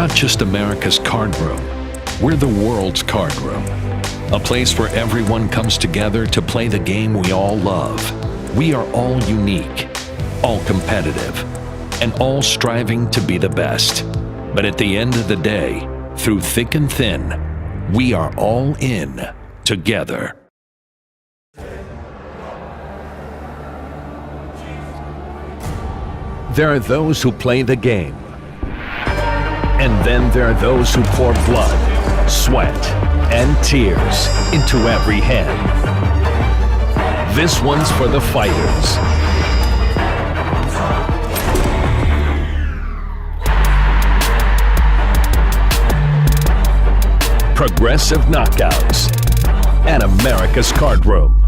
not just America's card room. We're the world's card room. A place where everyone comes together to play the game we all love. We are all unique, all competitive, and all striving to be the best. But at the end of the day, through thick and thin, we are all in together. There are those who play the game. And then there are those who pour blood, sweat, and tears into every hand. This one's for the fighters. Progressive knockouts at America's Card Room.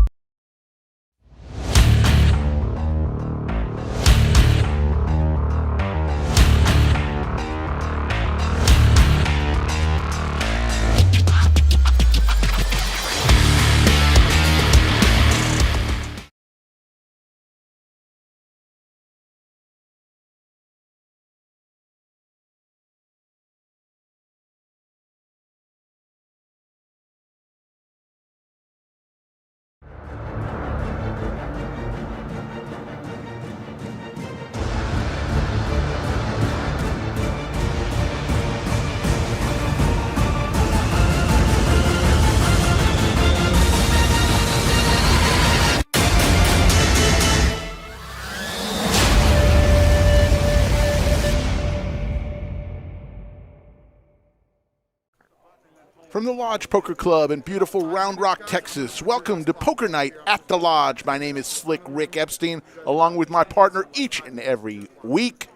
From the Lodge Poker Club in beautiful Round Rock, Texas, welcome to Poker Night at the Lodge. My name is Slick Rick Epstein, along with my partner each and every week,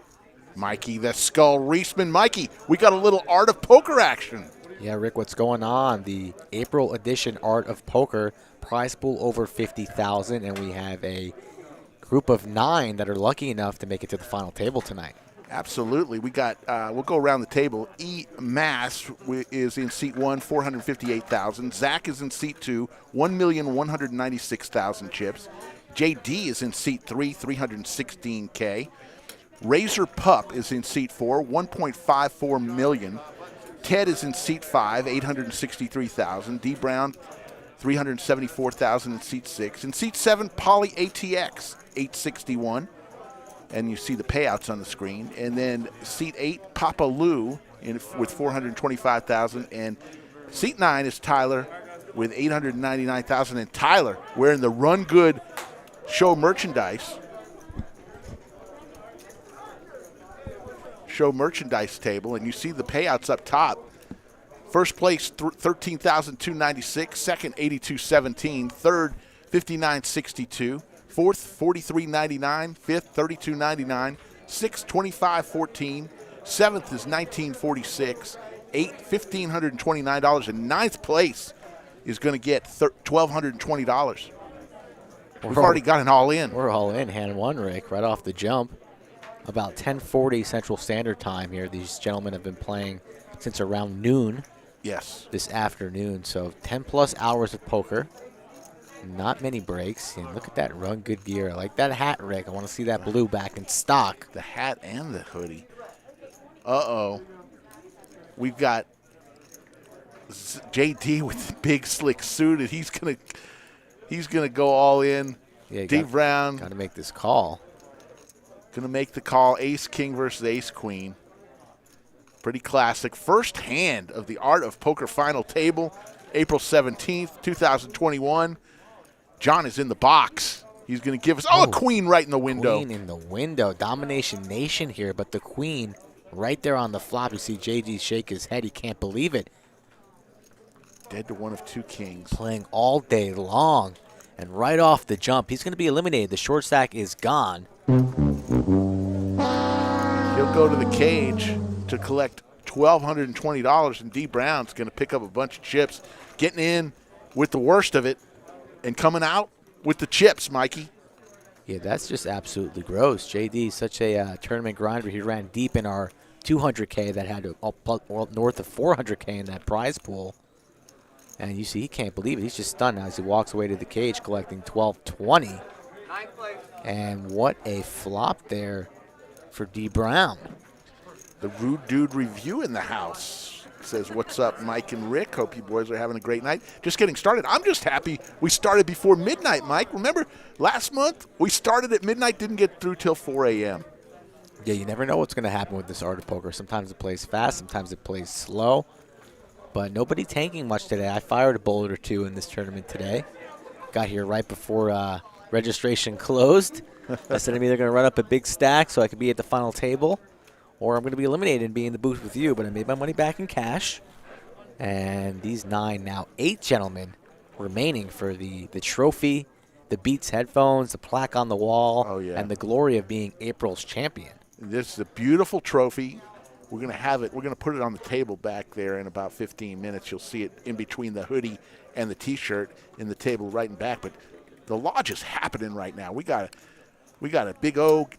Mikey the Skull Reisman. Mikey, we got a little Art of Poker action. Yeah, Rick, what's going on? The April edition Art of Poker, prize pool over $50,000, and we have a group of 9 that are lucky enough to make it to the final table tonight. Absolutely. We got, we'll go around the table. E. Mass is in seat 1, $458,000. Zach is in seat 2, $1,196,000 chips. JD is in seat 3, $316K. Razer Pup is in seat 4, $1.54 million. Ted is in seat 5, $863,000. D. Brown, $374,000 in seat 6. In seat 7, Poly ATX, $861,000. And you see the payouts on the screen. And then seat 8, Papa Lou with $425,000. And seat 9 is Tyler with $899,000. And Tyler wearing the Run Good show merchandise table. And you see the payouts up top. First place, $13,296. Second, $82.17. Third, $59.62. Fourth, $43.99. Fifth, $32.99. Sixth, $25.14. Seventh is $19.46. Eighth, $1,529. And ninth place is going to get $1,220. We've already got it all in. We're all in, hand one, Rick, right off the jump. About 10:40 Central Standard Time here. These gentlemen have been playing since around noon. Yes. This afternoon, so 10-plus hours of poker. Not many breaks. And look at that Run Good gear. I like that hat, Rick. I want to see that blue back in stock. The hat and the hoodie. Uh-oh. We've got JD with the big slick suit, and he's gonna go all in. Yeah, D. Brown. Got to make this call. Gonna make the call. Ace King versus Ace Queen. Pretty classic. First hand of the Art of Poker final table, April 17th, 2021. John is in the box. He's going to give us, a queen right in the window. Queen in the window. Domination Nation here, but the queen right there on the flop. You see JD shake his head. He can't believe it. Dead to one of 2 kings. Playing all day long. And right off the jump, he's going to be eliminated. The short stack is gone. He'll go to the cage to collect $1,220, and D. Brown's going to pick up a bunch of chips, getting in with the worst of it and coming out with the chips, Mikey. Yeah, that's just absolutely gross. JD is such a tournament grinder. He ran deep in our 200K that had north of 400K in that prize pool. And you see, he can't believe it. He's just stunned now as he walks away to the cage collecting $1,220. And what a flop there for D. Brown. The Rude Dude Review in the house. Says, what's up, Mike and Rick? Hope you boys are having a great night. Just getting started. I'm just happy we started before midnight, Mike. Remember, last month we started at midnight, didn't get through till 4 a.m. Yeah, you never know what's going to happen with this art of poker. Sometimes it plays fast, sometimes it plays slow. But nobody tanking much today. I fired a bullet or two in this tournament today. Got here right before registration closed. I said I'm either going to run up a big stack so I could be at the final table, or I'm going to be eliminated and be in the booth with you. But I made my money back in cash. And these 9, now 8 gentlemen remaining for the trophy, the Beats headphones, the plaque on the wall, and the glory of being April's champion. This is a beautiful trophy. We're going to have it. We're going to put it on the table back there in about 15 minutes. You'll see it in between the hoodie and the T-shirt in the table right in back. But the lodge is happening right now. We got a Big O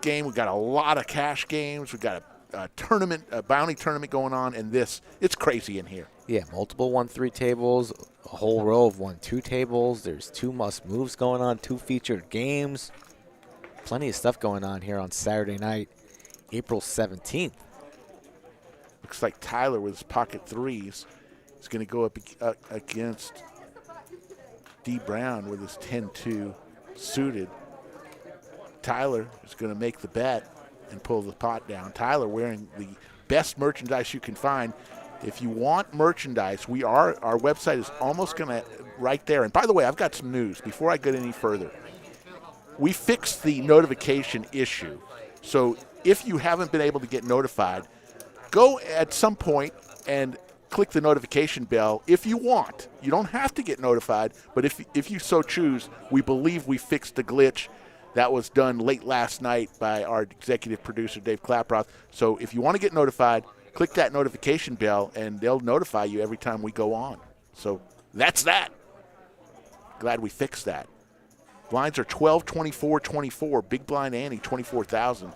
game. We got a lot of cash games. We got a tournament, a bounty tournament going on, and it's crazy in here. Yeah, multiple 1-3 tables, a whole row of 1-2 tables. There's 2 must moves going on, 2 featured games. Plenty of stuff going on here on Saturday night, April 17th. Looks like Tyler with his pocket threes is going to go up against D. Brown with his 10-2 suited. Tyler is going to make the bet and pull the pot down. Tyler wearing the best merchandise you can find. If you want merchandise, our website is almost going to right there. And by the way, I've got some news before I get any further. We fixed the notification issue. So if you haven't been able to get notified, go at some point and click the notification bell if you want. You don't have to get notified, but if you so choose, we believe we fixed the glitch. That was done late last night by our executive producer, Dave Klaproth. So if you want to get notified, click that notification bell, and they'll notify you every time we go on. So that's that. Glad we fixed that. Blinds are 12, 24, 24. Big blind ante, 24,000.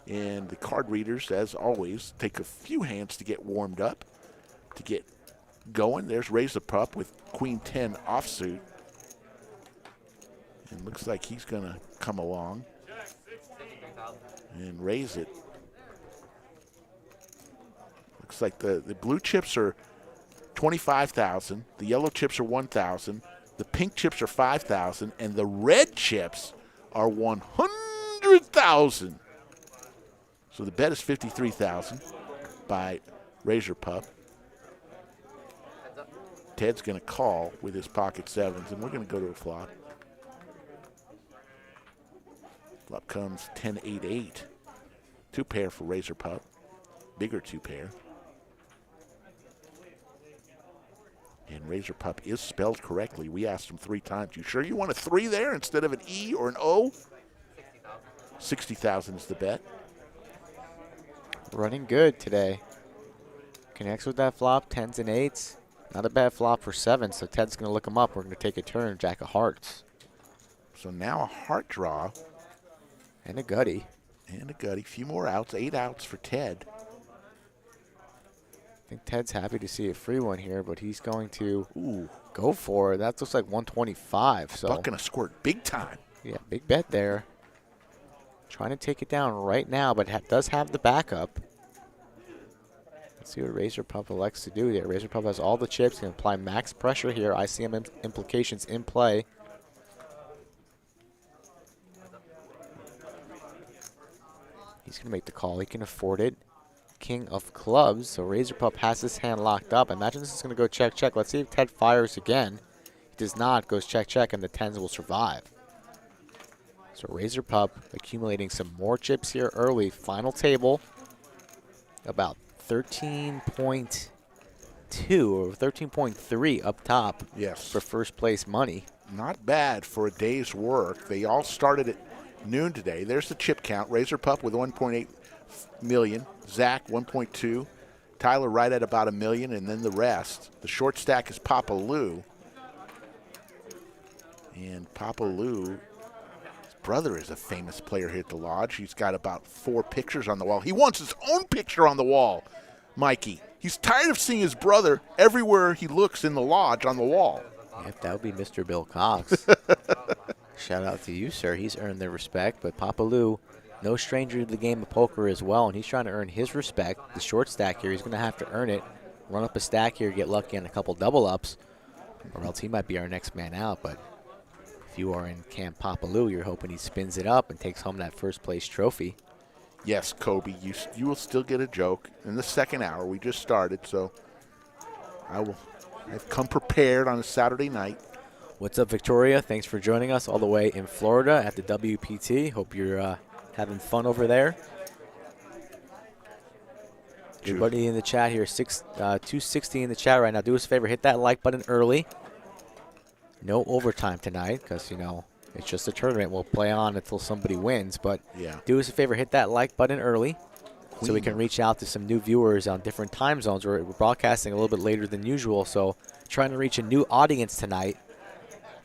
And the card readers, as always, take a few hands to get warmed up, to get going. There's Razer Pup with Queen 10 offsuit. And looks like he's going to come along and raise it. Looks like the blue chips are 25,000. The yellow chips are 1,000. The pink chips are 5,000. And the red chips are 100,000. So the bet is 53,000 by Razer Pup. Ted's going to call with his pocket sevens, and we're going to go to a flop. Flop comes 10-8-8. 2 pair for Razer Pup. Bigger 2 pair. And Razer Pup is spelled correctly. We asked him 3 times. You sure you want a 3 there instead of an E or an O? 60,000 is the bet. Running good today. Connects with that flop, 10s and 8s. Not a bad flop for 7, so Ted's going to look him up. We're going to take a turn, Jack of Hearts. So now a heart draw. And a gutty. And a gutty. Few more outs. 8 outs for Ted. I think Ted's happy to see a free one here, but he's going to go for it. That looks like 125. So Buck going to squirt big time. Yeah, big bet there. Trying to take it down right now, but does have the backup. Let's see what Razer Pup elects to do there. Razer Pup has all the chips. Can apply max pressure here. ICM implications in play. He's going to make the call. He can afford it. King of clubs. So Razer Pup has his hand locked up. Imagine this is going to go check, check. Let's see if Ted fires again. He does not. Goes check, check, and the 10s will survive. So Razer Pup accumulating some more chips here early. Final table, about 13.2 or 13.3 up top. Yes. For first place money. Not bad for a day's work. They all started at noon today. There's the chip count. Razer Pup with 1.8 million. Zach 1.2. Tyler right at about $1 million, and then the rest. The short stack is Papa Lou. And Papa Lou, brother is a famous player here at the lodge. He's got about 4 pictures on the wall. He wants his own picture on the wall, Mikey. He's tired of seeing his brother everywhere he looks in the lodge on the wall. Yep, that would be Mr. Bill Cox. Shout out to you, sir. He's earned the respect. But Papa Lou no stranger to the game of poker as well, and he's trying to earn his respect. The short stack here, he's going to have to earn it, run up a stack here, get lucky on a couple double-ups, or else he might be our next man out. But if you are in Camp Papaloo, you're hoping he spins it up and takes home that first-place trophy. Yes, Kobe, you will still get a joke in the second hour. We just started, so I've come prepared on a Saturday night. What's up, Victoria? Thanks for joining us all the way in Florida at the WPT. Hope you're having fun over there. Everybody in the chat here, 260 in the chat right now. Do us a favor, hit that like button early. No overtime tonight because, you know, it's just a tournament. We'll play on until somebody wins. But yeah, do us a favor, hit that like button early so we can reach out to some new viewers on different time zones. We're broadcasting a little bit later than usual, so trying to reach a new audience tonight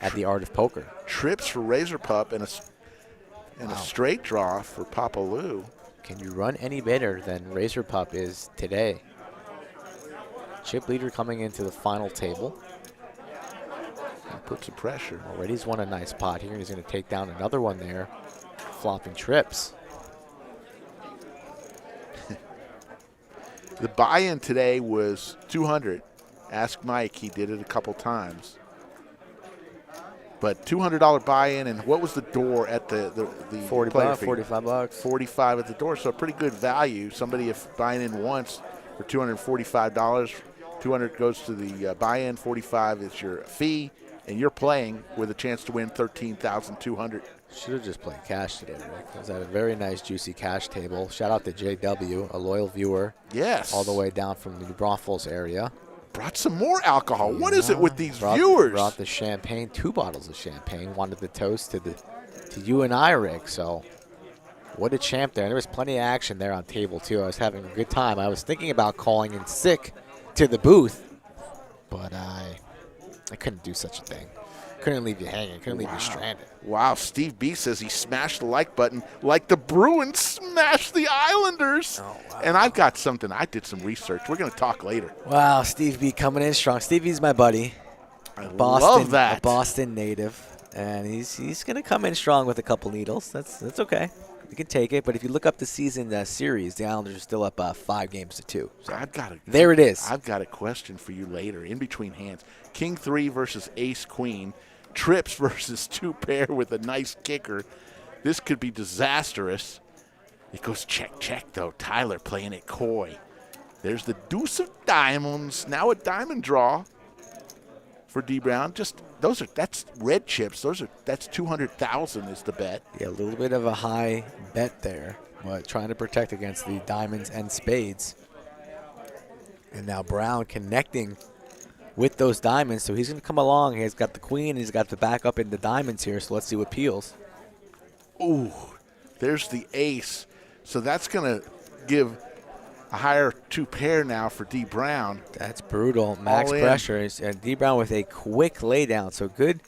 at the Art of Poker. Trips for Razer Pup and a straight draw for Papaloo. Can you run any better than Razer Pup is today? Chip leader coming into the final table. Put some pressure. Already he's won a nice pot here. He's going to take down another one there, flopping trips. The buy-in today was 200. Ask Mike. He did it a couple times. But $200 buy-in, and what was the door at the 40 player bucks, fee? 45 bucks. 45 at the door, so a pretty good value. Somebody if buying in once for $245, 200 goes to the buy-in, 45 is your fee, and you're playing with a chance to win $13,200. Should have just played cash today, Rick. It was at a very nice, juicy cash table. Shout out to JW, a loyal viewer. Yes. All the way down from the New Braunfels area. Brought some more alcohol. Yeah. What is it with these viewers? Brought the champagne, 2 bottles of champagne. Wanted the toast to you and I, Rick. So what a champ there. And there was plenty of action there on table 2. I was having a good time. I was thinking about calling in sick to the booth, but I couldn't do such a thing. Couldn't leave you hanging. Couldn't leave you stranded. Wow, Steve B says he smashed the like button like the Bruins smashed the Islanders. Oh, wow. And I've got something. I did some research. We're going to talk later. Wow, Steve B coming in strong. Steve B's my buddy. I Boston, love that. A Boston native. And he's going to come in strong with a couple needles. That's okay. You can take it. But if you look up the season series, the Islanders are still up 5-2. So there it is. I've got a question for you later, in between hands. King 3 versus Ace Queen. Trips versus 2 pair with a nice kicker. This could be disastrous. It goes check, check, though. Tyler playing it coy. There's the deuce of diamonds. Now a diamond draw for D Brown. That's red chips. That's 200,000 is the bet. Yeah, a little bit of a high bet there, but trying to protect against the diamonds and spades. And now Brown connecting with those diamonds, so he's going to come along. He's got the queen, and he's got the backup in the diamonds here, so let's see what peels. Ooh, there's the ace. So that's going to give a higher 2 pair now for D Brown. That's brutal. Max pressure. And D Brown with a quick laydown. So good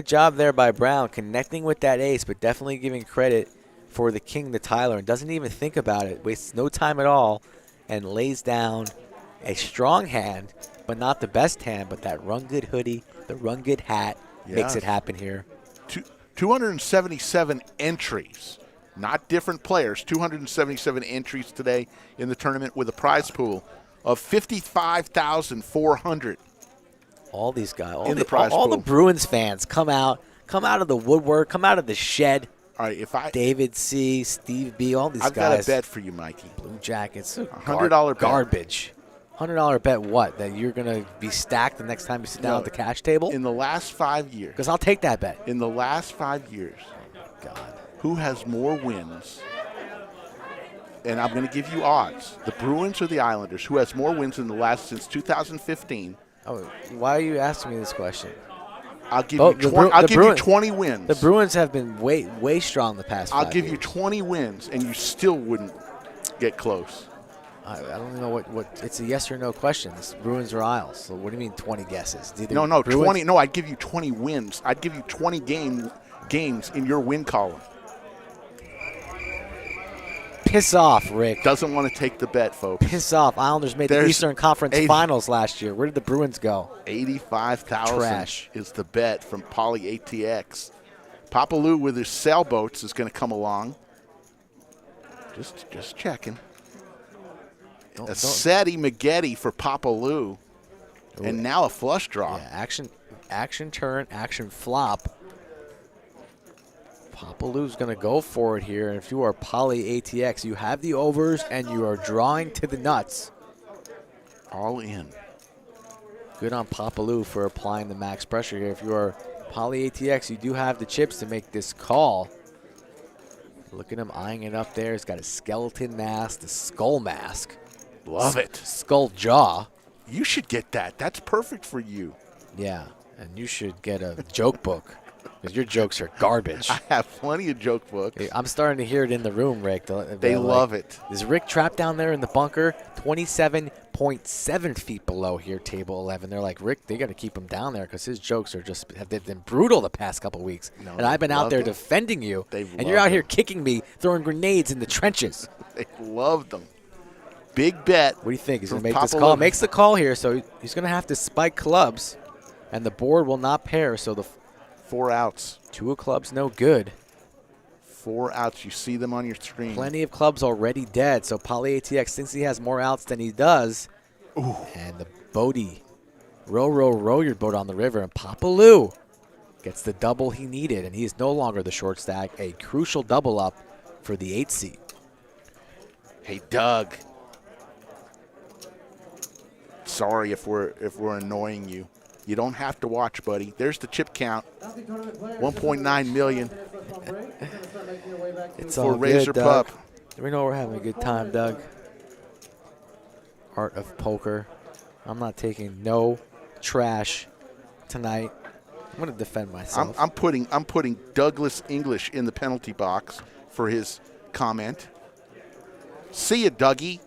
job there by Brown connecting with that ace, but definitely giving credit for the king to Tyler, and doesn't even think about it. Wastes no time at all and lays down a strong hand, but not the best hand, but that run good hoodie, the run good hat makes it happen here. 277 entries. Not different players. 277 entries today in the tournament with a prize pool of $55,400. All these guys, all the Bruins fans come out of the woodwork, come out of the shed. All right, David C, Steve B, all these I've guys. got a bet for you, Mikey. Blue Jackets, $100 bet. Garbage. $100 bet what? That you're going to be stacked the next time you sit down at the cash table? In the last 5 years. Because I'll take that bet. In the last 5 years. God. Who has more wins? And I'm going to give you odds. The Bruins or the Islanders? Who has more wins since 2015? Oh, why are you asking me this question? I'll give you 20 wins. The Bruins have been way strong the past 5 years. I'll give you 20 wins, and you still wouldn't get close. I don't know what it's a yes or no question. It's Bruins or Isles. So what do you mean 20 guesses? No, Bruins? 20. No, I'd give you 20 wins. I'd give you 20 games in your win column. Piss off, Rick. Doesn't want to take the bet, folks. Piss off. Islanders made the Eastern Conference Finals last year. Where did the Bruins go? 85,000 is the bet from Poly ATX. Papaloo with his sailboats is going to come along. Just checking. Don't- A Seti Magetti for Papa Lou. And now a flush draw. Yeah, action turn, action flop. Papa Lou's going to go for it here. And if you are Poly ATX, you have the overs and you are drawing to the nuts. All in. Good on Papa Lou for applying the max pressure here. If you are Poly ATX, you do have the chips to make this call. Look at him eyeing it up there. He's got a skeleton mask, the skull mask. Love it. Skull jaw. You should get that. That's perfect for you. Yeah, and you should get a joke book because your jokes are garbage. I have plenty of joke books. Hey, I'm starting to hear it in the room, Rick. They love it. Is Rick trapped down there in the bunker? 27.7 feet below here, table 11. They're like, Rick, they got to keep him down there because his jokes are they've been brutal the past couple weeks. No, and I've been out there it. defending you, They've and you're out loved here it. kicking me, throwing grenades in the trenches. They love them. Big bet. What do you think? He's from going to make this Papa call. Lou. Makes the call here, so he's going to have to spike clubs, and the board will not pair. So the 4 outs. 2 of clubs, no good. 4 outs. You see them on your screen. Plenty of clubs already dead, so Poly ATX thinks he has more outs than he does. Ooh. And the Bodie, row your boat on the river, and Papa Lou gets the double he needed, and he is no longer the short stack, a crucial double up for the 8 seed. Hey, Doug. Sorry if we're annoying you. You don't have to watch, buddy. There's the chip count. 1.9 million. It's for all good, Razer Doug. Pup. We know we're having a good time, Doug. Art of poker. I'm not taking no trash tonight. I'm going to defend myself. I'm putting Douglas English in the penalty box for his comment. See ya, Dougie.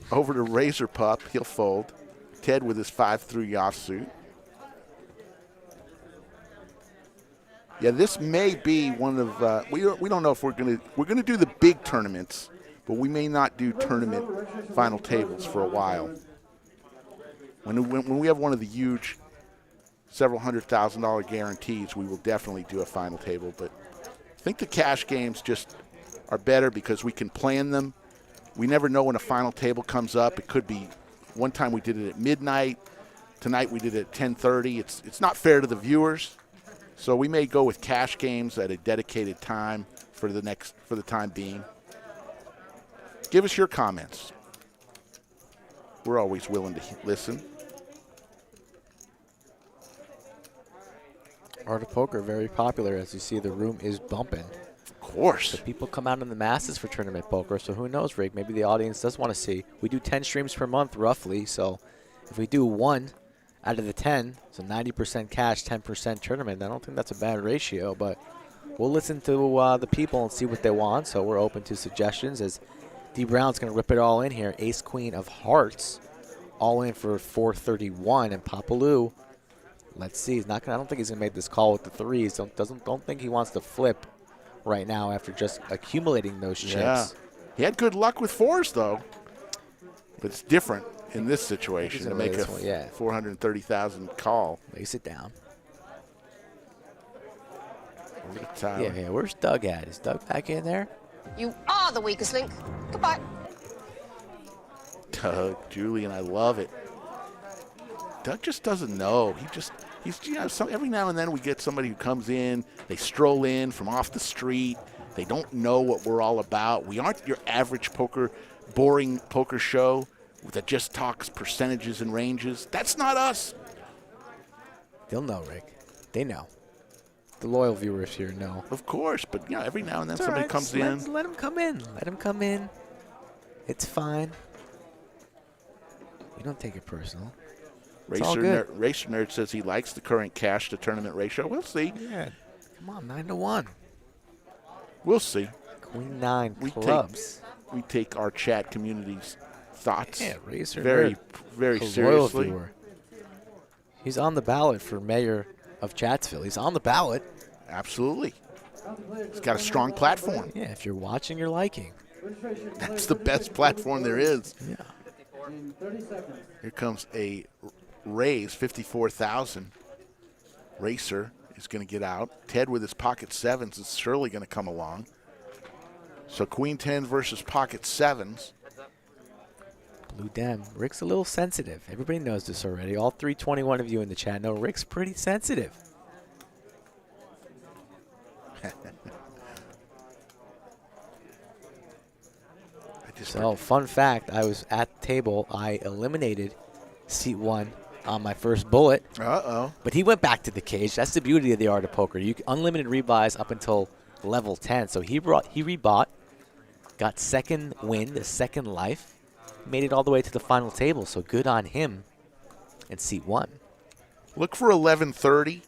Over to Razer Pup. He'll fold. Ted with his 5-3 offsuit. Yeah, this may be one of we don't know if we're gonna do the big tournaments, but we may not do tournament final tables for a while. When we have one of the huge several $100,000 guarantees, we will definitely do a final table. But I think the cash games just are better because we can plan them. We never know when a final table comes up. It could be one time we did it at midnight. Tonight we did it at 10:30. It's not fair to the viewers. So we may go with cash games at a dedicated time for the time being. Give us your comments. We're always willing to listen. Art of poker, very popular. As you see, the room is bumping. Of course. So people come out in the masses for tournament poker. So who knows, Rick? Maybe the audience does want to see. We do 10 streams per month, roughly. So if we do 1 out of the 10, so 90% cash, 10% tournament, I don't think that's a bad ratio. But we'll listen to the people and see what they want. So we're open to suggestions as D. Brown's going to rip it all in here. Ace, queen of hearts, all in for 431. And Papa Lou, let's see. He's not gonna. I don't think he's gonna make this call with the threes. Don't think he wants to flip right now after just accumulating those chips. Yeah. He had good luck with 4s though, but it's different in this situation to make a $430,000 call. Lace it down. Over to Tyler. Yeah. Where's Doug at? Is Doug back in there? You are the weakest link. Goodbye. Doug, Julian, I love it. Doug just doesn't know. He's every now and then we get somebody who comes in, they stroll in from off the street. They don't know what we're all about. We aren't your average boring poker show that just talks percentages and ranges. That's not us. They'll know, Rick. They know. The loyal viewers here know. Of course, but every now and then It's somebody all right. comes Just in. Let him come in. Let him come in. It's fine. You don't take it personal. Racer Nerd says he likes the current cash to tournament ratio. We'll see. Yeah. Come on, 9-1. We'll see. Queen 9 We clubs. We take our chat community's thoughts Racer very Nerd. A loyal seriously. viewer. He's on the ballot for mayor of Chatsville. He's on the ballot. Absolutely. He's got a strong platform. Yeah, if you're watching, you're liking. That's the best platform there is. Yeah. Here comes a raise, 54,000. Racer is going to get out. Ted with his pocket sevens is surely going to come along. So queen 10 versus pocket sevens. Blue Dem. Rick's a little sensitive. Everybody knows this already. All 321 of you in the chat know Rick's pretty sensitive. So, fun fact, I was at the table. I eliminated seat 1 on my first bullet. Uh-oh. But he went back to the cage. That's the beauty of the art of poker. You can unlimited rebuys up until level 10. So he rebought, got second win, the second life, made it all the way to the final table. So good on him in seat 1. Look for 11:30.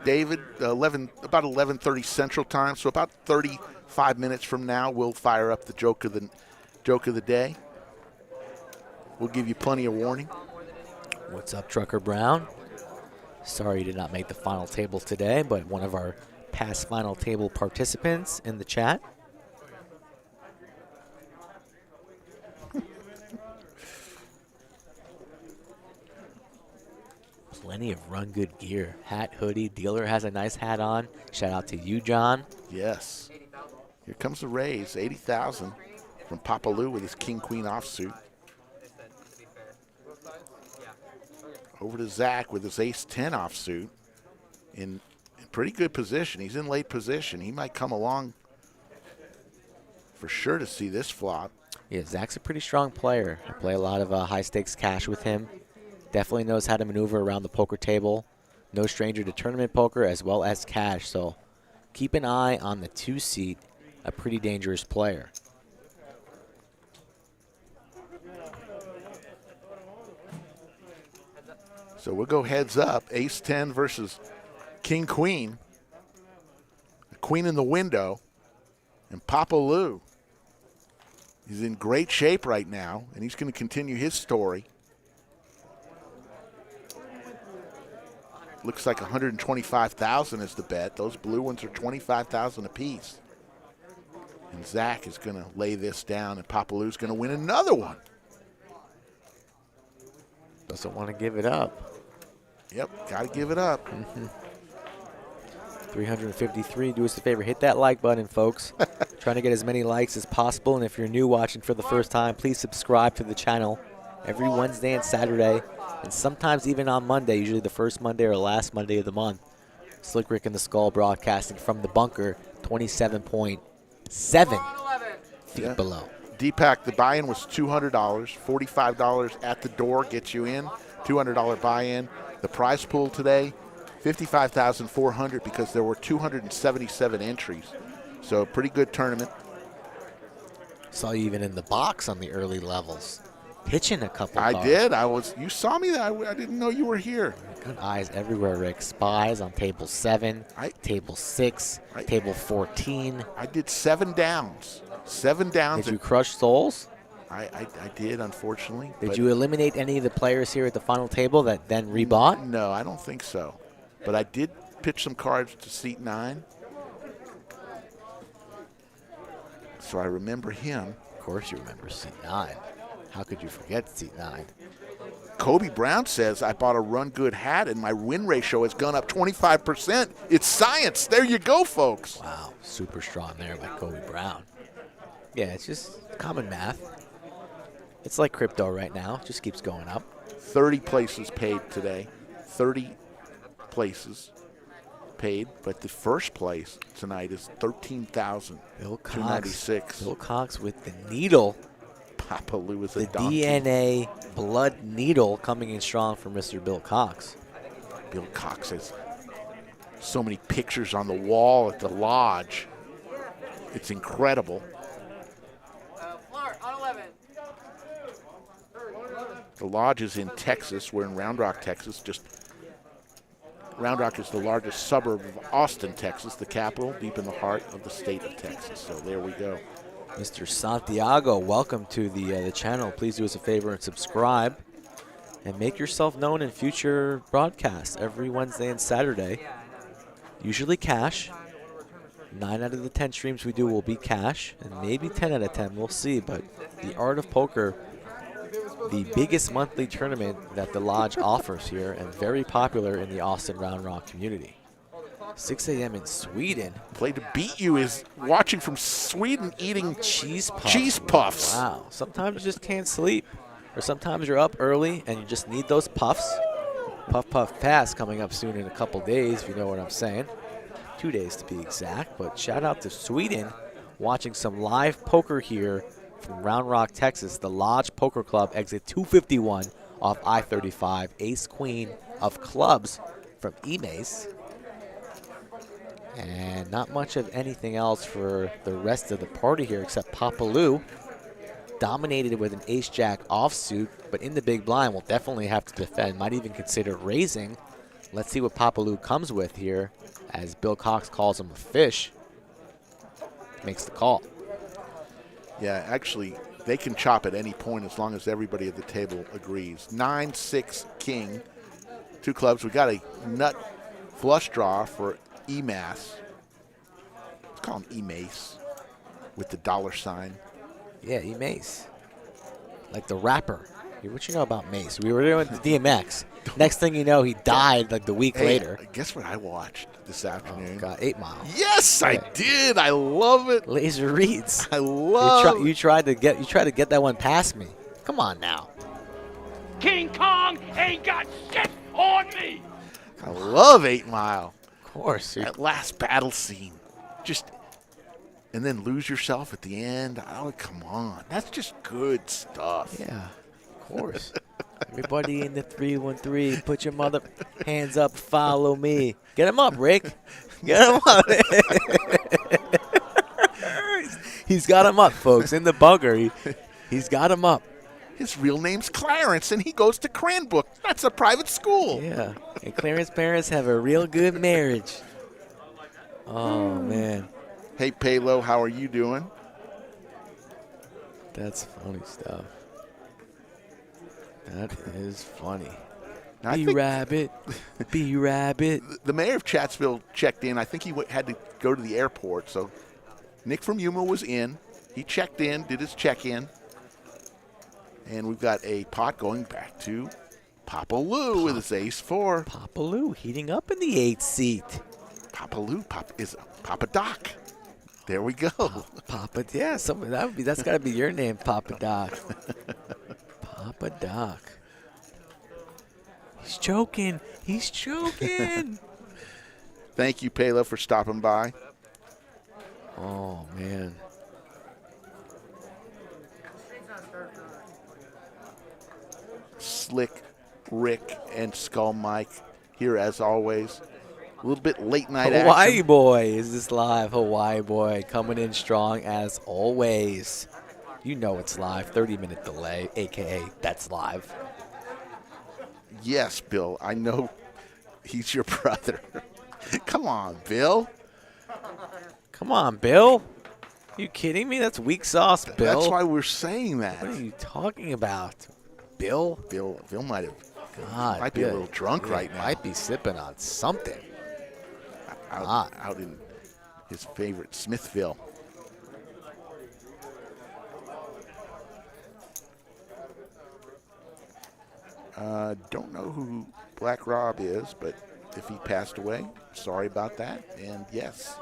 David, about 11:30 Central Time. So about 35 minutes from now, we'll fire up the joke of the day. We'll give you plenty of warning. What's up, Trucker Brown? Sorry you did not make the final table today, but one of our past final table participants in the chat. Plenty of run good gear. Hat, hoodie, dealer has a nice hat on. Shout out to you, John. Yes. Here comes the raise, 80,000 from Papa Lou with his king-queen offsuit. Over to Zach with his ace-10 offsuit in pretty good position. He's in late position. He might come along for sure to see this flop. Yeah, Zach's a pretty strong player. I play a lot of high-stakes cash with him. Definitely knows how to maneuver around the poker table. No stranger to tournament poker as well as cash. So keep an eye on the 2-seat, a pretty dangerous player. So we'll go heads up. Ace-10 versus king-queen. A queen in the window. And Papa Lou. He's in great shape right now, and he's going to continue his story. Looks like 125,000 is the bet. Those blue ones are 25,000 apiece. And Zach is going to lay this down, and Papa Lou's going to win another one. Doesn't want to give it up. Yep, got to give it up. 353. Do us a favor, hit that like button, folks. Trying to get as many likes as possible. And if you're new watching for the first time, please subscribe to the channel every Wednesday and Saturday. And sometimes even on Monday, usually the first Monday or last Monday of the month. Slick Rick and the Skull broadcasting from the bunker, 27.7 feet below. Deepak, the buy-in was $200, $45 at the door gets you in, $200 buy-in. The prize pool today, $55,400 because there were 277 entries. So pretty good tournament. Saw you even in the box on the early levels. Pitching a couple I cards. did. You saw me. I didn't know you were here. Good eyes everywhere, Rick. Spies on table 7, table 6, table 14. I did 7 downs. 7 downs. Did you crush souls? I did, unfortunately. Did you eliminate any of the players here at the final table that then rebought? No, I don't think so. But I did pitch some cards to seat 9. So I remember him. Of course you remember seat 9. How could you forget seat 9? Kobe Brown says, I bought a run good hat and my win ratio has gone up 25%. It's science. There you go, folks. Wow, super strong there by Kobe Brown. Yeah, it's just common math. It's like crypto right now. It just keeps going up. 30 places paid today. 30 places paid. But the first place tonight is $13,296. Bill Cox with the needle. Papa Lou is a the donkey. DNA blood needle coming in strong for Mr. Bill Cox. Bill Cox has so many pictures on the wall at the lodge. It's incredible. The lodge is in Texas. We're in Round Rock, Texas. Round Rock is the largest suburb of Austin, Texas, the capital, deep in the heart of the state of Texas. So there we go. Mr. Santiago, welcome to the channel. Please do us a favor and subscribe. And make yourself known in future broadcasts every Wednesday and Saturday. Usually cash. 9 out of the 10 streams we do will be cash. And maybe 10 out of 10, we'll see. But the art of poker the biggest monthly tournament that the Lodge offers here and very popular in the Austin Round Rock community. 6 a.m. in Sweden. Play to beat you is watching from Sweden eating Cheese puffs. Cheese puffs. Wow. Sometimes you just can't sleep. Or sometimes you're up early and you just need those puffs. Puff Puff Pass coming up soon in a couple days, if you know what I'm saying. 2 days to be exact. But shout out to Sweden watching some live poker here from Round Rock, Texas. The Lodge Poker Club, exit 251 off I-35. Ace Queen of clubs from E-Mace. And not much of anything else for the rest of the party here except Papaloo. Dominated with an ace-jack offsuit, but in the big blind will definitely have to defend. Might even consider raising. Let's see what Papaloo comes with here, as Bill Cox calls him a fish. Makes the call. Yeah, actually, they can chop at any point as long as everybody at the table agrees. 9-6 king, 2 clubs. We got a nut flush draw for E-Mass. Let's call him E-Mace with the $sign. Yeah, E-Mace. Like the rapper. What you know about Mace? We were doing the DMX. Next thing you know, he died like the week later. Guess what I watched this afternoon? Oh, God, 8 Mile. Yes, I did. I love it. Laser reads. I love you tried to get that one past me. Come on now. King Kong ain't got shit on me. I love 8 Mile. Of course. That last battle scene. And then lose yourself at the end. Oh, come on. That's just good stuff. Yeah, of course. Everybody in the 313, put your mother hands up, follow me. Get him up, Rick. Get him up. He's got him up, folks, in the bunker. He's got him up. His real name's Clarence, and he goes to Cranbrook. That's a private school. Yeah, and Clarence's parents have a real good marriage. Oh, man. Hey, Palo, how are you doing? That's funny stuff. That is funny. Now, B-Rabbit. B-Rabbit. The mayor of Chatsville checked in. I think he had to go to the airport. So Nick from Yuma was in. He checked in, did his check-in. And we've got a pot going back to Papaloo with his ace-4. Papaloo heating up in the 8th seat. Papaloo is Papa Doc. There we go. Papa, yeah, that's got to be your name, Papa Doc. Papa Doc. He's choking. He's choking. Thank you, Palo, for stopping by. Oh, man. Slick Rick and Skull Mike here as always. A little bit late night Hawaii action. Boy is this live. Hawaii Boy coming in strong as always. You know it's live. 30-minute delay, a.k.a. that's live. Yes, Bill. I know he's your brother. Come on, Bill. Come on, Bill. You kidding me? That's weak sauce, Bill. That's why we're saying that. What are you talking about, Bill? Bill might have. God, might be a little drunk right now. Might be sipping on something. Out in his favorite Smithville. Don't know who Black Rob is, but if he passed away, sorry about that. And yes.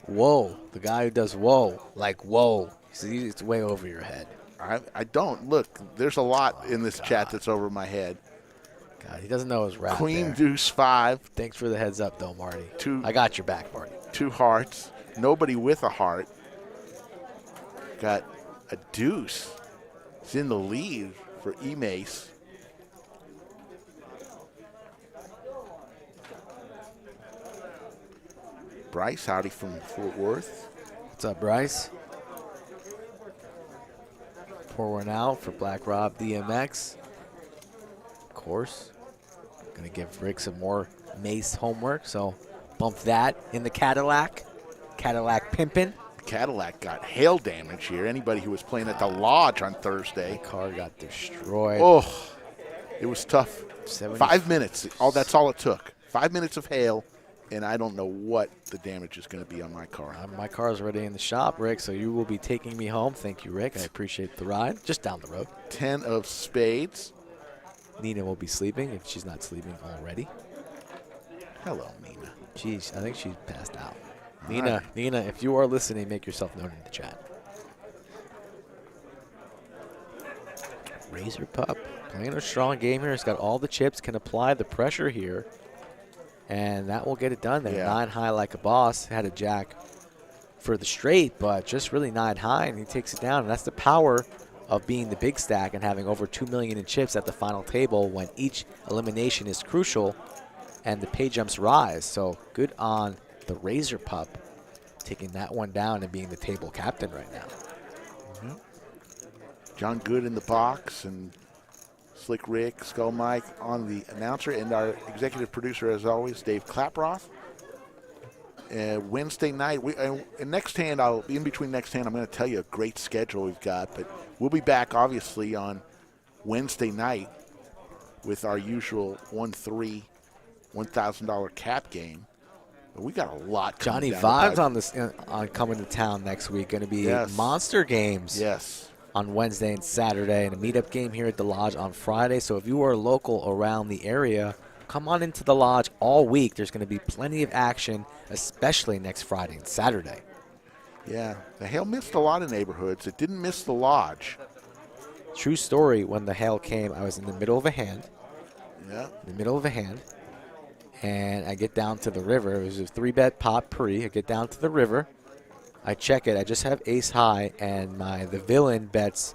Whoa, the guy who does whoa, like whoa. See, it's way over your head. I don't. Look, there's a lot in this chat that's over my head. God, he doesn't know his rap. Queen there. Deuce 5. Thanks for the heads up, though, Marty. Two. I got your back, Marty. 2 hearts. Nobody with a heart. Got a deuce. It's in the lead for E-Mace. Bryce, howdy from Fort Worth. What's up, Bryce? Pour one out for Black Rob DMX. Of course. Gonna give Rick some more Mace homework, so bump that in the Cadillac. Cadillac pimpin'. Cadillac got hail damage here. Anybody who was playing at the Lodge on Thursday. The car got destroyed. Oh, it was tough. 70. 5 minutes. That's all it took. 5 minutes of hail, and I don't know what the damage is going to be on my car. My car is already in the shop, Rick, so you will be taking me home. Thank you, Rick. I appreciate the ride. Just down the road. 10 of spades. Nina will be sleeping if she's not sleeping already. Hello, Nina. Jeez, I think she's passed out. All Nina, right. Nina, if you are listening, make yourself known in the chat. Razer Pup playing a strong game here. He's got all the chips, can apply the pressure here, and that will get it done there. Yeah. 9 high like a boss. Had a jack for the straight, but just really 9 high, and he takes it down. And that's the power of being the big stack and having over 2 million in chips at the final table when each elimination is crucial and the pay jumps rise. So good on the Razer Pup taking that one down and being the table captain right now. John Good in the box, and Slick Rick, Skull Mike on the announcer, and our executive producer, as always, Dave Klaproth. Wednesday night, and next hand, in between next hand, I'm going to tell you a great schedule we've got, but we'll be back, obviously, on Wednesday night with our usual 1-3 $1,000 cap game. But we got a lot coming Johnny down the Vibes pipe. on this on coming to town next week. Going to be Yes. monster games. Yes. On Wednesday and Saturday, and a meetup game here at the Lodge on Friday. So if you are local around the area, come on into the Lodge all week. There's going to be plenty of action, especially next Friday and Saturday. Yeah. The hail missed a lot of neighborhoods. It didn't miss the Lodge. True story, when the hail came, I was in the middle of a hand. Yeah. In the middle of a hand. And I get down to the river. It was a 3-bet pot pre. I get down to the river. I check it. I just have ace high, and the villain bets,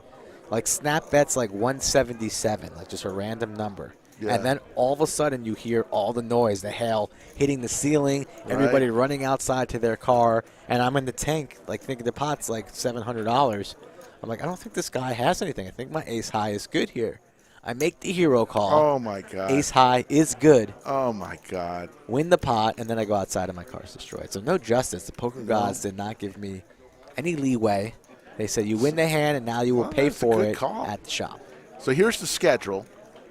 like snap bets like 177, like just a random number. Yeah. And then all of a sudden you hear all the noise, the hail hitting the ceiling, everybody running outside to their car, and I'm in the tank, like thinking the pot's like $700. I'm like, I don't think this guy has anything. I think my ace high is good here. I make the hero call. Oh, my God. Ace high is good. Oh, my God. Win the pot, and then I go outside and my car's destroyed. So no justice. The poker gods did not give me any leeway. They said you win the hand, and now you will pay that's a for good it call. at the shop. So here's the schedule.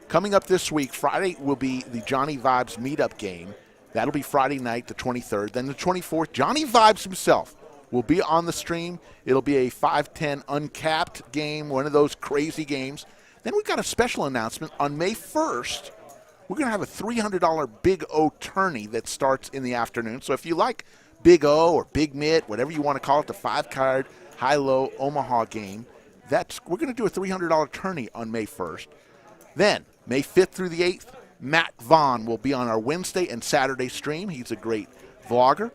Coming up this week, Friday will be the Johnny Vibes meetup game. That'll be Friday night, the 23rd. Then the 24th, Johnny Vibes himself will be on the stream. It'll be a 5-10 uncapped game, one of those crazy games. Then we've got a special announcement. On May 1st, we're going to have a $300 Big O tourney that starts in the afternoon. So if you like Big O or Big Mitt, whatever you want to call it, the 5-card high-low Omaha game, we're going to do a $300 tourney on May 1st. Then, May 5th through the 8th, Matt Vaughn will be on our Wednesday and Saturday stream. He's a great vlogger.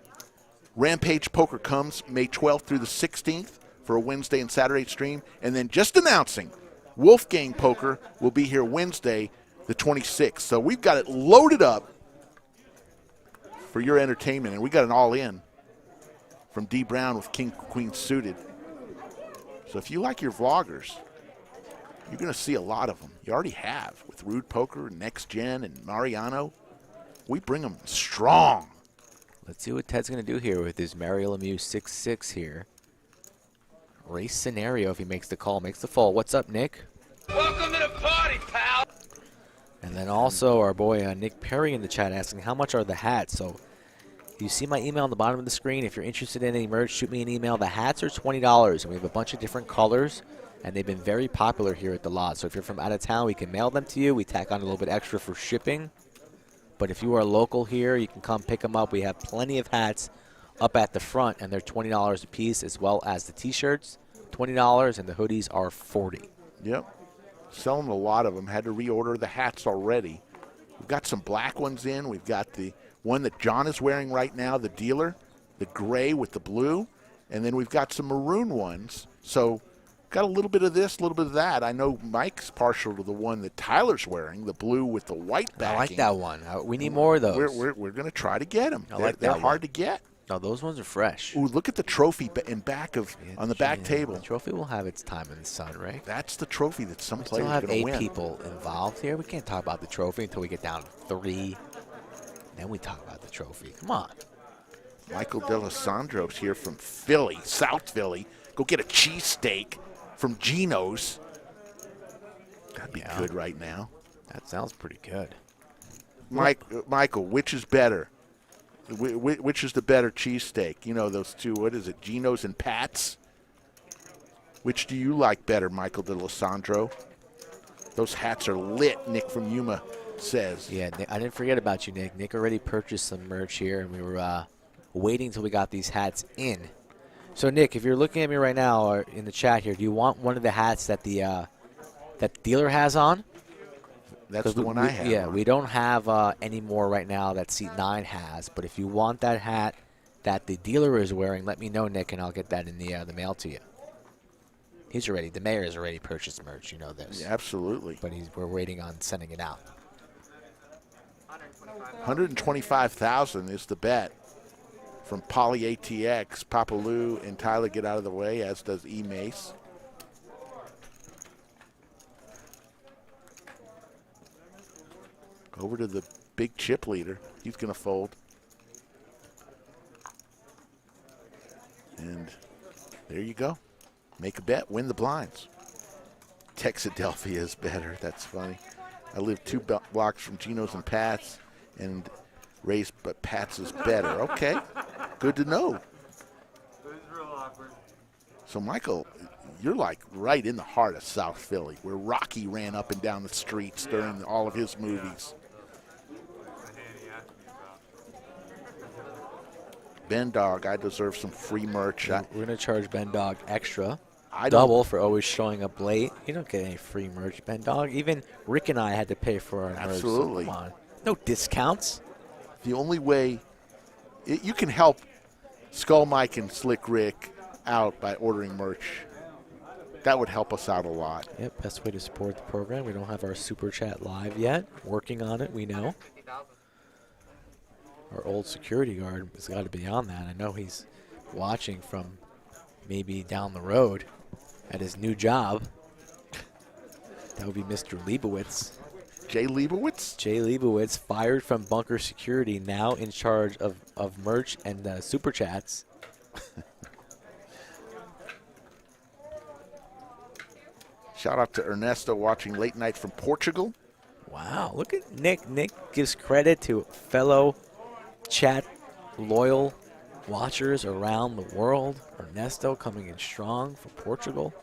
Rampage Poker comes May 12th through the 16th for a Wednesday and Saturday stream. And then just announcing, Wolfgang Poker will be here Wednesday, the 26th. So we've got it loaded up for your entertainment, and we got an all-in from D. Brown with King Queen suited. So if you like your vloggers, you're going to see a lot of them. You already have with Rude Poker, Next Gen, and Mariano. We bring them strong. Let's see what Ted's going to do here with his Mario Lemieux 6-6 here. Race scenario if he makes the call, makes the fall. What's up, Nick? Welcome to the party, pal. And then also our boy Nick Perry in the chat asking, how much are the hats? So you see my email on the bottom of the screen. If you're interested in any merch, shoot me an email. The hats are $20, and we have a bunch of different colors, and they've been very popular here at the lot. So if you're from out of town, we can mail them to you. We tack on a little bit extra for shipping. But if you are local here, you can come pick them up. We have plenty of hats up at the front, and they're $20 a piece, as well as the T-shirts, $20, and the hoodies are $40. Yep. Selling a lot of them. Had to reorder the hats already. We've got some black ones in. We've got the one that John is wearing right now, the dealer, the gray with the blue. And then we've got some maroon ones. So got a little bit of this, a little bit of that. I know Mike's partial to the one that Tyler's wearing, the blue with the white backing. I like that one. We need more of those. We're going to try to get them. I like that They're one. hard to get. No, those ones are fresh. Ooh, look at the trophy in back of on the back table. The trophy will have its time in the sun, right? That's the trophy that some We players still are have going to 8 win. people involved here. We can't talk about the trophy until we get down to 3. Then we talk about the trophy. Come on. Michael D'Alessandro's here from Philly, South Philly. Go get a cheesesteak from Gino's. That'd be good right now. That sounds pretty good. Michael, which is better? Which is the better cheesesteak? You know, those two, what is it, Geno's and Pat's? Which do you like better, Michael DeLisandro? Those hats are lit, Nick from Yuma says. Yeah, Nick, I didn't forget about you, Nick. Nick already purchased some merch here, and we were waiting until we got these hats in. So, Nick, if you're looking at me right now or in the chat here, do you want one of the hats that the dealer has on? That's the one I have. Yeah, we don't have any more right now that Seat 9 has. But if you want that hat that the dealer is wearing, let me know, Nick, and I'll get that in the mail to you. The mayor has already purchased merch. You know this. Yeah, absolutely. But we're waiting on sending it out. 125,000 is the bet from Poly ATX. Papa Lou and Tyler get out of the way, as does E Mace. Over to the big chip leader. He's going to fold. And there you go. Make a bet, win the blinds. Texadelphia is better. That's funny. I live 2 blocks from Geno's and Pat's, and Ray's, but Pat's is better. Okay, good to know. So, Michael, you're like right in the heart of South Philly, where Rocky ran up and down the streets during all of his movies. Ben Dog, I deserve some free merch. We're going to charge Ben Dog extra. I don't- Double for always showing up late. You don't get any free merch, Ben Dog. Even Rick and I had to pay for our merch. Absolutely. So come on. No discounts. The only way you can help Skull Mike and Slick Rick out by ordering merch. That would help us out a lot. Yep, best way to support the program. We don't have our Super Chat live yet. Working on it, we know. Our old security guard has got to be on that. I know he's watching from maybe down the road at his new job. That would be Mr. Leibowitz. Jay Leibowitz? Jay Leibowitz, fired from Bunker Security, now in charge of merch and Super Chats. Shout out to Ernesto watching late night from Portugal. Wow, look at Nick. Nick gives credit to fellow chat loyal watchers around the world. Ernesto coming in strong for Portugal.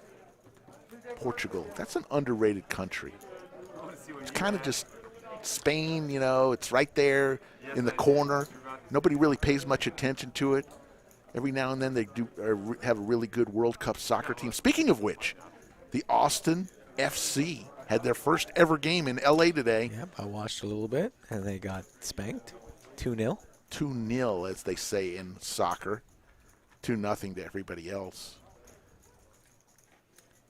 Portugal, that's an underrated country. It's kind of just Spain, you know, it's right there in the corner. Nobody really pays much attention to it. Every now and then they do have a really good World Cup soccer team. Speaking of which, the Austin FC had their first ever game in L.A. today. Yep, I watched a little bit, and they got spanked 2-0. 2-0, as they say in soccer. 2-0 to everybody else.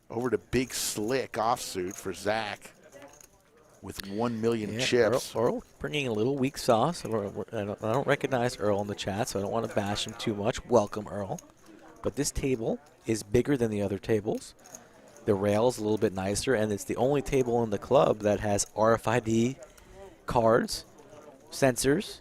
Over to Big Slick offsuit for Zach with 1 million chips. Earl bringing a little weak sauce. I don't recognize Earl in the chat, so I don't want to bash him too much. Welcome, Earl. But this table is bigger than the other tables. The rail's a little bit nicer, and it's the only table in the club that has RFID cards, sensors,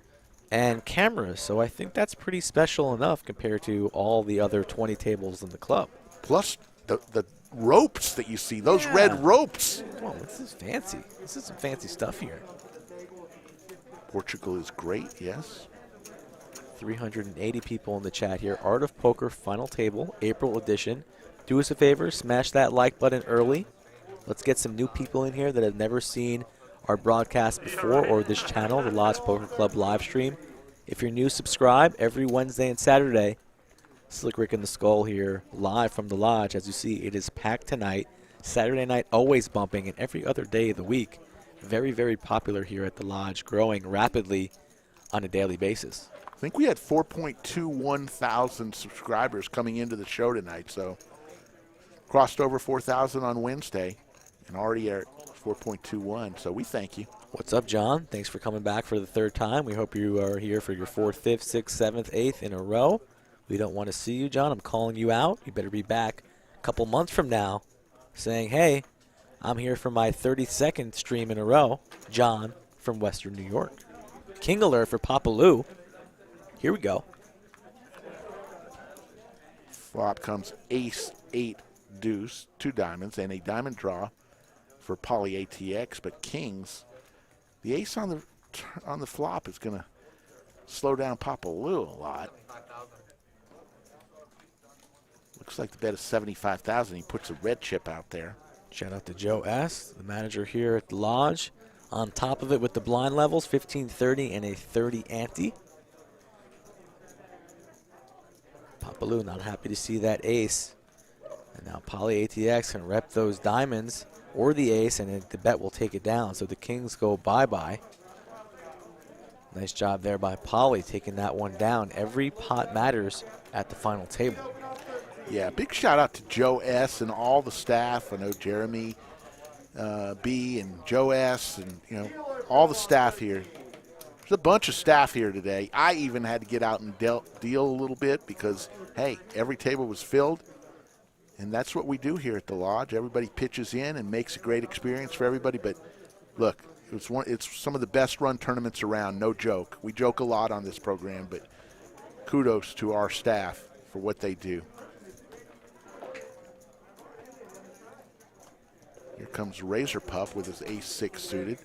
and cameras. So I think that's pretty special enough compared to all the other 20 tables in the club. Plus the ropes that you see, those red ropes. Come on, this is fancy. This is some fancy stuff here. Portugal is great, yes. 380 people in the chat here. Art of Poker Final Table, April edition. Do us a favor, smash that like button early. Let's get some new people in here that have never seen our broadcast before or this channel, the Lodge Poker Club live stream. If you're new, subscribe every Wednesday and Saturday. Slick Rick and the Skull here, live from the Lodge. As you see, it is packed tonight. Saturday night, always bumping, and every other day of the week. Very, very popular here at the Lodge, growing rapidly on a daily basis. I think we had 4.21 thousand subscribers coming into the show tonight, so crossed over 4,000 on Wednesday and already are at 4.21, so we thank you. What's up, John? Thanks for coming back for the third time. We hope you are here for your 4th, 5th, 6th, 7th, 8th in a row. We don't want to see you, John. I'm calling you out. You better be back a couple months from now saying, hey, I'm here for my 32nd stream in a row. John from Western New York. King alert for Papa Lou. Here we go. Flop comes ace, 8, deuce, 2 diamonds, and a diamond draw for Poly ATX, but kings. The ace on the flop is going to slow down Papaloo a lot. Looks like the bet is 75,000. He puts a red chip out there. Shout out to Joe S., the manager here at the Lodge. On top of it with the blind levels, 15-30 and a 30 ante. Papaloo not happy to see that ace. And now Poly ATX can rep those diamonds or the ace, and the bet will take it down. So the kings go bye-bye. Nice job there by Poly taking that one down. Every pot matters at the final table. Yeah, big shout out to Joe S. and all the staff. I know Jeremy B. and Joe S. and all the staff here. There's a bunch of staff here today. I even had to get out and deal a little bit because, hey, every table was filled. And that's what we do here at the Lodge. Everybody pitches in and makes a great experience for everybody. But look, it's some of the best run tournaments around, no joke. We joke a lot on this program, but kudos to our staff for what they do. Here comes Razer Pup with his ace-6 suited.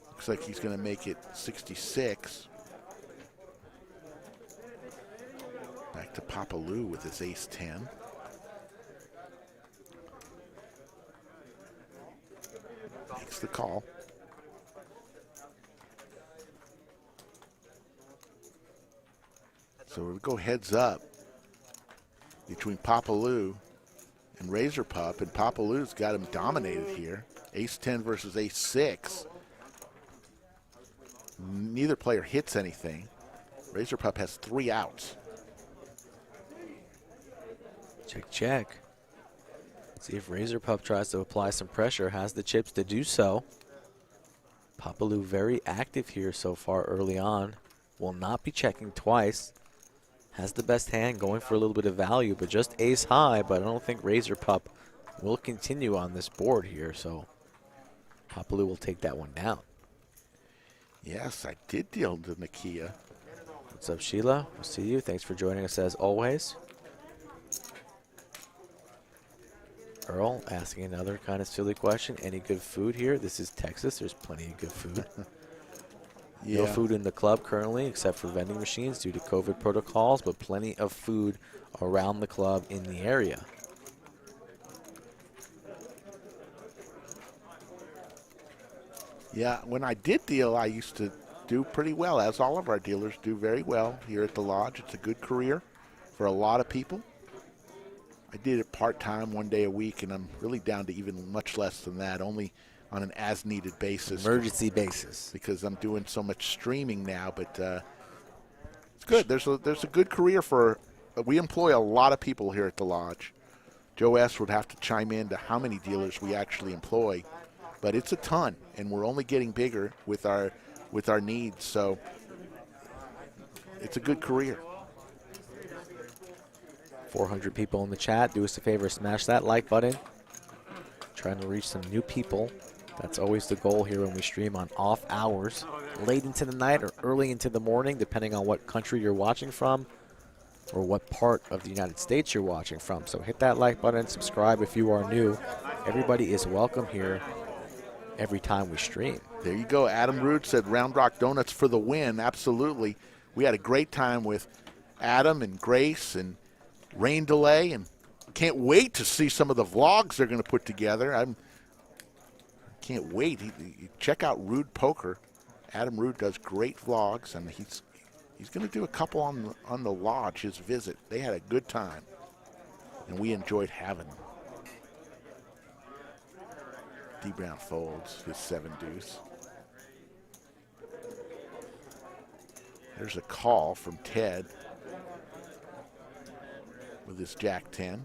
Looks like he's going to make it 66. Back to Papaloo with his ace-10. Makes the call. So we'll go heads up between Papaloo and Razer Pup, and Papaloo's got him dominated here. Ace-10 versus ace-6. Neither player hits anything. Razer Pup has 3 outs. Check, check. See if Razer Pup tries to apply some pressure, has the chips to do so. Papaloo very active here so far early on. Will not be checking twice. Has the best hand, going for a little bit of value, but just ace high, but I don't think Razer Pup will continue on this board here, so Papaloo will take that one down. Yes, I did deal to Nakia. What's up, Sheila? We'll see you. Thanks for joining us as always. Earl asking another kind of silly question. Any good food here? This is Texas. There's plenty of good food. Yeah. No food in the club currently except for vending machines due to COVID protocols, but plenty of food around the club in the area. Yeah, when I did deal, I used to do pretty well, as all of our dealers do very well here at the Lodge. It's a good career for a lot of people. I did it part-time, 1 day a week, and I'm really down to even much less than that, only on an as-needed basis. Emergency basis. Because I'm doing so much streaming now, but it's good. There's a good career for, we employ a lot of people here at the Lodge. Joe S. would have to chime in to how many dealers we actually employ, but it's a ton, and we're only getting bigger with our needs, so it's a good career. 400 people in the chat. Do us a favor, smash that like button. Trying to reach some new people. That's always the goal here when we stream on off hours, late into the night or early into the morning, depending on what country you're watching from or what part of the United States you're watching from. So hit that like button, subscribe if you are new. Everybody is welcome here every time we stream. There you go. Adam Rude said Round Rock Donuts for the win. Absolutely. We had a great time with Adam and Grace and Rain Delay, and can't wait to see some of the vlogs they're going to put together. I can't wait. Check out Rude Poker. Adam Rude does great vlogs, and he's going to do a couple on the Lodge, his visit. They had a good time, and we enjoyed having them. D. Brown folds his 7 deuce. There's a call from Ted with his Jack 10.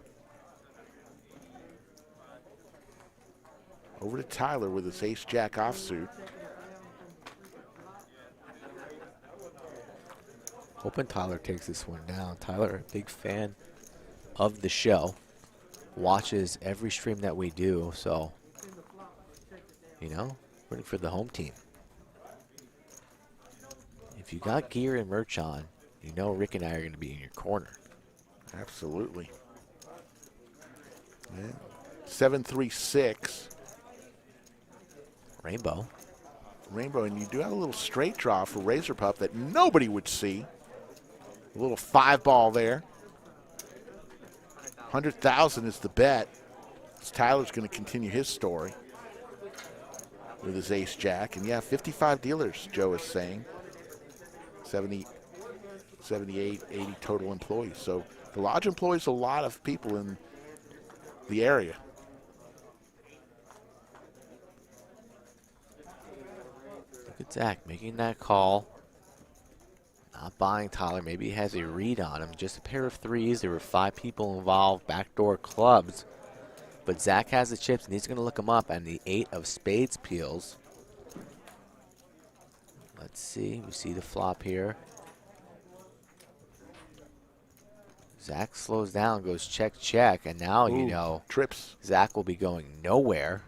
Over to Tyler with his ace Jack offsuit. Hoping Tyler takes this one down. Tyler, a big fan of the show. Watches every stream that we do, so, you know, rooting for the home team. If you got gear and merch on, you know Rick and I are going to be in your corner. Absolutely. Yeah. 7-3-6. Rainbow. rainbow, and you do have a little straight draw for Razer Pup that nobody would see. A little 5-ball there. 100,000 is the bet. Tyler's going to continue his story with his ace jack. And yeah, 55 dealers, Joe is saying. 70, 78, 80 total employees. So the lodge employs a lot of people in the area. Look at Zach making that call. Not buying Tyler. Maybe he has a read on him. Just a pair of threes. There were 5 people involved. Backdoor clubs. But Zach has the chips, and he's going to look them up. And the 8 of spades peels. Let's see. We see the flop here. Zach slows down, goes check, check. And now, you know, trips. Zach will be going nowhere.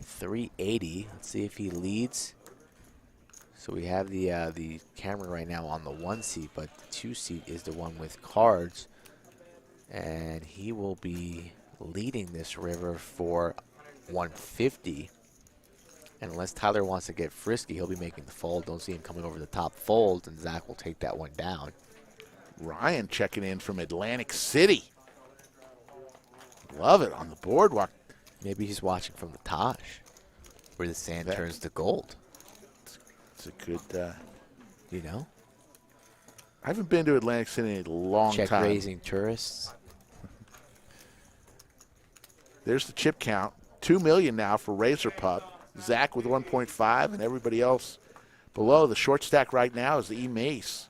380. Let's see if he leads. So we have the camera right now on the 1 seat, but the 2 seat is the one with cards. And he will be leading this river for 150. And unless Tyler wants to get frisky, he'll be making the fold. Don't see him coming over the top fold, and Zach will take that one down. Ryan checking in from Atlantic City. Love it on the boardwalk. Maybe he's watching from the Taj, where the sand turns to gold. It's a good, you know? I haven't been to Atlantic City in a long time. Check raising tourists. There's the chip count. 2 million now for Razer Pup. Zach with 1.5 and everybody else below. The short stack right now is the E-Mace.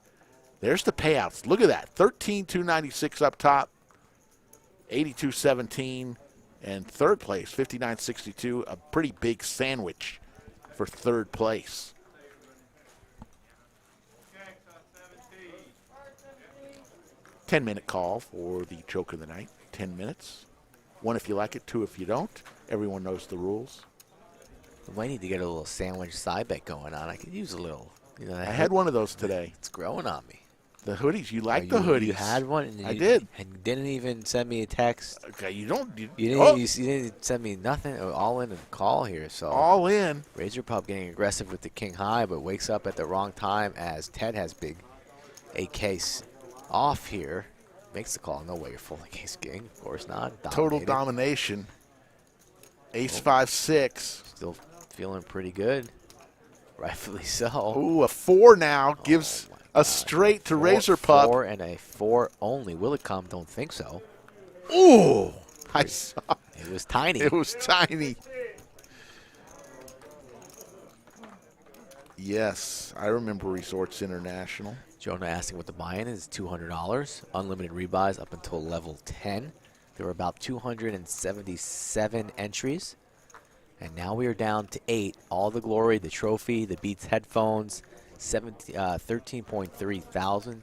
There's the payouts. Look at that. 13,296 up top. 82.17. And third place, 59.62. A pretty big sandwich for third place. $10-minute call for the joke of the night. 10 minutes. 1 if you like it, 2 if you don't. Everyone knows the rules. We might need to get a little sandwich side bet going on. I could use a little. You know, I had one of those today. It's growing on me. The hoodies. You like the hoodies. You had one? And I did. And you didn't even send me a text. Okay, you don't. You didn't send me nothing. All in and call here. So all in. Razer Pup getting aggressive with the king high, but wakes up at the wrong time as Ted has big a case off here. Makes the call. No way you're folding ace king. Of course not. Total domination. Ace 5-6. Still feeling pretty good. Rightfully so. Ooh, a 4 now gives a straight to Razer Pup. 4 and a 4 only. Will it come? Don't think so. Ooh, I saw. It was tiny. It was tiny. Yes, I remember Resorts International. Jonah asking what the buy-in is. $200. Unlimited rebuys up until level 10. There were about 277 entries. And now we are down to 8. All the glory, the trophy, the Beats headphones, 13.3 thousand.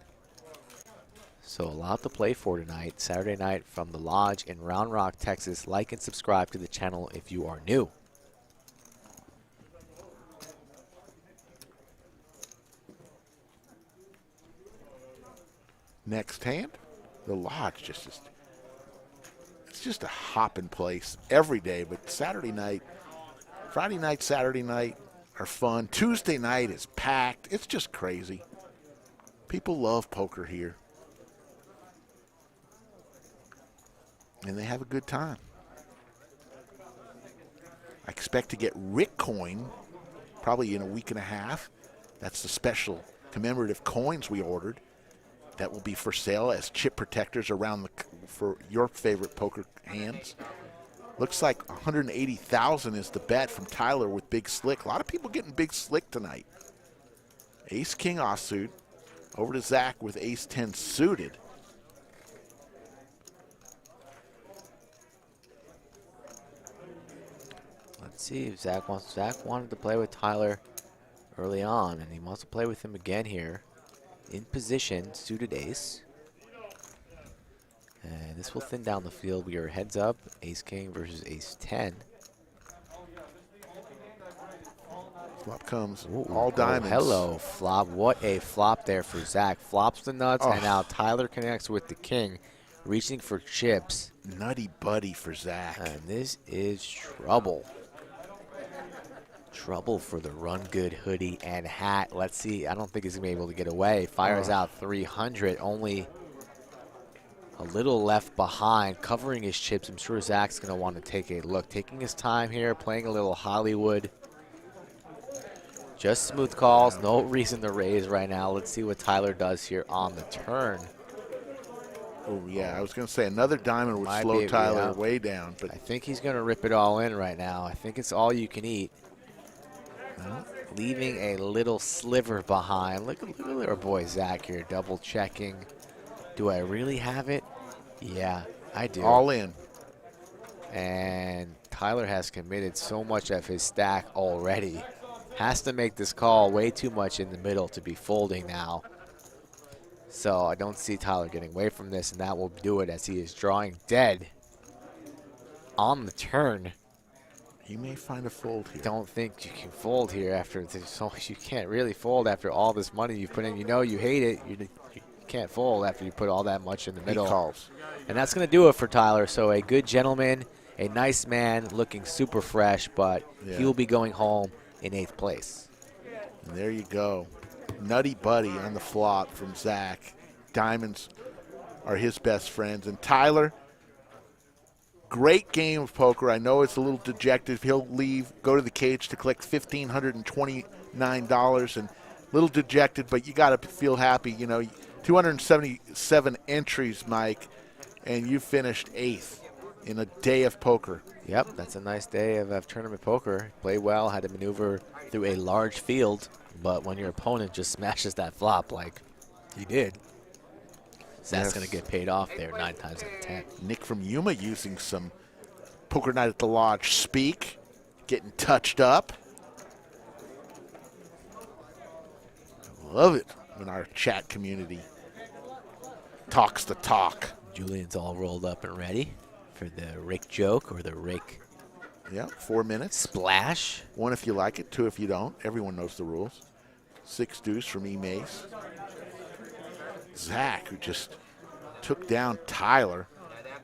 So a lot to play for tonight. Saturday night from the Lodge in Round Rock, Texas. Like and subscribe to the channel if you are new. Next hand, the Lodge just is. It's just a hopping place every day, but Saturday night, Friday night, Saturday night are fun. Tuesday night is packed. It's just crazy. People love poker here. And they have a good time. I expect to get Rick coin probably in a week and a half. That's the special commemorative coins we ordered. That will be for sale as chip protectors around for your favorite poker hands. Looks like 180,000 is the bet from Tyler with Big Slick. A lot of people getting Big Slick tonight. Ace King offsuit over to Zach with Ace 10 suited. Let's see if Zach wanted to play with Tyler early on, and he wants to play with him again here. In position, suited ace. And this will thin down the field. We are heads up, ace king versus ace 10. Flop comes, Ooh, all diamonds. Hello, flop. What a flop there for Zach. Flops the nuts, and now Tyler connects with the king, reaching for chips. Nutty buddy for Zach. And this is trouble. Trouble for the Run Good hoodie and hat. Let's see. I don't think he's going to be able to get away. Fires out 300. Only a little left behind. Covering his chips. I'm sure Zach's going to want to take a look. Taking his time here. Playing a little Hollywood. Just smooth calls. No reason to raise right now. Let's see what Tyler does here on the turn. Oh, yeah. I was going to say another diamond would slow Tyler way down. But I think he's going to rip it all in right now. I think it's all you can eat. Leaving a little sliver behind. Look at our boy Zach here, double checking. Do I really have it? Yeah, I do. All in. And Tyler has committed so much of his stack already. Has to make this call way too much in the middle to be folding now. So I don't see Tyler getting away from this, and that will do it as he is drawing dead on the turn. He may find a fold here. Don't think you can fold here after this. So you can't really fold after all this money you've put in. You know you hate it. You can't fold after you put all that much in the middle. He calls. And that's going to do it for Tyler. So a good gentleman, a nice man, looking super fresh, but he will be going home in 8th place. And there you go. Nutty Buddy on the flop from Zach. Diamonds are his best friends. And Tyler, great game of poker. I know it's a little dejected. He'll leave, go to the cage to collect $1,529 and a little dejected, but you got to feel happy. You know, 277 entries, Mike, and you finished 8th in a day of poker. Yep, that's a nice day of tournament poker. Played well, had to maneuver through a large field, but when your opponent just smashes that flop like he did, Zach's going to get paid off there 9 times out of 10. Nick from Yuma using some Poker Night at the Lodge speak, getting touched up. Love it when our chat community talks the talk. Julian's all rolled up and ready for the rake joke or the rake. Yeah, 4 minutes. Splash. 1 if you like it, 2 if you don't. Everyone knows the rules. 6 deuce from E-Mace. Zach, who just took down Tyler,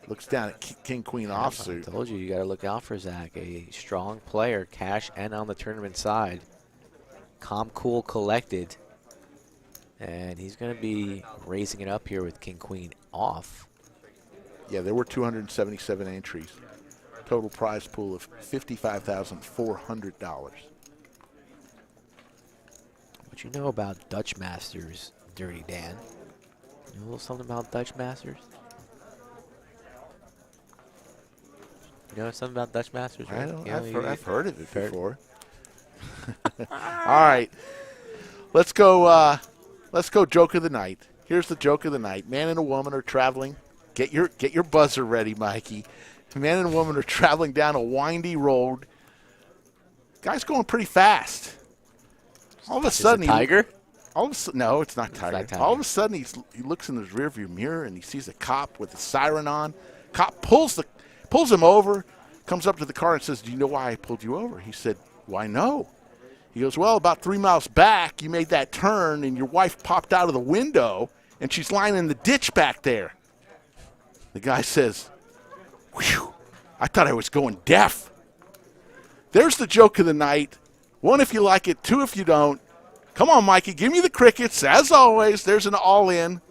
looks down at King-Queen offsuit. I told you got to look out for Zach. A strong player, cash and on the tournament side. Calm, cool, collected. And he's going to be raising it up here with King-Queen off. Yeah, there were 277 entries. Total prize pool of $55,400. What you know about Dutch Masters, Dirty Dan? You know a little something about Dutch Masters? You know something about Dutch Masters? I Right? don't, You know, I've heard of it before. All right, let's go. Let's go. Joke of the night. Here's the joke of the night. Man and a woman are traveling. Get your buzzer ready, Mikey. Man and a woman are traveling down a windy road. Guy's going pretty fast. All of a sudden, Tiger? No, it's not Tiger. Tiger. All of a sudden, he looks in his rearview mirror and he sees a cop with a siren on. Cop pulls him over, comes up to the car and says, "Do you know why I pulled you over?" He said, "Why, no." He goes, "Well, about 3 miles back, you made that turn and your wife popped out of the window and she's lying in the ditch back there." The guy says, "Whew, I thought I was going deaf." There's the joke of the night. 1 if you like it, 2 if you don't. Come on, Mikey, give me the crickets. As always, there's an all-in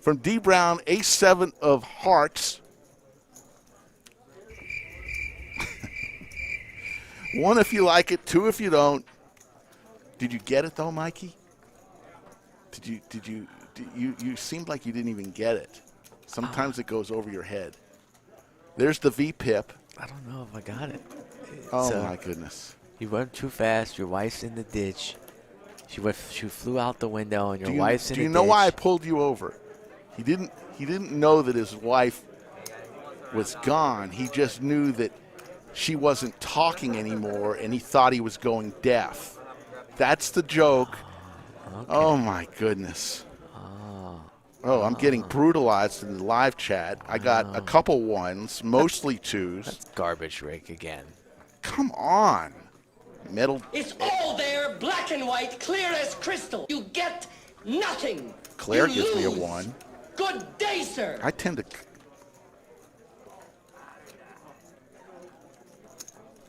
from D. Brown, ace-7 of hearts. 1 if you like it, 2 if you don't. Did you get it though, Mikey? You seemed like you didn't even get it. Sometimes it goes over your head. There's the V-Pip. I don't know if I got it. Oh, my goodness. You went too fast. Your wife's in the ditch. She flew out the window, and your wife's in the ditch. Do you know why I pulled you over? He didn't know that his wife was gone. He just knew that she wasn't talking anymore, and he thought he was going deaf. That's the joke. Okay. Oh, my goodness. Oh, I'm getting brutalized in the live chat. I got a couple 1s, mostly 2s. That's garbage, Rick, again. Come on. Metal. It's all there, black and white, clear as crystal. You get nothing. Claire You gives me a lose. 1. Good day, sir. I tend to.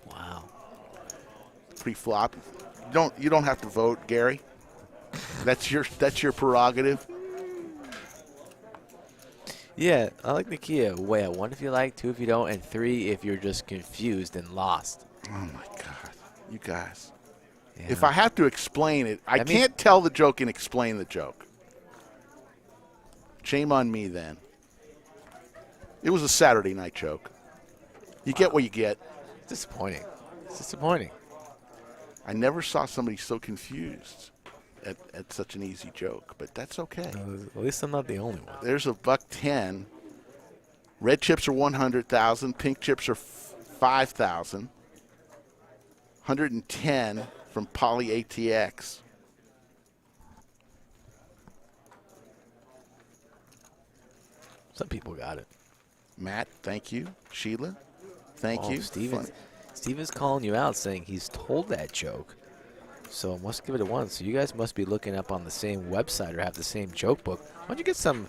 Wow. pre-flop. You don't have to vote, Gary. That's your prerogative. Yeah, I like Nakia. Way at 1 if you like, 2 if you don't, and 3 if you're just confused and lost. Oh my God, you guys! Yeah. If I have to explain it, I mean- can't tell the joke and explain the joke. Shame on me then. It was a Saturday night joke. You get what you get. Disappointing. It's disappointing. I never saw somebody so confused at such an easy joke, but that's okay. At least I'm not the only one. There's a $1.10. Red chips are 100,000. Pink chips are 5,000. 110 from Poly ATX. Some people got it. Matt, thank you. Sheila, thank you. Steven's calling you out, saying he's told that joke. So I must give it a 1. So you guys must be looking up on the same website or have the same joke book. Why don't you get some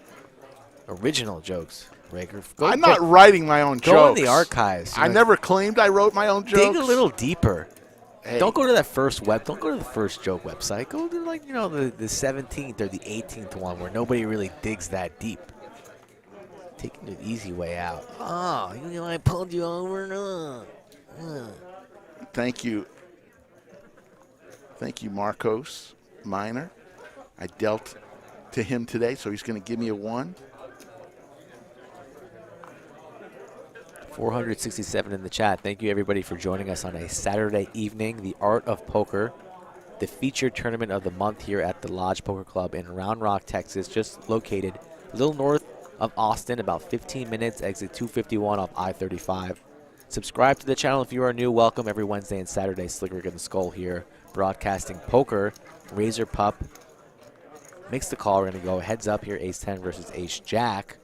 original jokes, Raker? I'm not writing my own jokes. Go in the archives. I never claimed I wrote my own jokes. Dig a little deeper. Hey. Don't go to that first Don't go to the first joke website. Go to the 17th or the 18th one where nobody really digs that deep. Taking the easy way out. Oh, I pulled you over. No. Thank you. Thank you, Marcos Minor. I dealt to him today, so he's going to give me a 1. 467 in the chat. Thank you, everybody, for joining us on a Saturday evening. The Art of Poker, the featured tournament of the month here at the Lodge Poker Club in Round Rock, Texas, just located a little north of Austin, about 15 minutes, exit 251 off I-35. Subscribe to the channel if you are new. Welcome every Wednesday and Saturday. Slick Rick and the Skull here, broadcasting poker. Razer Pup makes the call. We're going to go heads up here, ace-10 versus ace-jack.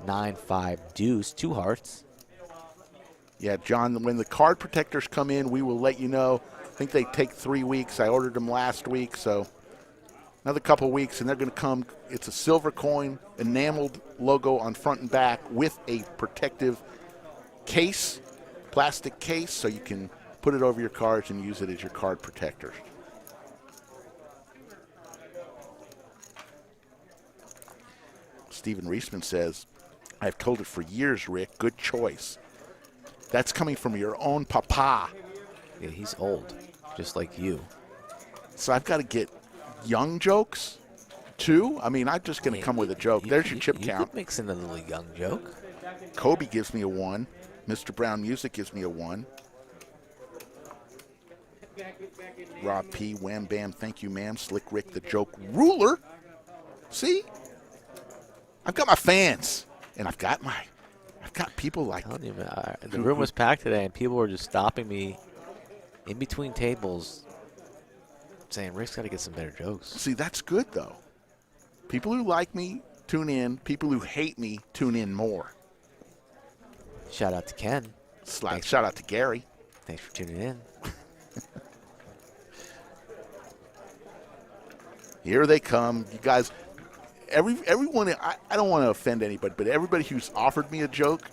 9-5 deuce, 2 hearts. Yeah, John, when the card protectors come in, we will let you know. I think they take 3 weeks. I ordered them last week, so another couple weeks, and they're going to come. It's a silver coin, enameled logo on front and back with a protective case, plastic case, so you can put it over your cards and use it as your card protector. Stephen Reisman says, I've told it for years, Rick. Good choice. That's coming from your own papa. Yeah, he's old, just like you. So I've got to get young jokes, too? I mean, I'm just going to come with a joke. There's your chip count. You could mix in a little young joke. Kobe gives me a 1. Mr. Brown Music gives me a 1. Rob P. Wham Bam, thank you, ma'am. Slick Rick, the joke ruler. See? I've got my fans, and I've got people like You, the room was packed today, and people were just stopping me in between tables saying, Rick's got to get some better jokes. See, that's good, though. People who like me tune in. People who hate me tune in more. Shout out to Ken. Shout out to Gary. Thanks for tuning in. Here they come. You guys, everyone, I don't want to offend anybody, but everybody who's offered me a joke,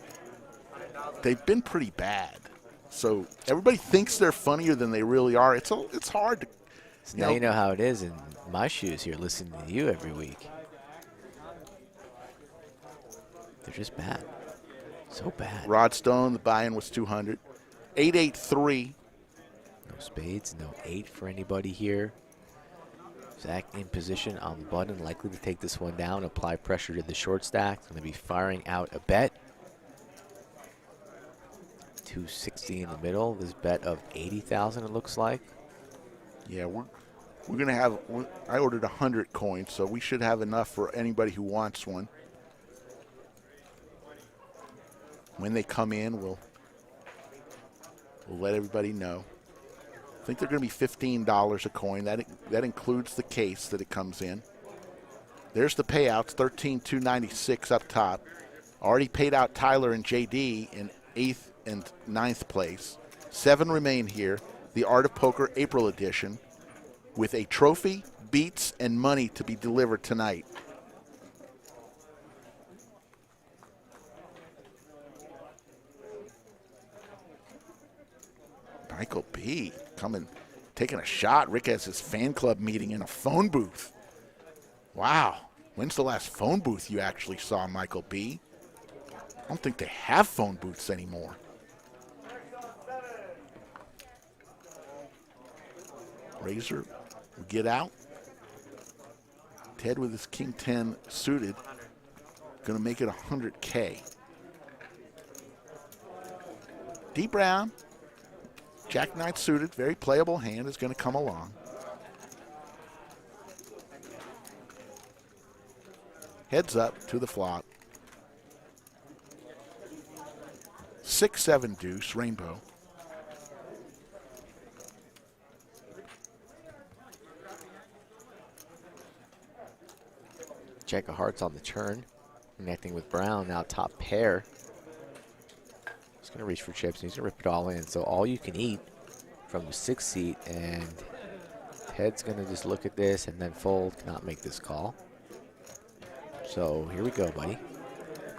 they've been pretty bad. So everybody thinks they're funnier than they really are. It's hard to. So now you know how it is in my shoes here, listening to you every week. They're just bad. So bad. Rod Stone, the buy-in was 200. 883. No spades, no 8 for anybody here. Zach in position on the button, likely to take this one down, apply pressure to the short stack. Going to be firing out a bet. 260 in the middle. This bet of 80,000, it looks like. Yeah, we're going to have, I ordered 100 coins, so we should have enough for anybody who wants one. When they come in, we'll let everybody know. I think they're going to be $15 a coin. That includes the case that it comes in. There's the payouts, $13,296 up top. Already paid out Tyler and JD in 8th and 9th place. 7 remain here. The Art of Poker April edition with a trophy, beats, and money to be delivered tonight. Michael B. coming taking a shot. Rick has his fan club meeting in a phone booth. Wow. When's the last phone booth you actually saw, Michael B? I don't think they have phone booths anymore. Razer will get out. Ted with his King 10 suited. Going to make it 100K. D Brown, Jack 9 suited, very playable hand, is going to come along. Heads up to the flop. 6-7 deuce, rainbow. Jack of hearts on the turn. Connecting with Brown, now top pair. He's going to reach for chips, and he's going to rip it all in. So all you can eat from the 6th seat, and Ted's going to just look at this and then fold, cannot make this call. So here we go, buddy.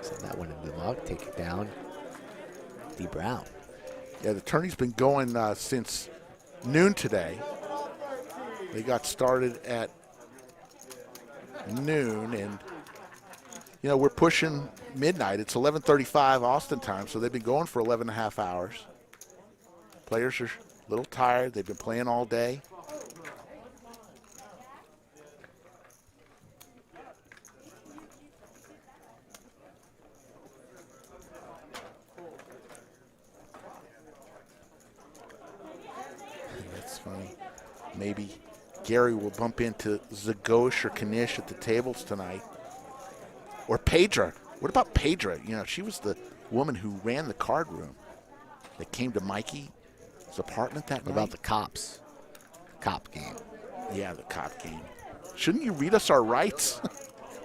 Send that one into the mug, take it down. D Brown. Yeah, the tourney's been going since noon today. They got started at noon, and you know, we're pushing midnight. It's 11:35 Austin time, so they've been going for 11 and a half hours. Players are a little tired. They've been playing all day. That's funny. Maybe Gary will bump into Zagosh or Kanish at the tables tonight. Or Pedra. What about Pedra? You know, she was the woman who ran the card room that came to Mikey's apartment that night. What about the cops? Cop game. Yeah, the cop game. Shouldn't you read us our rights?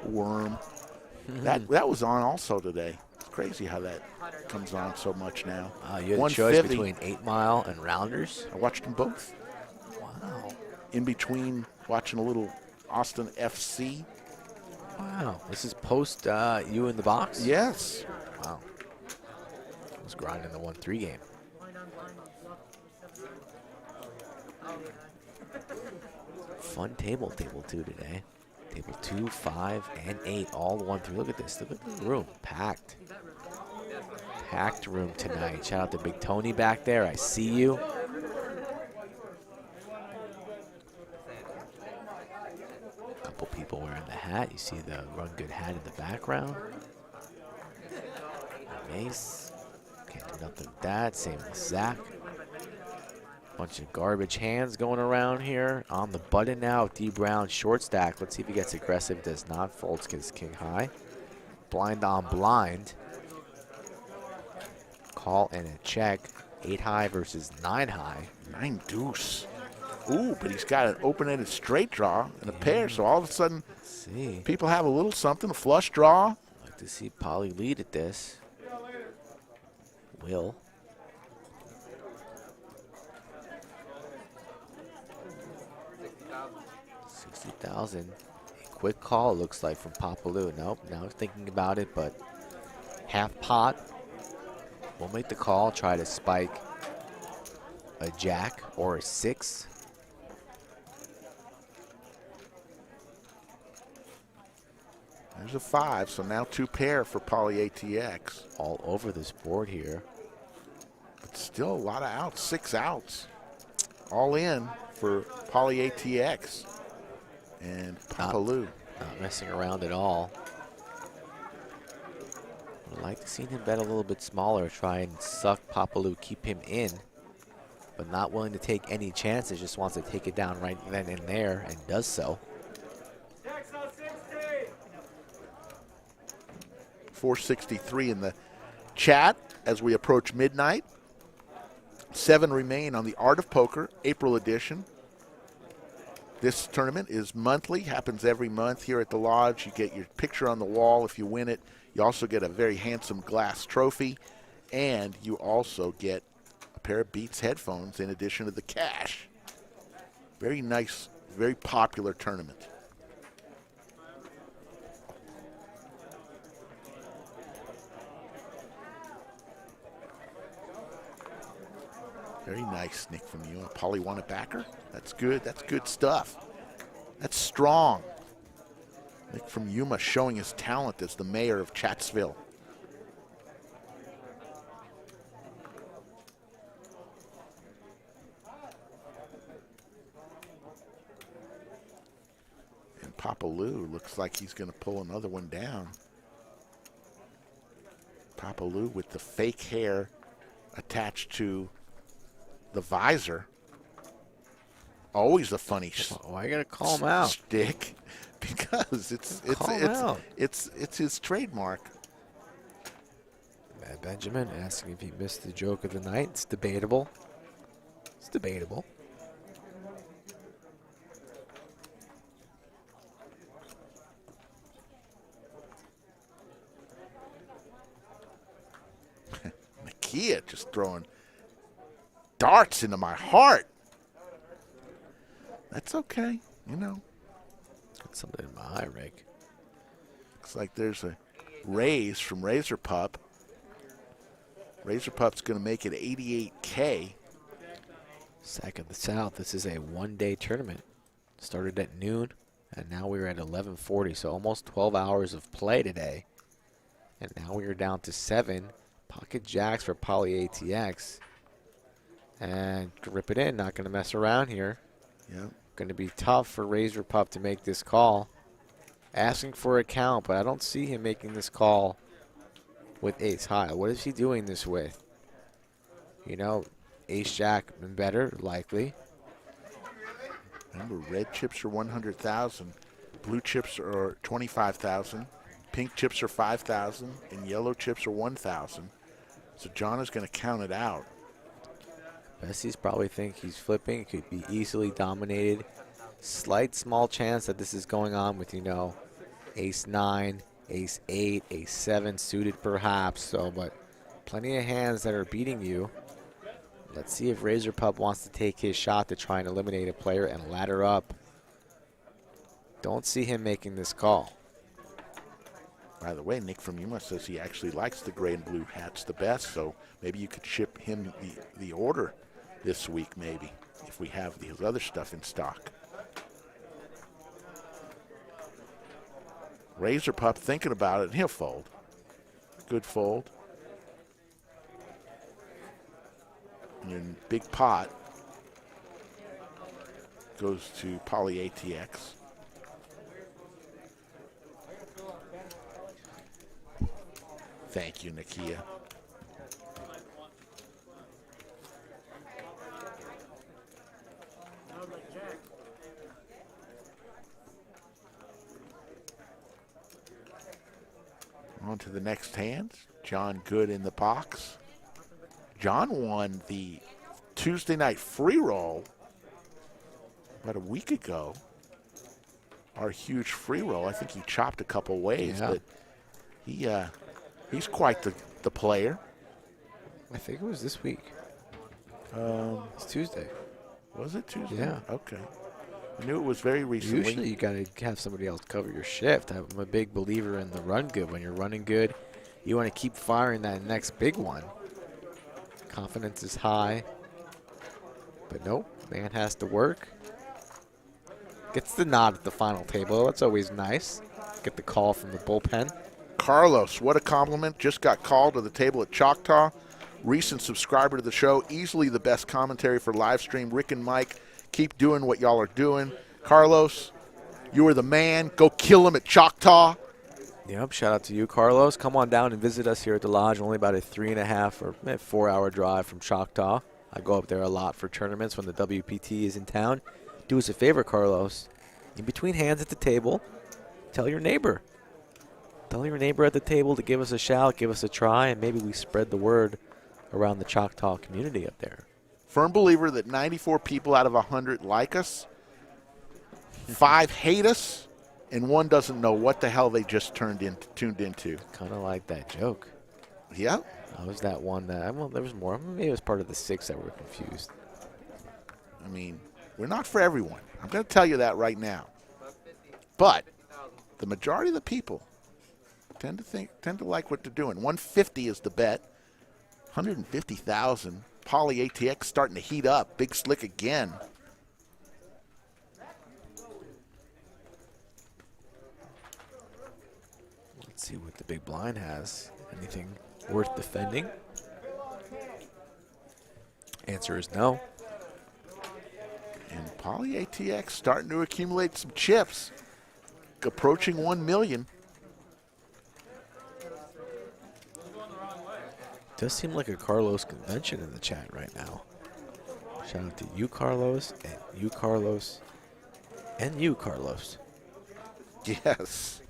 Worm. That was on also today. It's crazy how that comes on so much now. You had a choice between 8 Mile and Rounders? I watched them both. Wow. In between watching a little Austin FC. Wow. This is post you in the box? Yes. Wow. I was grinding the 1-3 game. Fun table 2 today. Table 2, 5, and 8, all 1-3. Look at this. Look at the room. Packed. Packed room tonight. Shout out to Big Tony back there. I see you. Couple people wearing the hat. You see the Run Good hat in the background. Mace. Can't do nothing with that. Same with Zach. Bunch of garbage hands going around here. On the button now, D Brown short stack. Let's see if he gets aggressive. Does not. Folds his king high. Blind on blind. Call and a check. 8 high versus 9 high. 9 deuce. Ooh, but he's got an open-ended straight draw and a pair, so all of a sudden See. people have a little something, a flush draw. Like to see Polly lead at this. Will. $60,000. A quick call, looks like, from Papaloo. Nope, now thinking about it, but half pot. We'll make the call, try to spike a jack or a 6. There's a 5, so now 2 pair for Poly ATX. All over this board here. But still a lot of outs, 6 outs. All in for Poly ATX and Papaloo. Not messing around at all. Would like to see him bet a little bit smaller, try and suck Papaloo, keep him in, but not willing to take any chances, just wants to take it down right then and there, and does so. 463 in the chat as we approach midnight. 7 remain on the Art of Poker April edition. This tournament is monthly, happens every month here at the Lodge. You get your picture on the wall if you win it. You also get a very handsome glass trophy, and you also get a pair of Beats headphones in addition to the cash. Very nice, very popular tournament. Very nice, Nick, from you. A Polywana backer? That's good. That's good stuff. That's strong. Nick from Yuma showing his talent as the mayor of Chatsville. And Papa Lou looks like he's going to pull another one down. Papa Lou with the fake hair attached to the visor. Always a funny Why you gotta call him out? stick, because it's his trademark. Matt Benjamin asking if he missed the joke of the night. It's debatable. It's debatable. Nakia just throwing darts into my heart. That's okay, you know. Got something in my eye, Rick. Looks like there's a raise from Razer Pup. Razer Pup's going to make it 88K. Sack of the South. This is a one-day tournament. Started at noon, and now we're at 11:40, so almost 12 hours of play today. And now we are down to 7 pocket jacks for Poly ATX. And rip it in. Not going to mess around here. Yeah. Going to be tough for Razer Pup to make this call. Asking for a count, but I don't see him making this call with ace high. What is he doing this with? You know, ace jack and better, likely. Remember, red chips are 100,000, blue chips are 25,000, pink chips are 5,000, and yellow chips are 1,000. So John is going to count it out. Bessie's probably think he's flipping. Could be easily dominated. Slight small chance that this is going on with, you know, ace 9, ace 8, ace 7 suited perhaps. So, but plenty of hands that are beating you. Let's see if Razer Pup wants to take his shot to try and eliminate a player and ladder up. Don't see him making this call. By the way, Nick from Yuma says he actually likes the gray and blue hats the best, so maybe you could ship him the order this week, maybe, if we have his other stuff in stock. Razer Pup thinking about it, and he'll fold. Good fold. And big pot goes to Poly ATX. Thank you, Nakia. On to the next hand. John Good in the box. John won the Tuesday night free roll about a week ago. Our huge free roll. I think he chopped a couple ways, but he's quite the player. I think it was this week. It's Tuesday. Was it Tuesday? Yeah. Okay. I knew it was very recently. Usually you got to have somebody else cover your shift. I'm a big believer in the run good. When you're running good, you want to keep firing that next big one. Confidence is high. But nope, man has to work. Gets the nod at the final table. That's always nice. Get the call from the bullpen. Carlos, what a compliment. Just got called to the table at Choctaw. Recent subscriber to the show. Easily the best commentary for live stream. Rick and Mike, keep doing what y'all are doing. Carlos, you are the man. Go kill him at Choctaw. Yep, shout out to you, Carlos. Come on down and visit us here at the Lodge. Only about a 3.5 or 4-hour drive from Choctaw. I go up there a lot for tournaments when the WPT is in town. Do us a favor, Carlos. In between hands at the table, tell your neighbor. Tell your neighbor at the table to give us a shout, give us a try, and maybe we spread the word around the Choctaw community up there. Firm believer that 94 people out of 100 like us, 5 hate us, and 1 doesn't know what the hell they just tuned into. Kind of like that joke. Yeah. That was that one that, well, there was more. Maybe it was part of the 6 that were confused. I mean, we're not for everyone. I'm going to tell you that right now. But the majority of the people tend to like what they're doing. 150 is the bet. 150,000 Poly ATX starting to heat up. Big slick again. Let's see what the big blind has. Anything worth defending? Answer is no. And Poly ATX starting to accumulate some chips. Approaching 1 million. Does seem like a Carlos convention in the chat right now. Shout out to you, Carlos, and you, Carlos, and you, Carlos. Yes.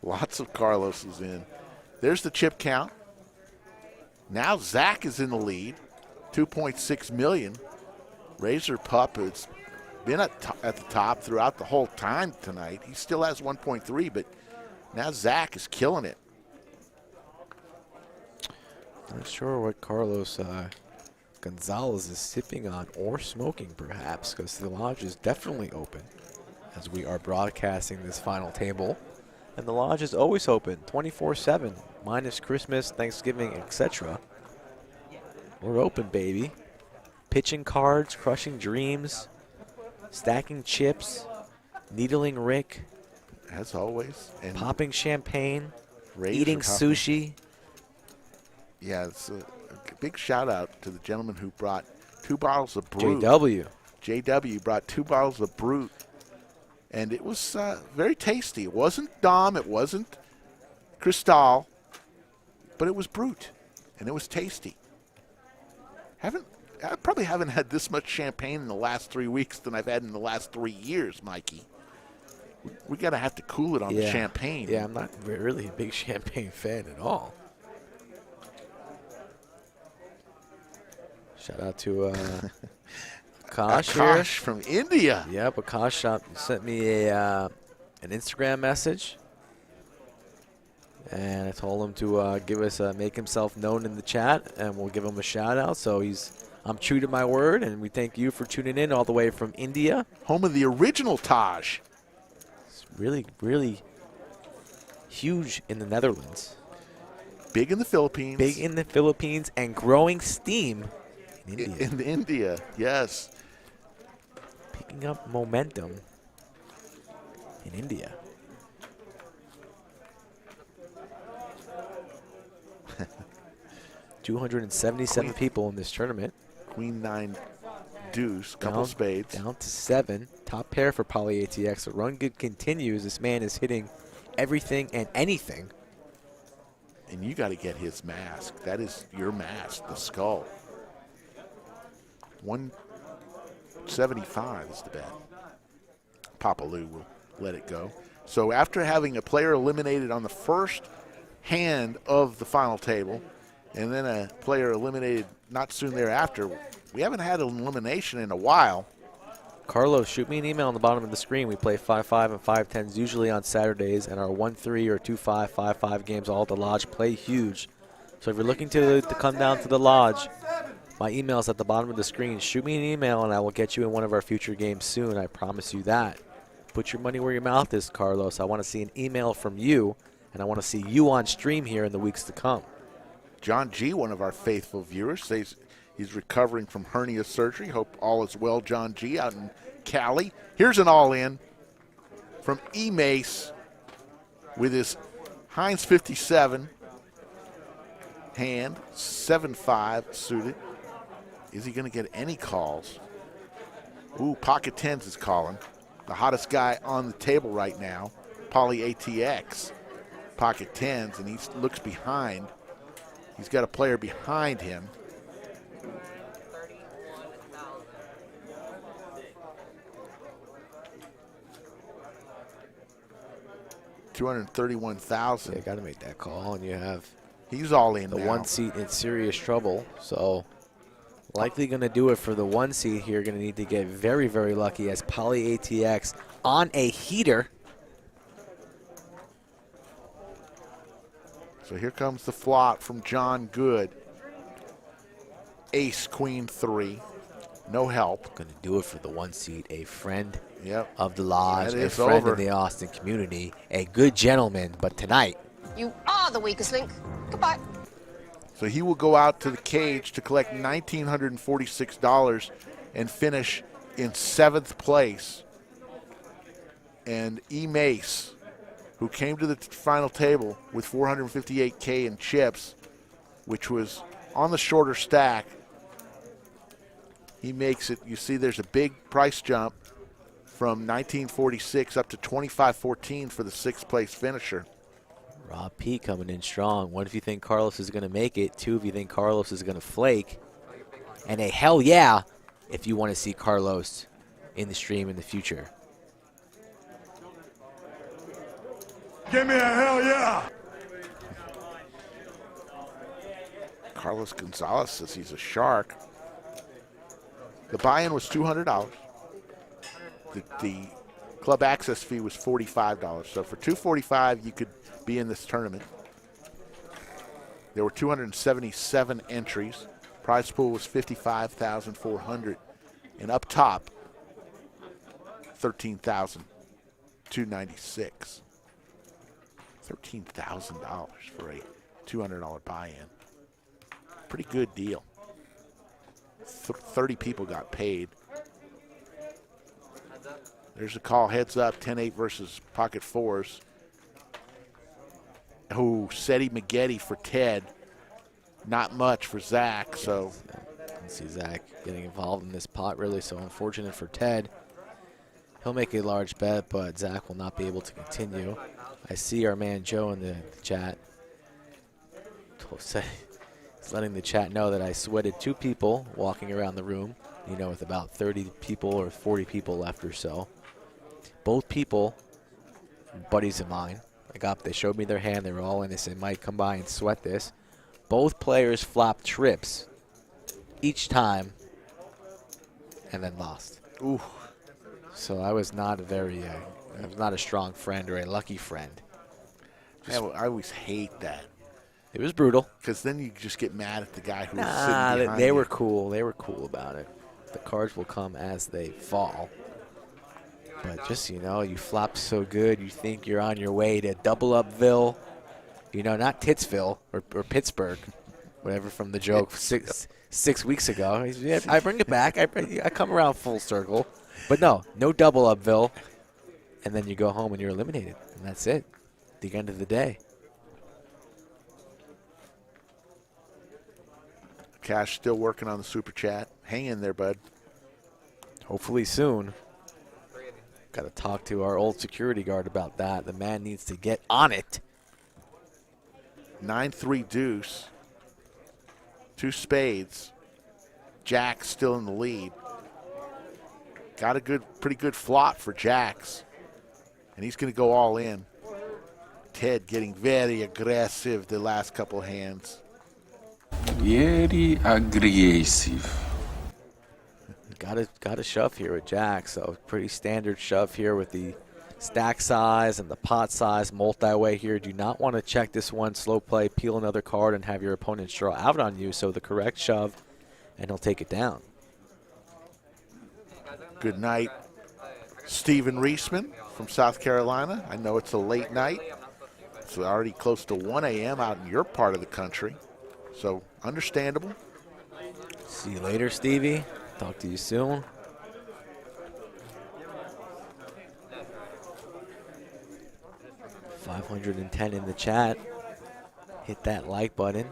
Lots of Carloses in. There's the chip count. Now Zach is in the lead. 2.6 million. Razer Pup has been at the top throughout the whole time tonight. He still has 1.3, but now Zach is killing it. Not sure what Carlos Gonzalez is sipping on or smoking, perhaps, because the lodge is definitely open as we are broadcasting this final table. And the lodge is always open, 24/7, minus Christmas, Thanksgiving, etc. We're open, baby. Pitching cards, crushing dreams, stacking chips, needling Rick, As always. And popping champagne, Razer eating Pup. sushi. Yeah, it's a big shout out to the gentleman who brought 2 bottles of Brut. JW. JW brought 2 bottles of Brut, and it was very tasty. It wasn't Dom, it wasn't Cristal, but it was Brut, and it was tasty. I probably haven't had this much champagne in the last 3 weeks than I've had in the last 3 years, Mikey. We gotta have to cool it on the champagne. Yeah, I'm not really a big champagne fan at all. Shout out to Akash here. Akash from India. Yep, Akash sent me an Instagram message, and I told him to make himself known in the chat, and we'll give him a shout out. So I'm true to my word, and we thank you for tuning in all the way from India. Home of the original Taj. It's really, really huge in the Netherlands. Big in the Philippines. Big in the Philippines and growing steam in India. In India, yes. Picking up momentum in India. $277 people in this tournament. Queen 9 deuce, couple spades. Down to 7. Top pair for Poly ATX. The run good continues. This man is hitting everything and anything. And you got to get his mask. That is your mask, the skull. 175 is the bet. Papa Lou will let it go. So after having a player eliminated on the first hand of the final table, and then a player eliminated not soon thereafter, we haven't had an elimination in a while. Carlos, shoot me an email on the bottom of the screen. We play 5-5 and 5-10s usually on Saturdays, and our 1-3 or 2-5, 5-5 games all at the lodge play huge. So if you're looking to come down to the lodge, my email is at the bottom of the screen. Shoot me an email, and I will get you in one of our future games soon. I promise you that. Put your money where your mouth is, Carlos. I want to see an email from you, and I want to see you on stream here in the weeks to come. John G., one of our faithful viewers, says he's recovering from hernia surgery. Hope all is well, John G., out in Cali. Here's an all-in from E-Mace with his Heinz 57 hand, 7-5 suited. Is he going to get any calls? Ooh, Pocket Tens is calling. The hottest guy on the table right now, Poly ATX, Pocket Tens, and he looks behind. He's got a player behind him. $231,000. Yeah, got to make that call, and you have He's all in the now. 1 seat in serious trouble. So likely going to do it for the 1 seat here. Going to need to get very, very lucky as Poly ATX on a heater. So here comes the flop from John Good. Ace, Queen 3. No help. Going to do it for the 1 seat. A friend Yep. of the lodge, That a is friend over. in the Austin community, a good gentleman. But tonight, You are the weakest link. Goodbye. So he will go out to the cage to collect $1,946 and finish in 7th place. And E. Mace, who came to the final table with 458K in chips, which was on the shorter stack, he makes it. You see there's a big price jump from 1946 up to 2514 for the 6th place finisher. Rob P coming in strong. One, if you think Carlos is going to make it. 2, if you think Carlos is going to flake. And a hell yeah if you want to see Carlos in the stream in the future. Give me a hell yeah. Carlos Gonzalez says he's a shark. The buy-in was $200. The club access fee was $45. So for $245, you could be in this tournament. There were 277 entries. Prize pool was $55,400, and up top, $13,296. $13,000 for a $200 buy-in. Pretty good deal. 30 people got paid. There's a call, heads up, 10-8 versus pocket fours. Oh, Seti Maggette for Ted. Not much for Zach, so. I see Zach getting involved in this pot, really, so unfortunate for Ted. He'll make a large bet, but Zach will not be able to continue. I see our man Joe in the chat. He's letting the chat know that I sweated 2 people walking around the room, you know, with about 30 people or 40 people left or so. Both people, buddies of mine, they showed me their hand. They were all in. They said, Mike, come by and sweat this. Both players flopped trips each time and then lost. Ooh. So I was not I was not a strong friend or a lucky friend. I always hate that. It was brutal. Because then you just get mad at the guy who was sitting behind they you. were cool. They were cool about it. The cards will come as they fall. But just, you know, you flop so good, you think you're on your way to Double Upville. You know, not Titsville or Pittsburgh, whatever from the joke 6 weeks ago. Yeah, I bring it back. I come around full circle. But no Double Upville. And then you go home and you're eliminated. And that's it. The end of the day. Cash still working on the super chat. Hang in there, bud. Hopefully soon. Got to talk to our old security guard about that. The man needs to get on it. 9-3 deuce. 2 spades. Jack's still in the lead. Got a pretty good flop for Jacks. And he's going to go all in. Ted getting very aggressive the last couple hands. Very aggressive. Got a shove here with Jack, so pretty standard shove here with the stack size and the pot size multi-way here. Do not want to check this one, slow play, peel another card, and have your opponent draw out on you. So the correct shove, and he'll take it down. Good night, Stephen Reisman from South Carolina. I know it's a late night. It's already close to 1 a.m. out in your part of the country, so understandable. See you later, Stevie. Talk to you soon. $510 in the chat. Hit that like button.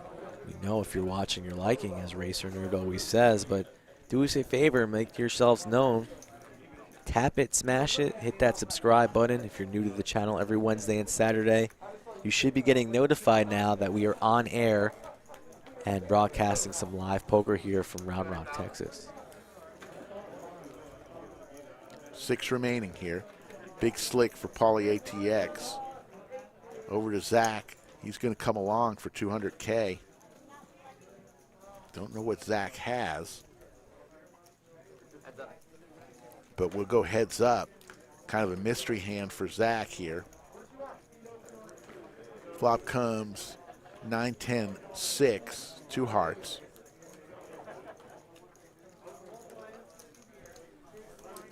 We know if you're watching, you're liking, as Racer Nerd always says, but do us a favor, make yourselves known. Tap it, smash it, hit that subscribe button. If you're new to the channel every Wednesday and Saturday, you should be getting notified now that we are on air and broadcasting some live poker here from Round Rock, Texas. 6 remaining here. Big slick for Paulie ATX. Over to Zach. He's going to come along for 200K. Don't know what Zach has. But we'll go heads up. Kind of a mystery hand for Zach here. Flop comes 9-10-6. 2 hearts.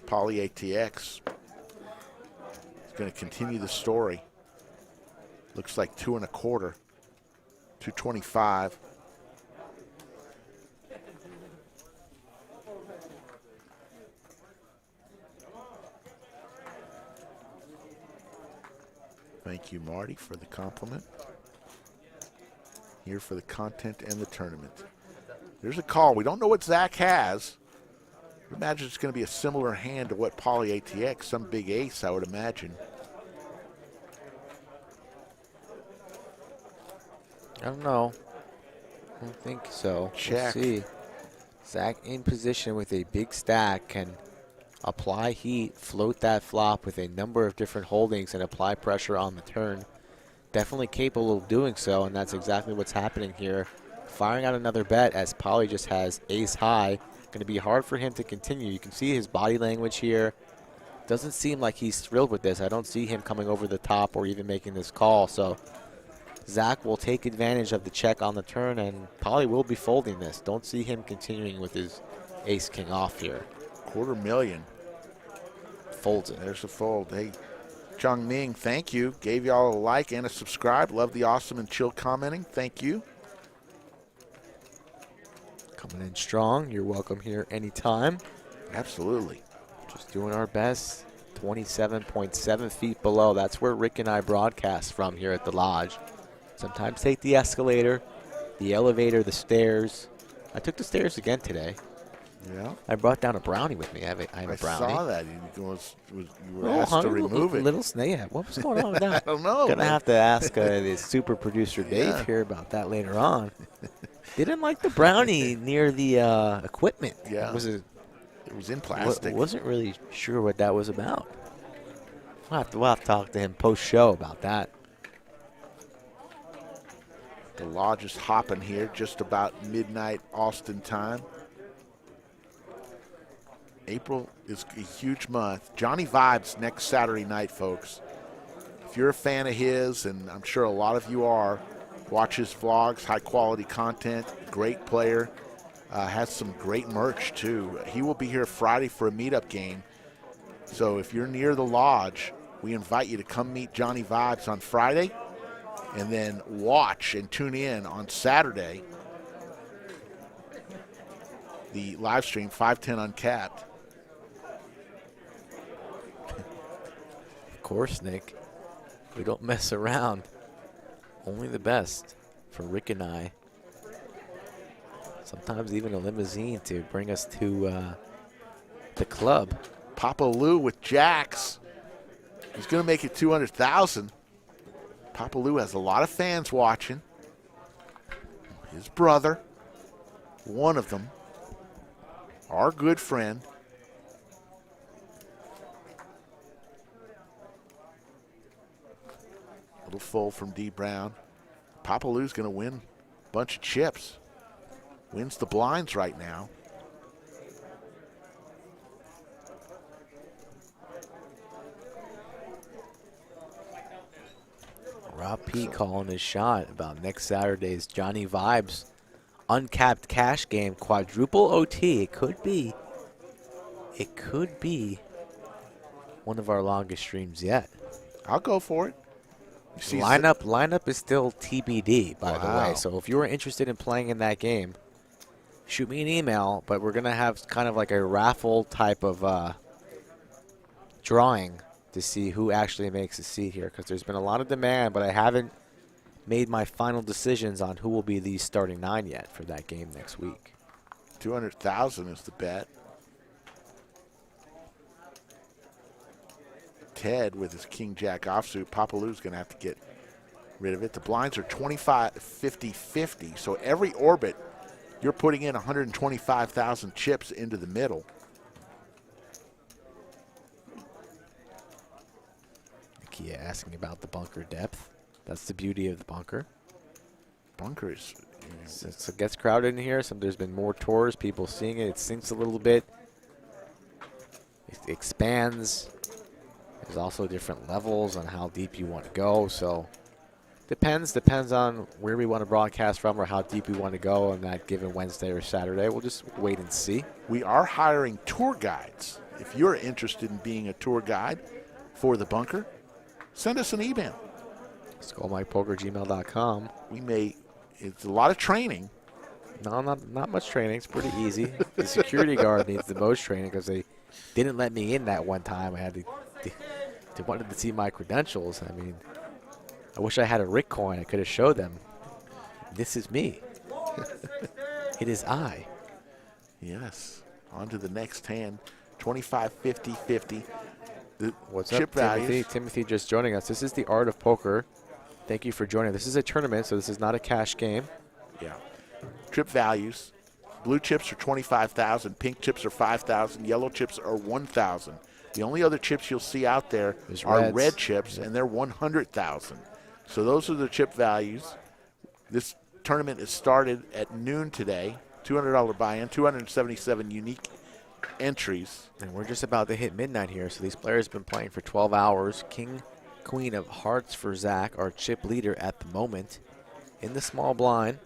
Paulie ATX is going to continue the story. Looks like 2 1/4, 225. Thank you, Marty, for the compliment. Here for the content and the tournament. There's a call. We don't know what Zach has. I imagine it's going to be a similar hand to what Poly ATX, some big ace, I would imagine. I don't know. I don't think so. Check. We'll see. Zach in position with a big stack can apply heat, float that flop with a number of different holdings, and apply pressure on the turn. Definitely capable of doing so, and that's exactly what's happening here. Firing out another bet as Polly just has ace high. Going to be hard for him to continue. You can see his body language here. Doesn't seem like he's thrilled with this. I don't see him coming over the top or even making this call. So Zach will take advantage of the check on the turn, and Polly will be folding this. Don't see him continuing with his ace king off here. $250,000. Folds it. There's a fold. Hey, Chung Ming, thank you. Gave y'all a like and a subscribe. Love the awesome and chill commenting. Thank you. Coming in strong. You're welcome here anytime. Absolutely. Just doing our best. 27.7 feet below. That's where Rick and I broadcast from here at the Lodge. Sometimes take the escalator, the elevator, the stairs. I took the stairs again today. Yeah. I brought down a brownie with me. I have a brownie. I saw that. You were asked to remove it. Little snake. What was going on with that? I don't know. Gonna have to ask the super producer Dave here about that later on. Didn't like the brownie near the equipment. Yeah. It was in plastic. Wasn't really sure what that was about. We'll have to talk to him post-show about that. The Lodge is hopping here just about midnight Austin time. April is a huge month. Johnny Vibes next Saturday night, folks. If you're a fan of his, and I'm sure a lot of you are, watch his vlogs, high-quality content, great player. Has some great merch, too. He will be here Friday for a meetup game. So if you're near the Lodge, we invite you to come meet Johnny Vibes on Friday and then watch and tune in on Saturday. The live stream, 510 Uncapped. Of course, Nick. We don't mess around. Only the best for Rick and I. Sometimes even a limousine to bring us to the club. Papa Lou with jacks. He's going to make it 200,000. Papa Lou has a lot of fans watching. His brother, one of them, our good friend. Little fold from D. Brown. Papa Lou's going to win a bunch of chips. Wins the blinds right now. Rob P calling his shot about next Saturday's Johnny Vibes uncapped cash game, quadruple OT. It could be one of our longest streams yet. I'll go for it. Lineup is still TBD, by the way. So if you are interested in playing in that game, shoot me an email. But we're gonna have kind of like a raffle type of drawing to see who actually makes a seat here, because there's been a lot of demand, but I haven't made my final decisions on who will be the starting 9 yet for that game next week. 200,000 is the bet. Ted with his King Jack offsuit. Papa Lou's going to have to get rid of it. The blinds are 25, 50, 50. So every orbit, you're putting in 125,000 chips into the middle. Kia asking about the bunker depth. That's the beauty of the bunker. Bunker is... So it gets crowded in here. There's been more tours, people seeing it. It sinks a little bit. It expands. There's also different levels on how deep you want to go. So depends on where we want to broadcast from or how deep we want to go on that given Wednesday or Saturday. We'll just wait and see. We are hiring tour guides. If you're interested in being a tour guide for the bunker, send us an email. SkullMikePoker@gmail.com. It's a lot of training. No, not much training. It's pretty easy. The security guard needs the most training because they didn't let me in that one time. I had to wanted to see my credentials. I mean, I wish I had a Rick coin. I could have showed them. This is me. It is I. Yes. On to the next hand. 25, 50, 50. The What's chip up, Timothy? values. Timothy just joining us. This is the Art of Poker. Thank you for joining. This is a tournament, so this is not a cash game. Yeah. Chip values. Blue chips are 25,000. Pink chips are 5,000. Yellow chips are 1,000. The only other chips you'll see out there are reds. red chips, and they're 100,000. So those are the chip values. This tournament is started at noon today. $200 buy-in, 277 unique entries. And we're just about to hit midnight here, so these players have been playing for 12 hours. King, Queen of Hearts for Zach, our chip leader at the moment, in the small blind.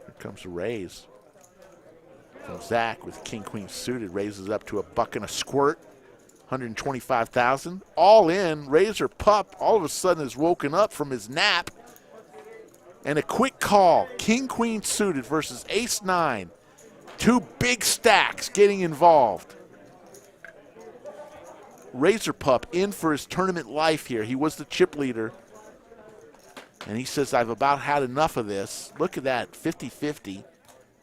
Here comes a raise from Zach with King Queen suited. Raises up to $1 and a squirt. 125,000. All in. Razer Pup all of a sudden has woken up from his nap. And a quick call. King Queen suited versus Ace 9. Two big stacks getting involved. Razer Pup in for his tournament life here. He was the chip leader. And he says, I've about had enough of this. Look at that, 50-50.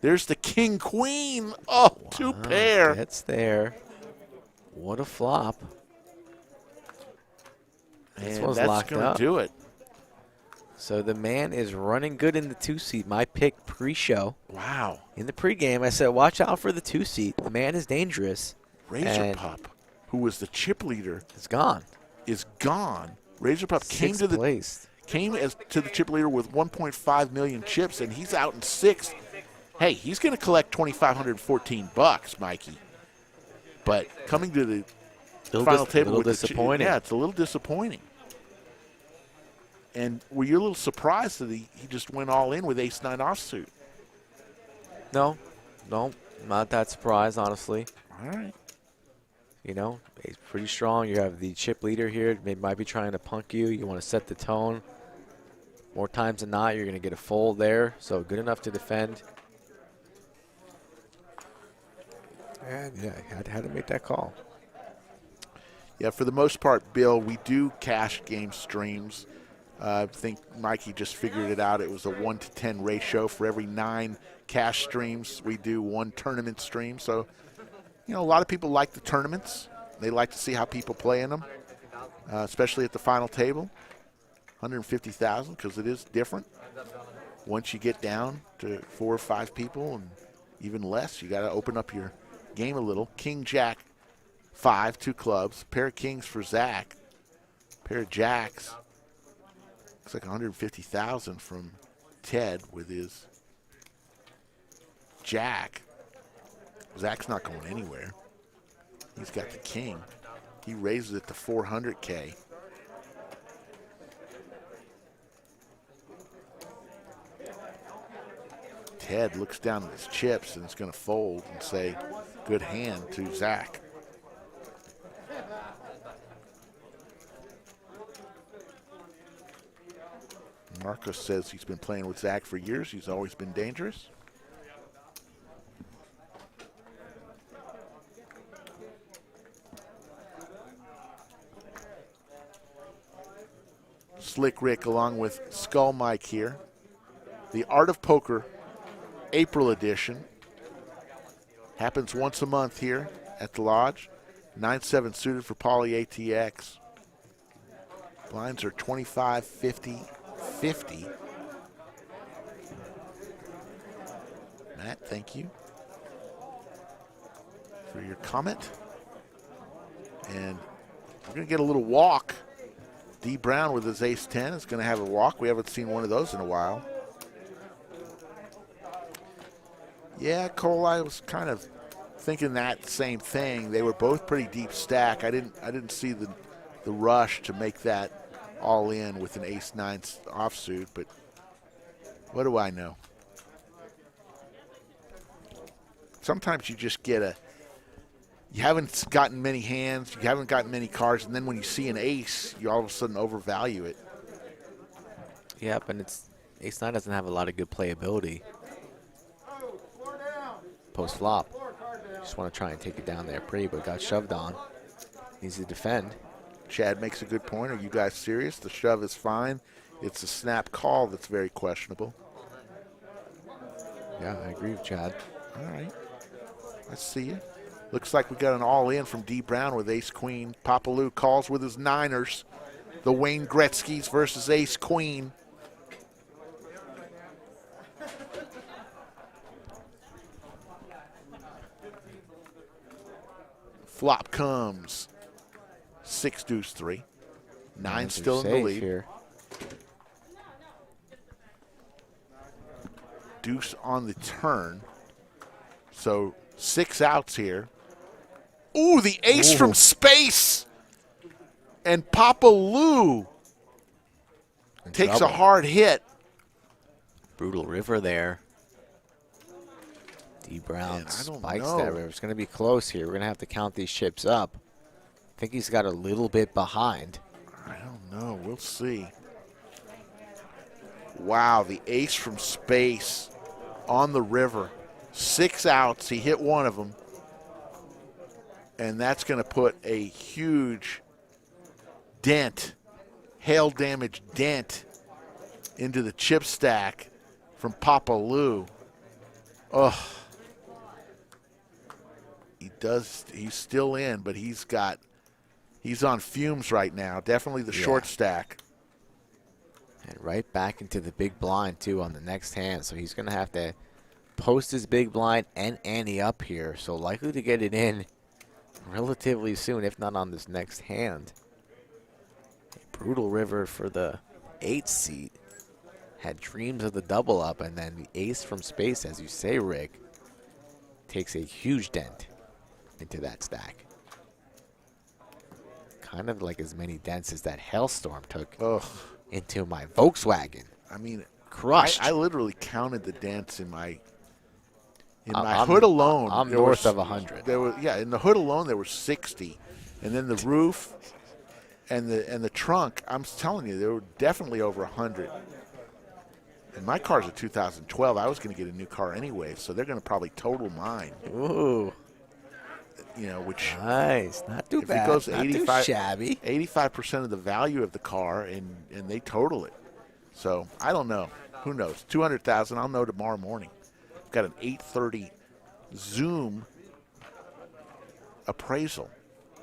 There's the King Queen. Oh, wow, two pair. It's there. What a flop. This And one's that's locked going up. to do it. So the man is running good in the 2-seat. My pick pre-show. Wow. In the pregame, I said, watch out for the 2-seat. The man is dangerous. Razer Pup, who was the chip leader, It's gone. is gone. Razer Pup came Sixth to the place. to the chip leader with 1.5 million chips, and he's out in sixth. Hey, he's going to collect $2,514, Mikey. But coming to the final table with disappointing. Yeah, it's a little disappointing. And were you a little surprised that he just went all in with Ace 9 offsuit? No, not that surprised, honestly. All right. You know, he's pretty strong. You have the chip leader here. They might be trying to punk you. You want to set the tone. More times than not, you're going to get a fold there. So good enough to defend. And yeah, I had to make that call. Yeah, for the most part, Bill, we do cash game streams. I think Mikey just figured it out. It was a 1-to-10 ratio. For every 9 cash streams, we do 1 tournament stream. So, you know, a lot of people like the tournaments. They like to see how people play in them, especially at the final table. 150,000 because it is different. Once you get down to 4 or 5 people and even less, you got to open up your game a little. King, Jack, 5, 2 clubs. Pair of kings for Zach. Pair of jacks. Looks like 150,000 from Ted with his jack. Zach's not going anywhere. He's got the king. He raises it to 400K. Ted looks down at his chips and is going to fold and say, good hand to Zach. Marcos says he's been playing with Zach for years. He's always been dangerous. Slick Rick along with Skull Mike here. The Art of Poker April edition. Happens once a month here at the Lodge. 9-7 suited for Poly ATX. Blinds are 25, 50, 50. Matt, thank you for your comment. And we're going to get a little walk. D. Brown with his ace 10 is going to have a walk. We haven't seen one of those in a while. Yeah, Cole, I was kind of thinking that same thing. They were both pretty deep stack. I didn't see the rush to make that all in with an ace 9 offsuit, but what do I know? Sometimes you just get you haven't gotten many hands, you haven't gotten many cards, and then when you see an ace, you all of a sudden overvalue it. Yep, and ace 9 doesn't have a lot of good playability post flop. Just want to try and take it down there pretty, but got shoved on. Needs to defend. Chad makes a good point. Are you guys serious? The shove is fine. It's a snap call that's very questionable. Yeah, I agree with Chad. All right. I see you. Looks like we got an all-in from D. Brown with ace-queen. Papalou calls with his Niners. The Wayne Gretzky's versus ace-queen. Flop comes 6-3. 9 still in the lead. Here. Deuce on the turn. So 6 outs here. Ooh, the ace from space. And Papalou takes a hard hit. Brutal river there. D. Brown Man, I don't spikes know. that river. It's going to be close here. We're going to have to count these chips up. I think he's got a little bit behind. I don't know. We'll see. Wow, the ace from space on the river. 6 outs. He hit one of them. And that's going to put a huge dent, hail damage dent into the chip stack from Papalou. Ugh. He's still in, but he's on fumes right now. Definitely the short stack. And right back into the big blind, too, on the next hand. So he's going to have to post his big blind and ante up here. So likely to get it in relatively soon, if not on this next hand. A brutal river for the 8th seat. Had dreams of the double up, and then the ace from space, as you say, Rick, takes a huge dent into that stack. Kind of like as many dents as that hailstorm took into my Volkswagen. I mean, crushed. I literally counted the dents in my hood alone. I'm north of 100. There was, in the hood alone there were 60, and then the roof and the trunk. I'm telling you, there were definitely over 100. And my car's a 2012. I was going to get a new car anyway, so they're going to probably total mine. Ooh. You know, which nice, not too if bad, it goes not 85, too shabby. 85% of the value of the car, and they total it. So I don't know. Who knows? 200,000. I'll know tomorrow morning. I've got an 8:30 Zoom appraisal.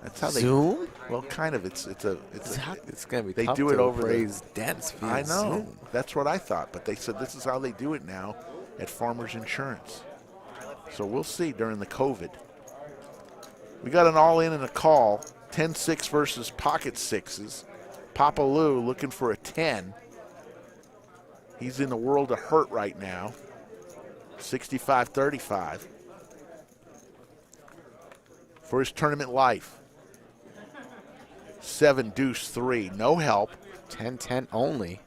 That's how they Zoom. Well, kind of. It's gonna be. They tough do it to over appraise dents. Via I know. Zoom. That's what I thought, but they said this is how they do it now at Farmers Insurance. So we'll see during the COVID. We got an all-in and a call. 10-6 versus pocket sixes. Papalou looking for a 10. He's in the world of hurt right now. 65-35 for his tournament life. 7-3. No help. 10-10 only.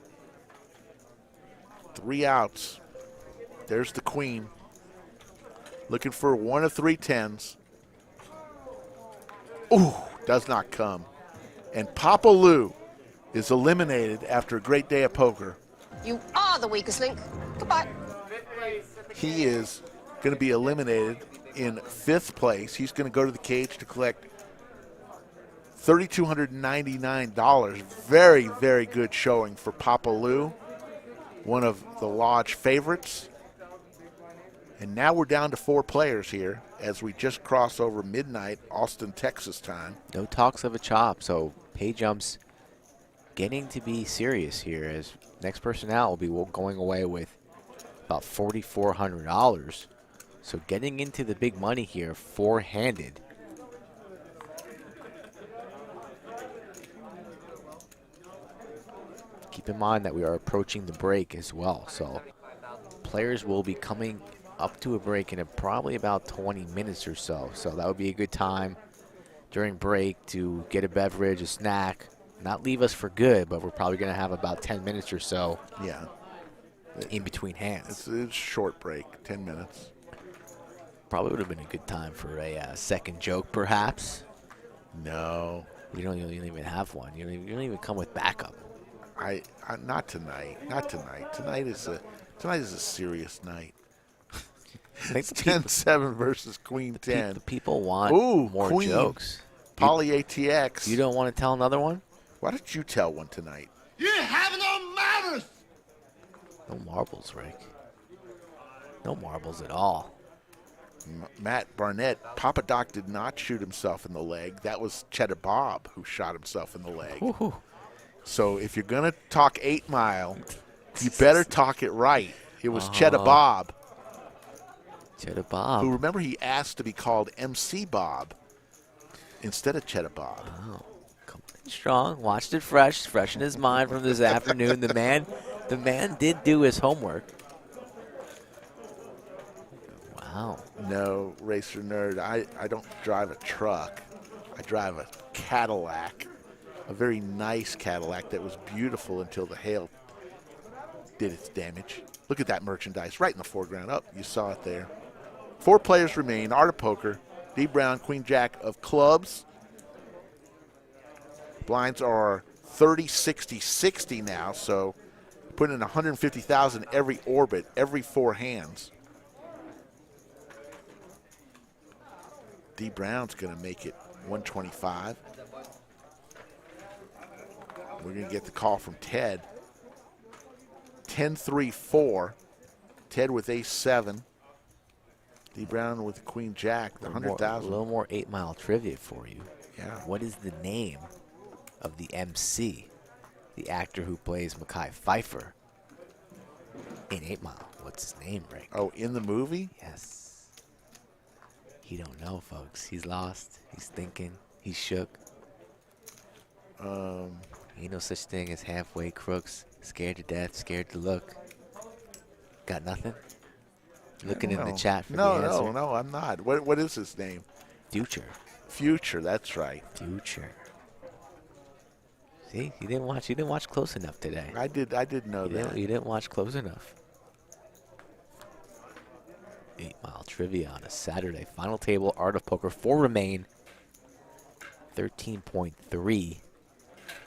3 outs. There's the queen. Looking for one of 3 10s. Ooh, does not come. And Papalou is eliminated after a great day of poker. You are the weakest link. Goodbye. He is going to be eliminated in 5th place. He's going to go to the cage to collect $3,299. Very, very good showing for Papalou, one of the lodge favorites. And now we're down to 4 players here as we just cross over midnight, Austin, Texas time. No talks of a chop, so pay jumps getting to be serious here, as next person out will be going away with about $4,400. So getting into the big money here, 4-handed. Keep in mind that we are approaching the break as well, so players will be coming up to a break in probably about 20 minutes or so. So that would be a good time during break to get a beverage, a snack, not leave us for good, but we're probably going to have about 10 minutes or so in between hands. It's a short break, 10 minutes. Probably would have been a good time for a second joke, perhaps. No. You don't even have one. You don't even come with backup. I not tonight. Not tonight. Tonight is a serious night. I think the 10-7 versus Queen 10. the people want Ooh, more Queen. jokes. Poly ATX. You don't want to tell another one? Why don't you tell one tonight? You have no manners! No marbles, Rick. No marbles at all. Matt Barnett, Papa Doc did not shoot himself in the leg. That was Cheddar Bob who shot himself in the leg. Woo-hoo. So if you're going to talk 8 Mile, you better talk it right. It was Cheddar Bob. Cheddar Bob. Who, remember, he asked to be called MC Bob instead of Cheddar Bob. Oh, coming strong. Watched it fresh in his mind from this afternoon. The man did do his homework. Wow. No, Racer Nerd, I don't drive a truck. I drive a Cadillac, a very nice Cadillac that was beautiful until the hail did its damage. Look at that merchandise right in the foreground. Oh, you saw it there. 4 players remain. Art of Poker, D. Brown, Queen Jack of clubs. Blinds are 30, 60, 60 now, so putting in 150,000 every orbit, every 4 hands. D. Brown's going to make it 125. We're going to get the call from Ted. 10-3-4. Ted with ace-7. D. Brown with the Queen Jack, the 100,000. A little more 8 Mile trivia for you. Yeah. What is the name of the MC, the actor who plays Mekhi Phifer in 8 Mile? What's his name, Rick? Oh, in the movie? Yes. He don't know, folks. He's lost. He's thinking. He's shook. Ain't no such thing as halfway crooks. Scared to death, scared to look. Got nothing? Looking in the chat for the answer. No, I'm not. What is his name? Future. Future, that's right. Future. See, you didn't watch close enough today. I did know that. You didn't watch close enough. 8 Mile trivia on a Saturday. Final table, Art of Poker. 4 remain. 13.3.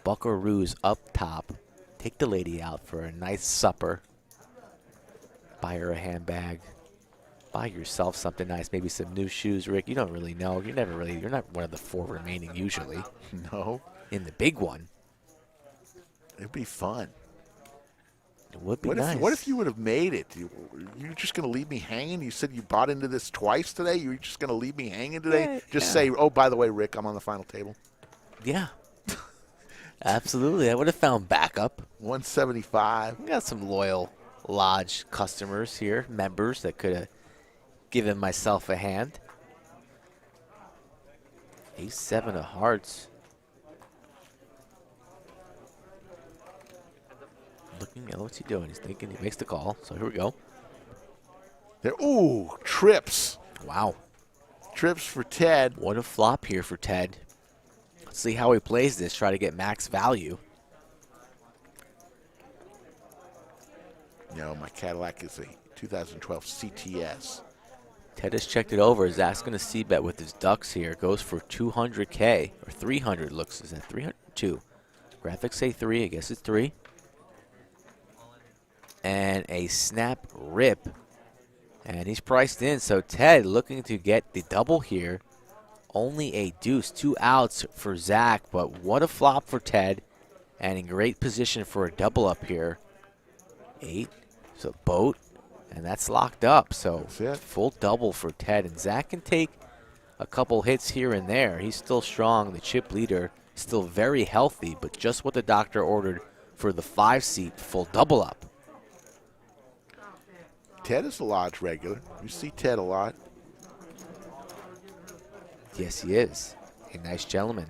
Buckaroos up top. Take the lady out for a nice supper. Buy her a handbag. Buy yourself something nice. Maybe some new shoes, Rick. You don't really know. You're not one of the 4 remaining usually. No. In the big one. It'd be fun. It would be nice. What if you would have made it? You're just going to leave me hanging? You said you bought into this twice today? You're just going to leave me hanging today? Yeah, Say, oh, by the way, Rick, I'm on the final table. Yeah. Absolutely. I would have found backup. 175. We got some loyal Lodge customers here, members that could have given myself a hand. Ace-7 of hearts. Looking at what's he doing? He's thinking. He makes the call. So here we go. There. Ooh, trips. Wow. Trips for Ted. What a flop here for Ted. Let's see how he plays this. Try to get max value. No, my Cadillac is a 2012 CTS. Ted has checked it over. Zach's going to c-bet with his ducks here. Goes for 200K. Or 300 looks. Is that 302? Graphics say 3. I guess it's 3. And a snap rip. And he's priced in. So Ted looking to get the double here. Only a deuce. 2 outs for Zach. But what a flop for Ted. And in great position for a double up here. 8. So boat. And that's locked up. So full double for Ted. And Zach can take a couple hits here and there. He's still strong. The chip leader still very healthy. But just what the doctor ordered for the 5-seat full double up. Ted is a Lodge regular. You see Ted a lot. Yes, he is. A nice gentleman.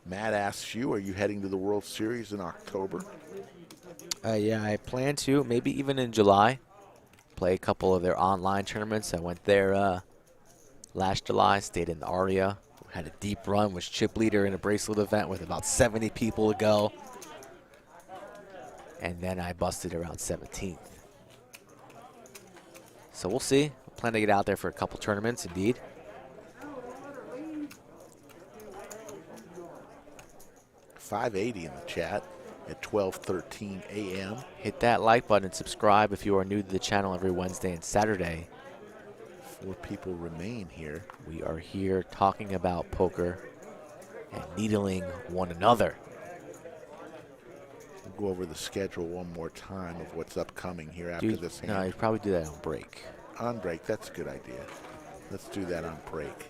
Matt asks you, are you heading to the World Series in October? Yeah, I plan to. Maybe even in July. Play a couple of their online tournaments. I went there last July. Stayed in Aria. Had a deep run. Was chip leader in a bracelet event with about 70 people to go. And then I busted around 17th. So we'll see. I plan to get out there for a couple tournaments, indeed. $580 in the chat. at 12:13 a.m. Hit that like button and subscribe if you are new to the channel every Wednesday and Saturday. 4 people remain here. We are here talking about poker and needling one another. We'll go over the schedule one more time of what's upcoming here after this hand. No, you probably do that on break. On break, that's a good idea. Let's do that on break.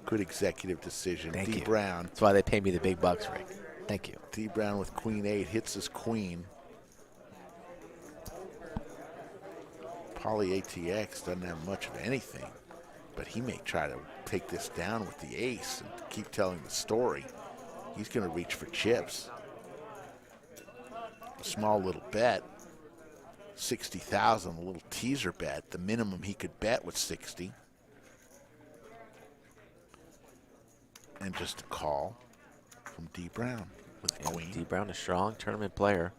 Good executive decision. Thank D. you. Brown. That's why they pay me the big bucks, Rick. Thank you. D. Brown with Queen 8 hits his queen. Poly ATX doesn't have much of anything, but he may try to take this down with the ace and keep telling the story. He's going to reach for chips. A small little bet, 60,000, a little teaser bet. The minimum he could bet was 60. And just a call from D. Brown with queen. D. Brown, a strong tournament player.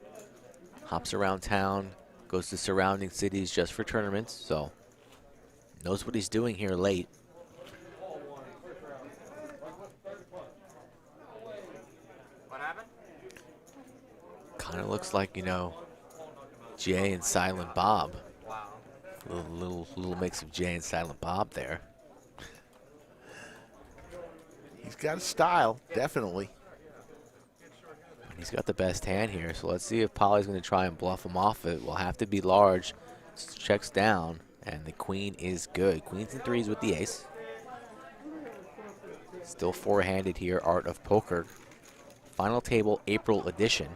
Hops around town, goes to surrounding cities just for tournaments, so knows what he's doing here late. Kind of looks like, you know, Jay and Silent Bob. Little mix of Jay and Silent Bob there. He's got a style, definitely. He's got the best hand here, so let's see if Polly's going to try and bluff him off it. Will have to be large. Checks down, and the queen is good. Queens and threes with the ace. Still four-handed here, Art of Poker. Final table, April edition.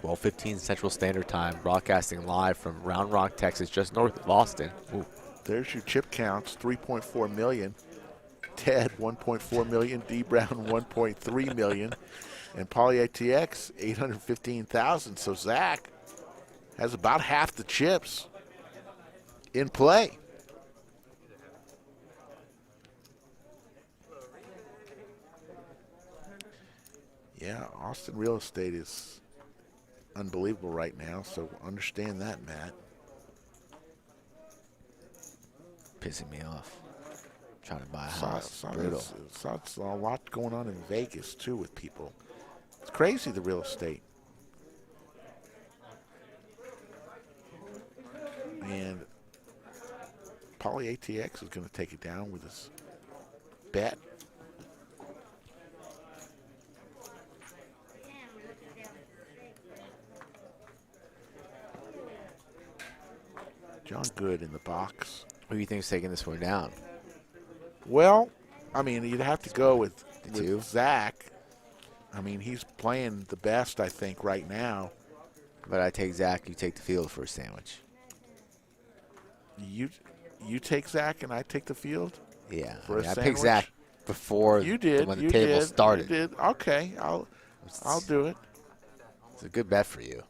12:15 Central Standard Time, broadcasting live from Round Rock, Texas, just north of Austin. Ooh. There's your chip counts, 3.4 million. Ted, 1.4 million. D. Brown, 1.3 million. And Poly ATX, 815,000. So Zach has about half the chips in play. Yeah, Austin real estate is unbelievable right now, so understand that, Matt. Pissing me off. Trying to buy a house. It's a lot going on in Vegas, too, with people. It's crazy, the real estate. And Poly ATX is going to take it down with his bet. John Good in the box. Who do you think is taking this one down? Well, I mean, you'd have to go with two? Zach. I mean, he's playing the best, I think, right now. But I take Zach, you take the field for a sandwich. You take Zach and I take the field? Yeah. For a I sandwich? picked Zach before You did. when the you table did, started. You did. Okay, I'll do it. It's a good bet for you.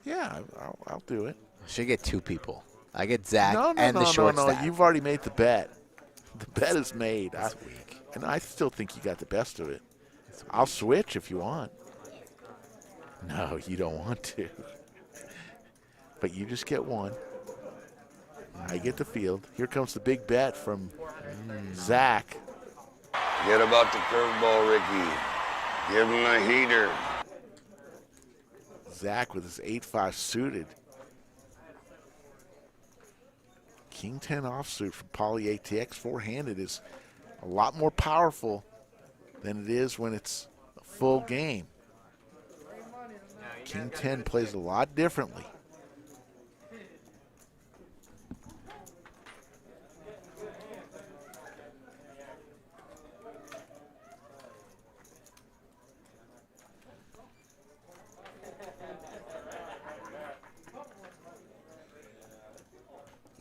Yeah, I'll do it. I should get two people. I get Zach No, the short no. stack. You've already made the bet. The bet is made. That's weak. And I still think you got the best of it. I'll switch if you want. No, you don't want to. But you just get one. I get the field. Here comes the big bet from Zach. Get about the curveball, Ricky. Give him a heater. Zach with his 8-5 suited. King 10 offsuit from Poly ATX. Four-handed is a lot more powerful than it is when it's a full game. King 10 plays a lot differently.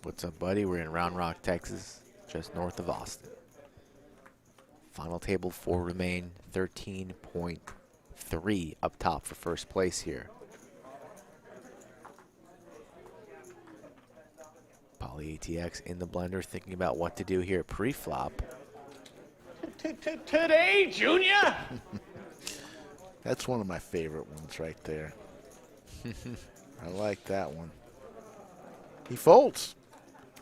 What's up, buddy? We're in Round Rock, Texas, just north of Austin. Final table four remain, 13.3 up top for first place here. Poly ATX in the blender, thinking about what to do here pre-flop. Today, Junior? That's one of my favorite ones right there. I like that one. He folds.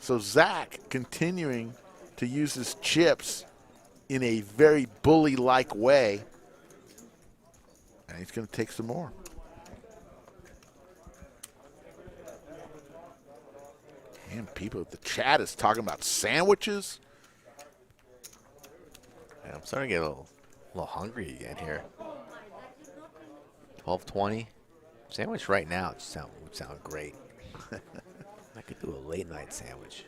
So Zach continuing to use his chips in a very bully-like way. And he's going to take some more. And people, the chat is talking about sandwiches. Yeah, I'm starting to get a little hungry again here. 12:20. Sandwich right now would sound great. I could do a late night sandwich.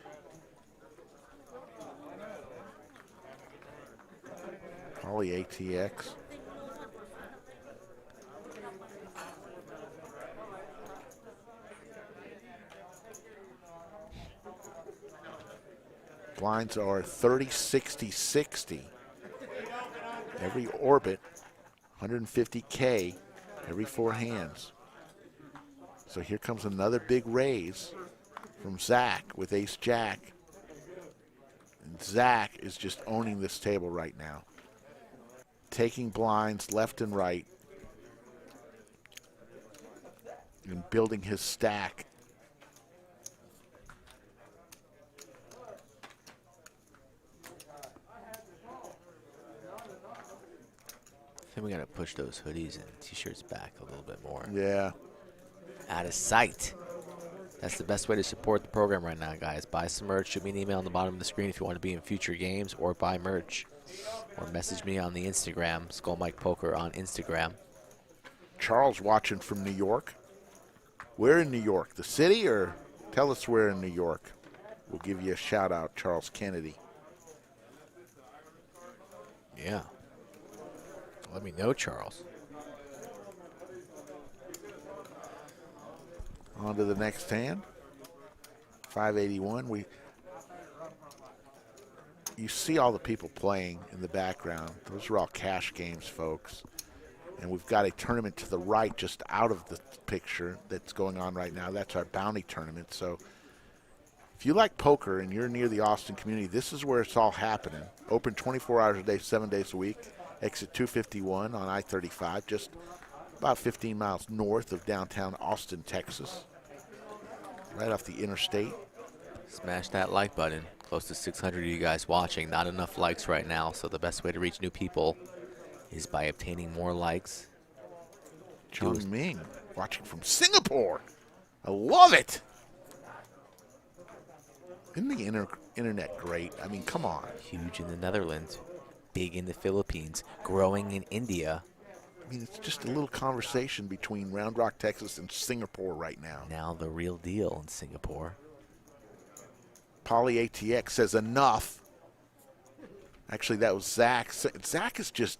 Poly ATX. Blinds are 30, 60, 60. Every orbit, 150K every 4 hands. So here comes another big raise from Zach with Ace Jack. And Zach is just owning this table right now. Taking blinds left and right. And building his stack. I think we gotta push those hoodies and t-shirts back a little bit more. Yeah. Out of sight. That's the best way to support the program right now, guys. Buy some merch. Shoot me an email on the bottom of the screen if you want to be in future games, or buy merch. Or message me on the Instagram, Skull Mike Poker on Instagram. Charles watching from New York. Where in New York? The city, or tell us where in New York? We'll give you a shout out, Charles Kennedy. Yeah. Let me know, Charles. On to the next hand. 581. You see all the people playing in the background. Those are all cash games, folks. And we've got a tournament to the right just out of the picture that's going on right now. That's our bounty tournament. So if you like poker and you're near the Austin community, this is where it's all happening. Open 24 hours a day, 7 days a week. Exit 251 on I-35, just about 15 miles north of downtown Austin, Texas. Right off the interstate. Smash that like button. Close to 600 of you guys watching. Not enough likes right now, so the best way to reach new people is by obtaining more likes. John Ming watching from Singapore. I love it. Isn't the internet great? I mean, come on. Huge in the Netherlands. Big in the Philippines. Growing in India. I mean, it's just a little conversation between Round Rock, Texas, and Singapore right now. Now the real deal in Singapore. Poly ATX says enough. Actually, that was Zach. Zach is just,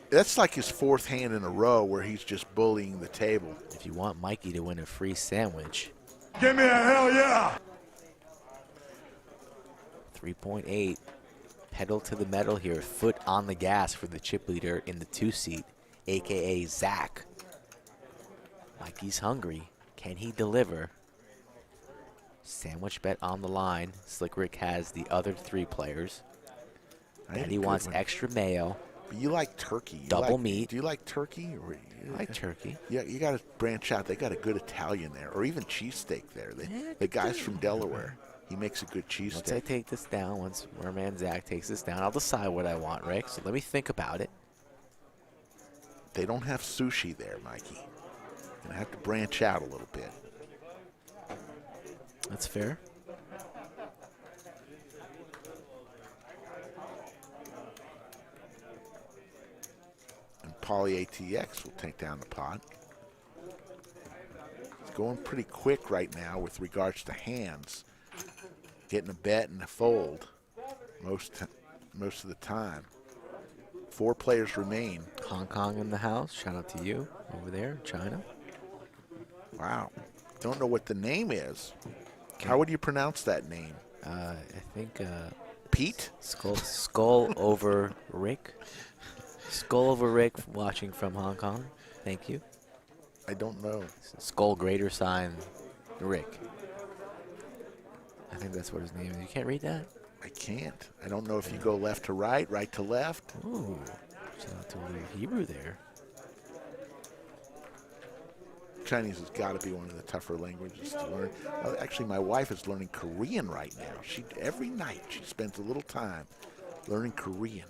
that's like his 4th hand in a row where he's just bullying the table. If you want Mikey to win a free sandwich. Give me a hell yeah! 3.8. Pedal to the metal here. Foot on the gas for the chip leader in the 2-seat, a.k.a. Zach. Mikey's hungry. Can he deliver? Sandwich bet on the line. Slick Rick has the other 3 players. Daddy wants extra mayo. But you like turkey. Double meat. Do you like turkey? I like turkey. Yeah, you got to branch out. They got a good Italian there, or even cheesesteak there. The guy's from Delaware. He makes a good cheesesteak. Once I take this down, once Merman Zach takes this down, I'll decide what I want, Rick. So let me think about it. They don't have sushi there, Mikey. You're going to have to branch out a little bit. That's fair. And Poly ATX will take down the pot. It's going pretty quick right now with regards to hands. Getting a bet and a fold most of the time. 4 players remain. Hong Kong in the house. Shout out to you over there, China. Wow. Don't know what the name is. Okay. How would you pronounce that name? I think Pete? Skull over Rick. Skull over Rick watching from Hong Kong. Thank you. I don't know. Skull greater sign Rick. I think that's what his name is. You can't read that? I can't. I don't know if you go left to right, right to left. Ooh. Shout out to Hebrew there. Chinese has got to be one of the tougher languages to learn. Actually, my wife is learning Korean right now. Every night she spends a little time learning Korean.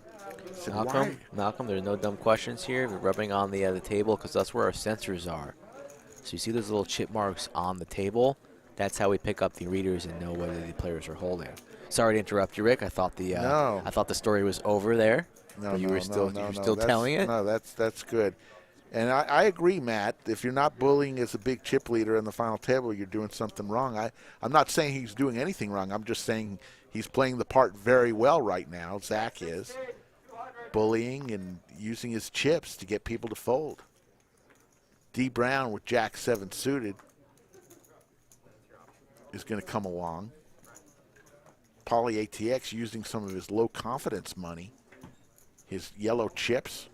I said, Malcolm, there's no dumb questions here. We're rubbing on the table because that's where our sensors are. So you see those little chip marks on the table? That's how we pick up the readers and know whether the players are holding. Sorry to interrupt you, Rick. I thought the No. I thought the story was over there. No, but you no, were still no, you were no, still that's- telling it. No, that's good. And I agree, Matt. If you're not bullying as a big chip leader on the final table, you're doing something wrong. I'm not saying he's doing anything wrong. I'm just saying he's playing the part very well right now. Zach is bullying and using his chips to get people to fold. D. Brown with Jack 7 suited is going to come along. Pauly ATX using some of his low confidence money, his yellow chips.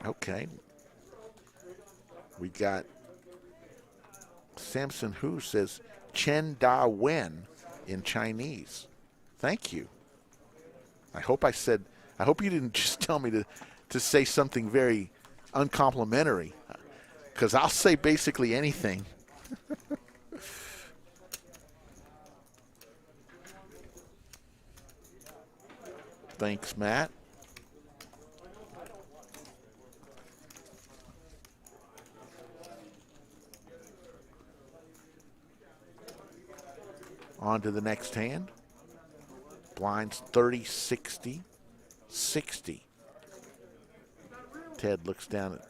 Okay. We got Samson Hu says Chen Da Wen in Chinese. Thank you. I hope you didn't just tell me to say something very uncomplimentary, because I'll say basically anything. Thanks, Matt. On to the next hand. Blinds 30, 60, 60. Ted looks down at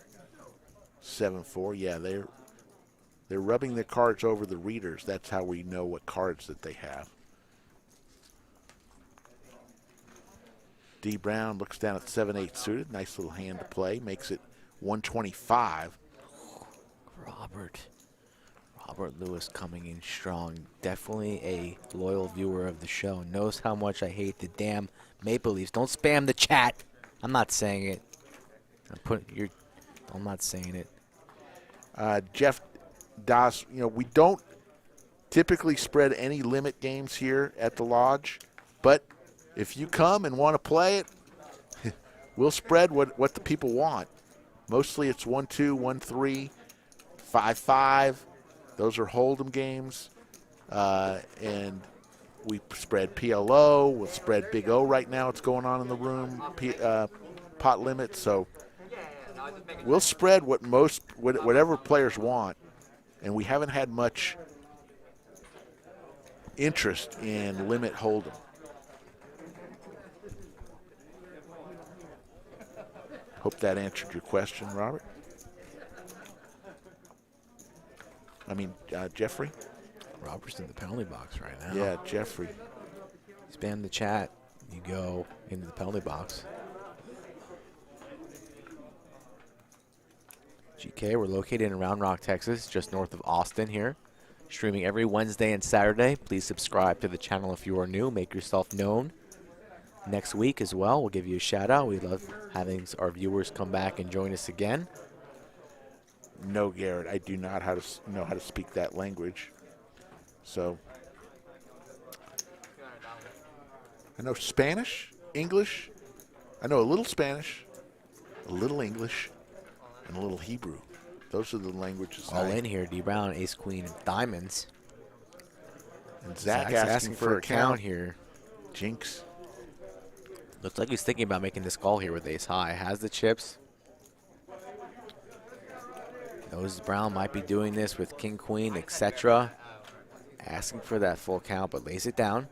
7-4. Yeah, they're rubbing their cards over the readers. That's how we know what cards that they have. D. Brown looks down at 7-8 suited. Nice little hand to play. Makes it 125. Robert Lewis coming in strong. Definitely a loyal viewer of the show. Knows how much I hate the damn Maple Leafs. Don't spam the chat. I'm not saying it. I'm not saying it. Jeff Das, we don't typically spread any limit games here at the Lodge, but if you come and want to play it, we'll spread what the people want. Mostly it's 1-2, 1-3, 5-5. Those are Hold'em games, and we spread PLO. We'll spread Big O right now. It's going on in the room, pot limit. So we'll spread whatever players want, and we haven't had much interest in limit Hold'em. Hope that answered your question, Robert. Jeffrey? Robert's in the penalty box right now. Yeah, Jeffrey. Spam the chat. You go into the penalty box. GK, we're located in Round Rock, Texas, just north of Austin here. Streaming every Wednesday and Saturday. Please subscribe to the channel if you are new. Make yourself known. Next week as well, we'll give you a shout out. We love having our viewers come back and join us again. No, Garrett, I do not know how to speak that language. So I know Spanish, English. I know a little Spanish, a little English, and a little Hebrew. Those are the languages. All in here, D. Brown, Ace, Queen, and Diamonds. And Zach Zach's asking for a count here. Jinx. Looks like he's thinking about making this call here with Ace High. Has the chips. Knows Brown might be doing this with King, Queen, etc. Asking for that full count, but lays it down.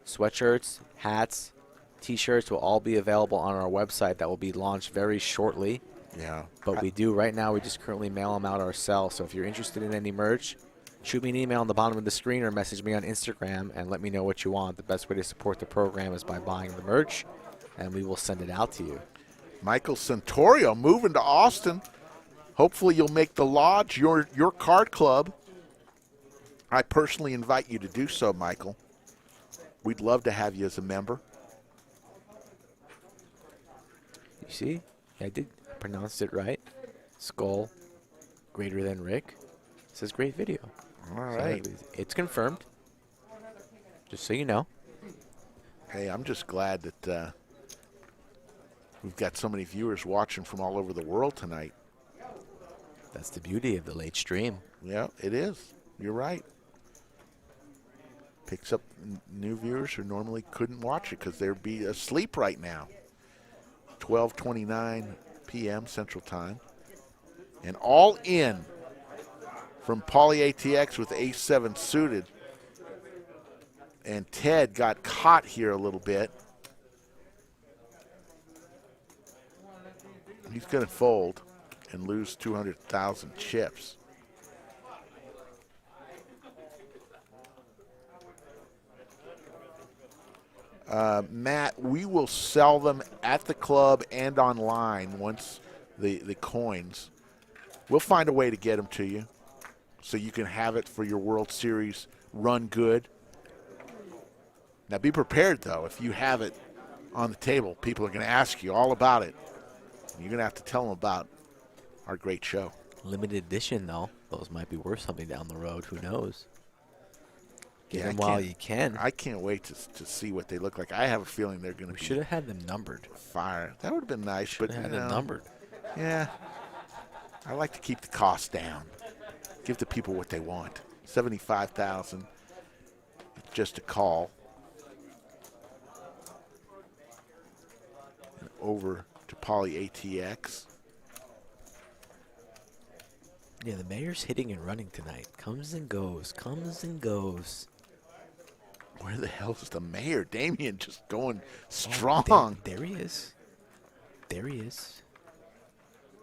Sweatshirts, hats, T-shirts will all be available on our website that will be launched very shortly. Yeah. But we just currently mail them out ourselves. So if you're interested in any merch, shoot me an email on the bottom of the screen or message me on Instagram and let me know what you want. The best way to support the program is by buying the merch, and we will send it out to you. Michael Santorio moving to Austin. Hopefully you'll make the Lodge your card club. I personally invite you to do so, Michael. We'd love to have you as a member. You see? I did pronounce it right. Skull greater than Rick. It says great video. All right. So it's confirmed. Just so you know. Hey, I'm just glad that We've got so many viewers watching from all over the world tonight. That's the beauty of the late stream. Yeah, it is. You're right. Picks up new viewers who normally couldn't watch it because they'd be asleep right now. 12:29 p.m. Central Time. And all in from Poly ATX with ace-7 suited. And Ted got caught here a little bit. He's going to fold and lose 200,000 chips. Matt, we will sell them at the club and online once the coins. We'll find a way to get them to you so you can have it for your World Series run good. Now be prepared, though. If you have it on the table, people are going to ask you all about it. You're going to have to tell them about our great show. Limited edition, though. Those might be worth something down the road. Who knows? Get Yeah, them while you can. I can't wait to see what they look like. I have a feeling they're going to We be should have had them numbered. fire. That would have been nice, Should but have had you them know, numbered. yeah. I like to keep the cost down. Give the people what they want. 75,000. It's just a call. And over to Poly ATX. Yeah, the mayor's hitting and running tonight. Comes and goes. Comes and goes. Where the hell is the mayor? Damien just going strong. There he is. There he is.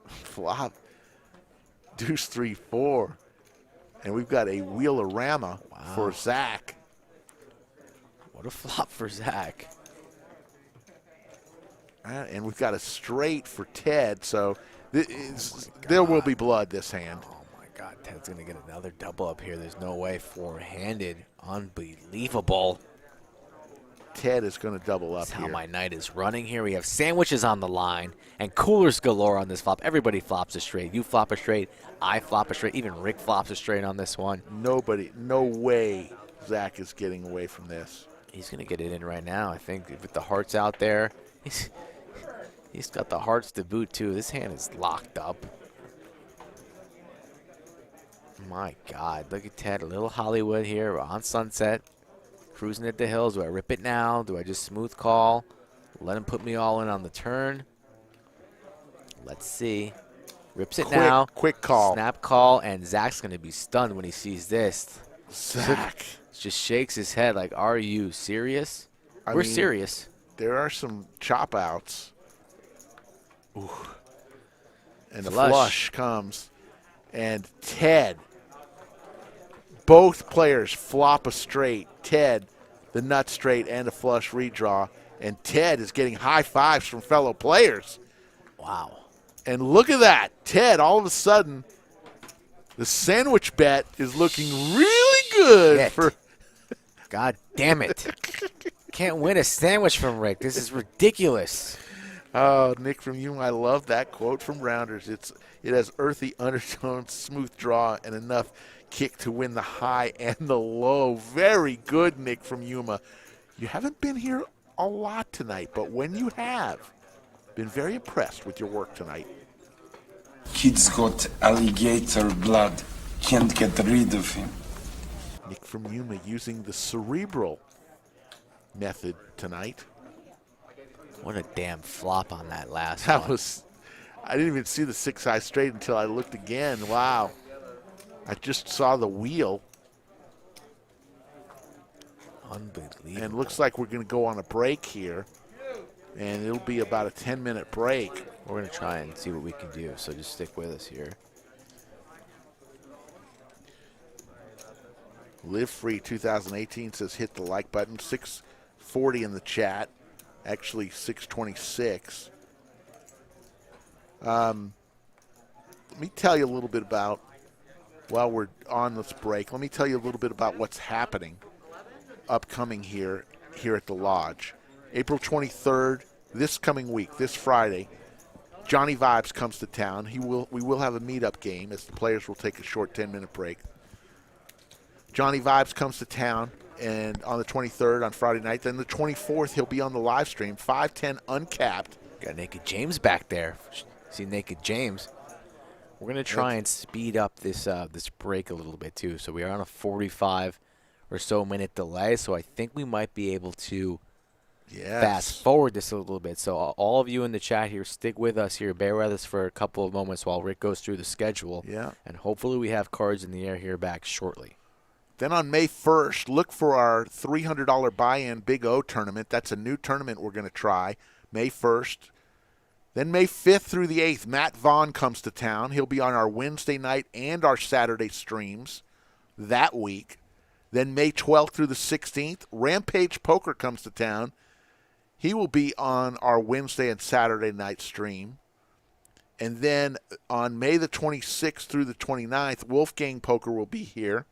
Flop. Deuce 3-4. And we've got a wheelorama for Zach. What a flop for Zach. And we've got a straight for Ted, so there will be blood this hand. Oh, my God. Ted's going to get another double up here. There's no way. Four-handed. Unbelievable. Ted is going to double up That's here. how my night is running here. We have sandwiches on the line and coolers galore on this flop. Everybody flops a straight. You flop a straight. I flop a straight. Even Rick flops a straight on this one. No way Zach is getting away from this. He's going to get it in right now, I think, with the hearts out there. He's got the hearts to boot, too. This hand is locked up. My God. Look at Ted. A little Hollywood here. We're on Sunset. Cruising at the hills. Do I rip it now? Do I just smooth call? Let him put me all in on the turn. Let's see. Rips it now. Quick call. Snap call. And Zach's going to be stunned when he sees this. Zach. Just shakes his head like, are you serious? I We're mean, serious. There are some chop outs. Ooh. And the Flush. flush comes. And Ted. Both players flop a straight. Ted, the nut straight, and a flush redraw. And Ted is getting high fives from fellow players. Wow. And look at that. Ted, all of a sudden, the sandwich bet is looking really good. Shit. God damn it. Can't win a sandwich from Rick. This is ridiculous. Oh, Nick from you, I love that quote from Rounders. It has earthy undertones, smooth draw, and enough kick to win the high and the low. Very good, Nick from Yuma. You haven't been here a lot tonight, but when you have, been very impressed with your work tonight. Kid's got alligator blood. Can't get rid of him. Nick from Yuma using the cerebral method tonight. What a damn flop on that last That one. was, I didn't even see the 6-high straight until I looked again. Wow. I just saw the wheel. Unbelievable. And it looks like we're going to go on a break here. And it'll be about a 10-minute break. We're going to try and see what we can do, so just stick with us here. Live Free 2018 says hit the like button. 640 in the chat. Actually, 626. Let me tell you a little bit about, while we're on this break, let me tell you a little bit about what's happening upcoming here at the Lodge. April 23rd, this coming week, this Friday, Johnny Vibes comes to town. We will have a meetup game as the players will take a short 10-minute break. Johnny Vibes comes to town, and on the 23rd, on Friday night. Then the 24th, he'll be on the live stream, 510 uncapped. Got Naked James back there. See Naked James. We're going to try and speed up this this break a little bit, too. So we are on a 45 or so minute delay, so I think we might be able to fast forward this a little bit. So all of you in the chat here, stick with us here. Bear with us for a couple of moments while Rick goes through the schedule. Yeah. And hopefully we have cards in the air here back shortly. Then on May 1st, look for our $300 buy-in Big O tournament. That's a new tournament we're going to try May 1st. Then May 5th through the 8th, Matt Vaughn comes to town. He'll be on our Wednesday night and our Saturday streams that week. Then May 12th through the 16th, Rampage Poker comes to town. He will be on our Wednesday and Saturday night stream. And then on May the 26th through the 29th, Wolfgang Poker will be here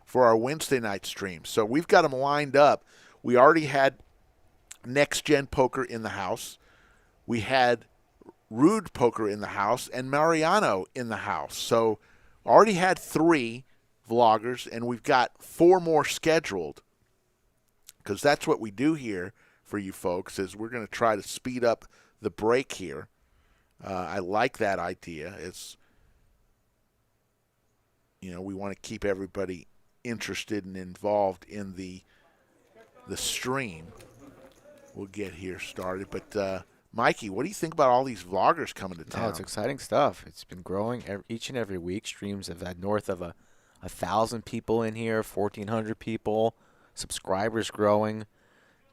for our Wednesday night stream. So we've got them lined up. We already had Next Gen Poker in the house. We had Rude Poker in the house and Mariano in the house. So already had 3 vloggers, and we've got 4 more scheduled, because that's what we do here for you folks, is we're going to try to speed up the break here. I like that idea. It's, we want to keep everybody interested and involved in the stream. We'll get here started. But, Mikey, what do you think about all these vloggers coming to town? Oh, it's exciting stuff. It's been growing each and every week. Streams have had north of 1,000 people in here, 1,400 people. Subscribers growing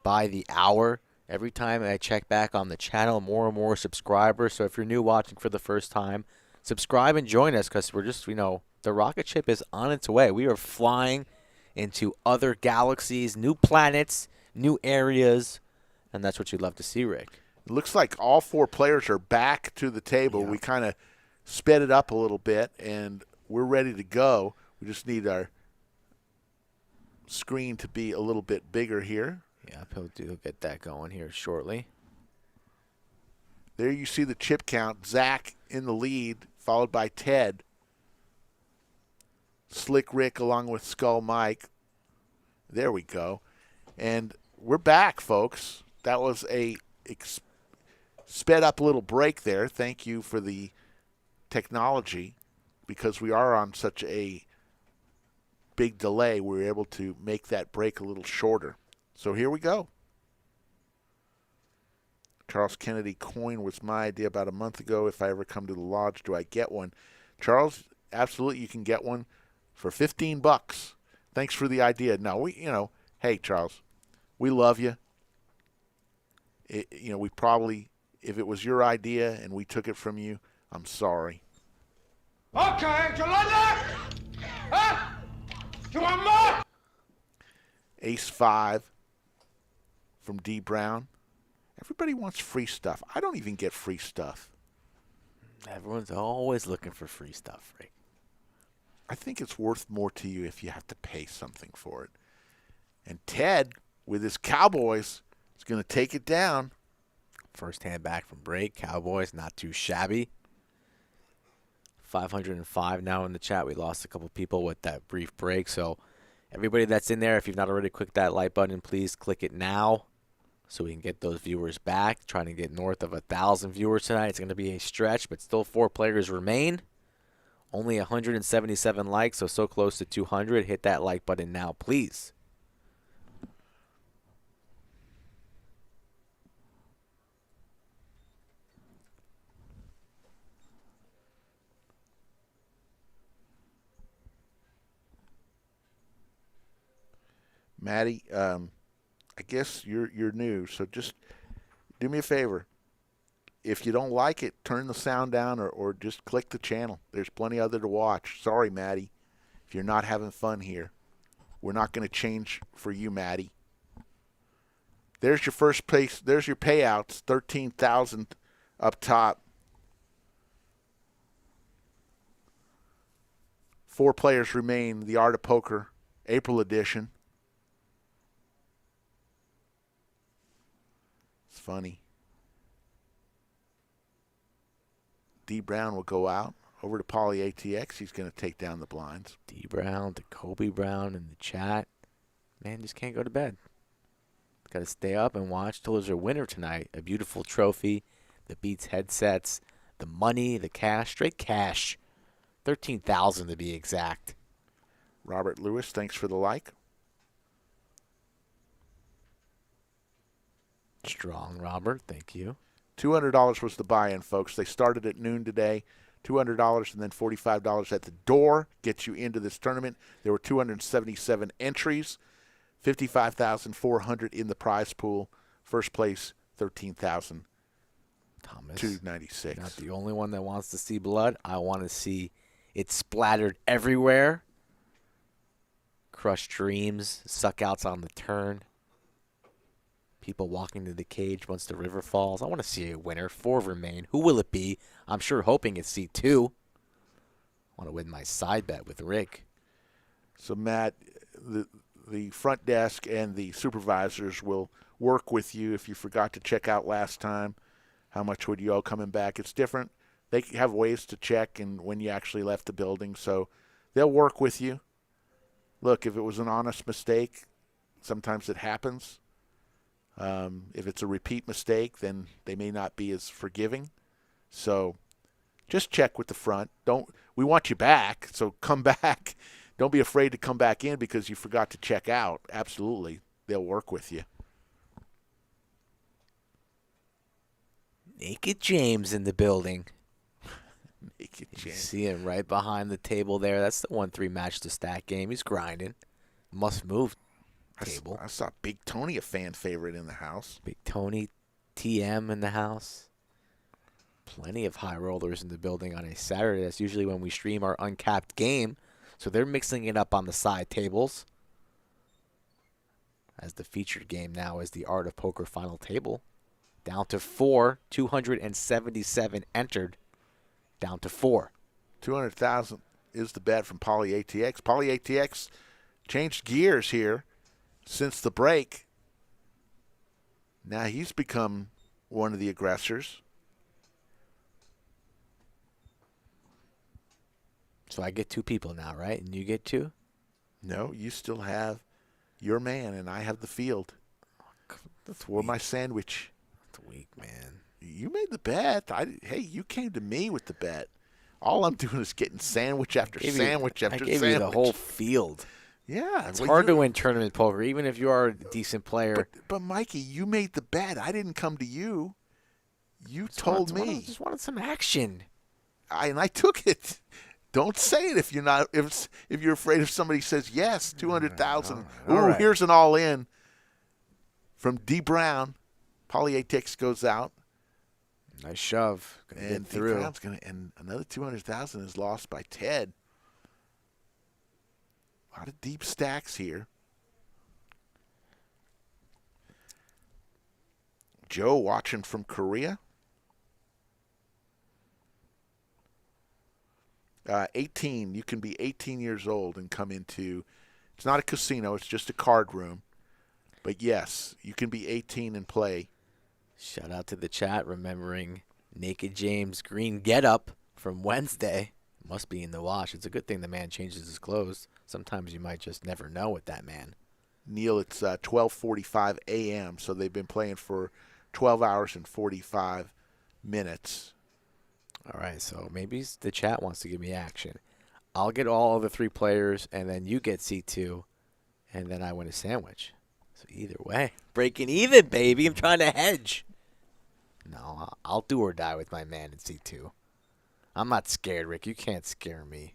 by the hour. Every time I check back on the channel, more and more subscribers. So if you're new watching for the first time, subscribe and join us, because we're just, the rocket ship is on its way. We are flying into other galaxies, new planets, new areas, and that's what you'd love to see, Rick. It looks like all 4 players are back to the table. Yeah. We kind of sped it up a little bit, and we're ready to go. We just need our screen to be a little bit bigger here. Yeah, he'll get that going here shortly. There you see the chip count. Zach in the lead, followed by Ted. Slick Rick along with Skull Mike. There we go. And we're back, folks. That was a sped up little break there. Thank you for the technology, because we are on such a big delay. We were able to make that break a little shorter. So here we go. Charles Kennedy coin was my idea about a month ago. If I ever come to the lodge, do I get one? Charles, absolutely, you can get one for $15. Thanks for the idea. No, hey, Charles, we love you. We probably, if it was your idea and we took it from you, I'm sorry. Okay, do you like that? Huh? Do you want more? Ace 5 from D. Brown. Everybody wants free stuff. I don't even get free stuff. Everyone's always looking for free stuff, Rick. I think it's worth more to you if you have to pay something for it. And Ted, with his Cowboys, is going to take it down. First hand back from break. Cowboys, not too shabby. 505 now in the chat. We lost a couple people with that brief break. So everybody that's in there, if you've not already clicked that like button, please click it now so we can get those viewers back. Trying to get north of 1,000 viewers tonight. It's going to be a stretch, but still 4 players remain. Only 177 likes, so close to 200. Hit that like button now, please. Maddie, I guess you're new, so just do me a favor. If you don't like it, turn the sound down or just click the channel. There's plenty other to watch. Sorry, Maddie, if you're not having fun here. We're not going to change for you, Maddie. There's your first place. There's your payouts, $13,000 up top. 4 players remain. The Art of Poker, April edition. It's funny. D. Brown will go out over to Poly ATX. He's going to take down the blinds. D. Brown to Kobe Brown in the chat. Man, just can't go to bed. Got to stay up and watch till there's a winner tonight. A beautiful trophy that beats headsets, the money, the cash, straight cash. 13,000 to be exact. Robert Lewis, thanks for the like. Strong, Robert. Thank you. $200 was the buy-in, folks. They started at noon today. $200 and then $45 at the door gets you into this tournament. There were 277 entries, 55,400 in the prize pool. First place, 13,000. Thomas, 296. not the only one that wants to see blood. I want to see it splattered everywhere. Crushed dreams, suckouts on the turn. People walking to the cage once the river falls. I want to see a winner. 4 remain. Who will it be? I'm sure hoping it's seat 2. I want to win my side bet with Rick. So, Matt, the front desk and the supervisors will work with you if you forgot to check out last time. How much would you owe coming back? It's different. They have ways to check and when you actually left the building, so they'll work with you. Look, if it was an honest mistake, sometimes it happens. If it's a repeat mistake, then they may not be as forgiving. So just check with the front. We want you back, so come back. Don't be afraid to come back in because you forgot to check out. Absolutely. They'll work with you. Naked James in the building. Naked You James. see him right behind the table there. That's the 1-3 match to stack game. He's grinding. Must move table. I saw Big Tony, a fan favorite, in the house. Big Tony, TM in the house. Plenty of high rollers in the building on a Saturday. That's usually when we stream our uncapped game. So they're mixing it up on the side tables. As the featured game now is the Art of Poker final table. Down to 4, 277 entered. Down to 4. 200,000 is the bet from Poly ATX. Poly ATX changed gears here since the break. Now he's become one of the aggressors. So I get 2 people now, right? And you get 2? No, you still have your man, and I have the field. For my sandwich. That's weak, man. You made the bet. Hey, you came to me with the bet. All I'm doing is getting sandwich after sandwich after sandwich. I gave you the whole field. Yeah. It's hard to win tournament poker, even if you are a decent player. But Mikey, you made the bet. I didn't come to you. You told me. I just wanted some action. And I took it. Don't say it if you're not if you're afraid if somebody says yes, 200,000. Ooh, here's an all-in from D Brown. Poly ATX goes out. Nice shove. And D Brown's and another 200,000 is lost by Ted. A lot of deep stacks here. Joe watching from Korea. 18. You can be 18 years old and come into. It's not a casino. It's just a card room. But yes, you can be 18 and play. Shout out to the chat, remembering Naked James' green getup from Wednesday. Must be in the wash. It's a good thing the man changes his clothes. Sometimes you might just never know with that man. Neil, it's 12:45 a.m., so they've been playing for 12 hours and 45 minutes. All right, so maybe the chat wants to give me action. I'll get all of the 3 players, and then you get C2, and then I win a sandwich. So either way, breaking even, baby. I'm trying to hedge. No, I'll do or die with my man in C2. I'm not scared, Rick. You can't scare me.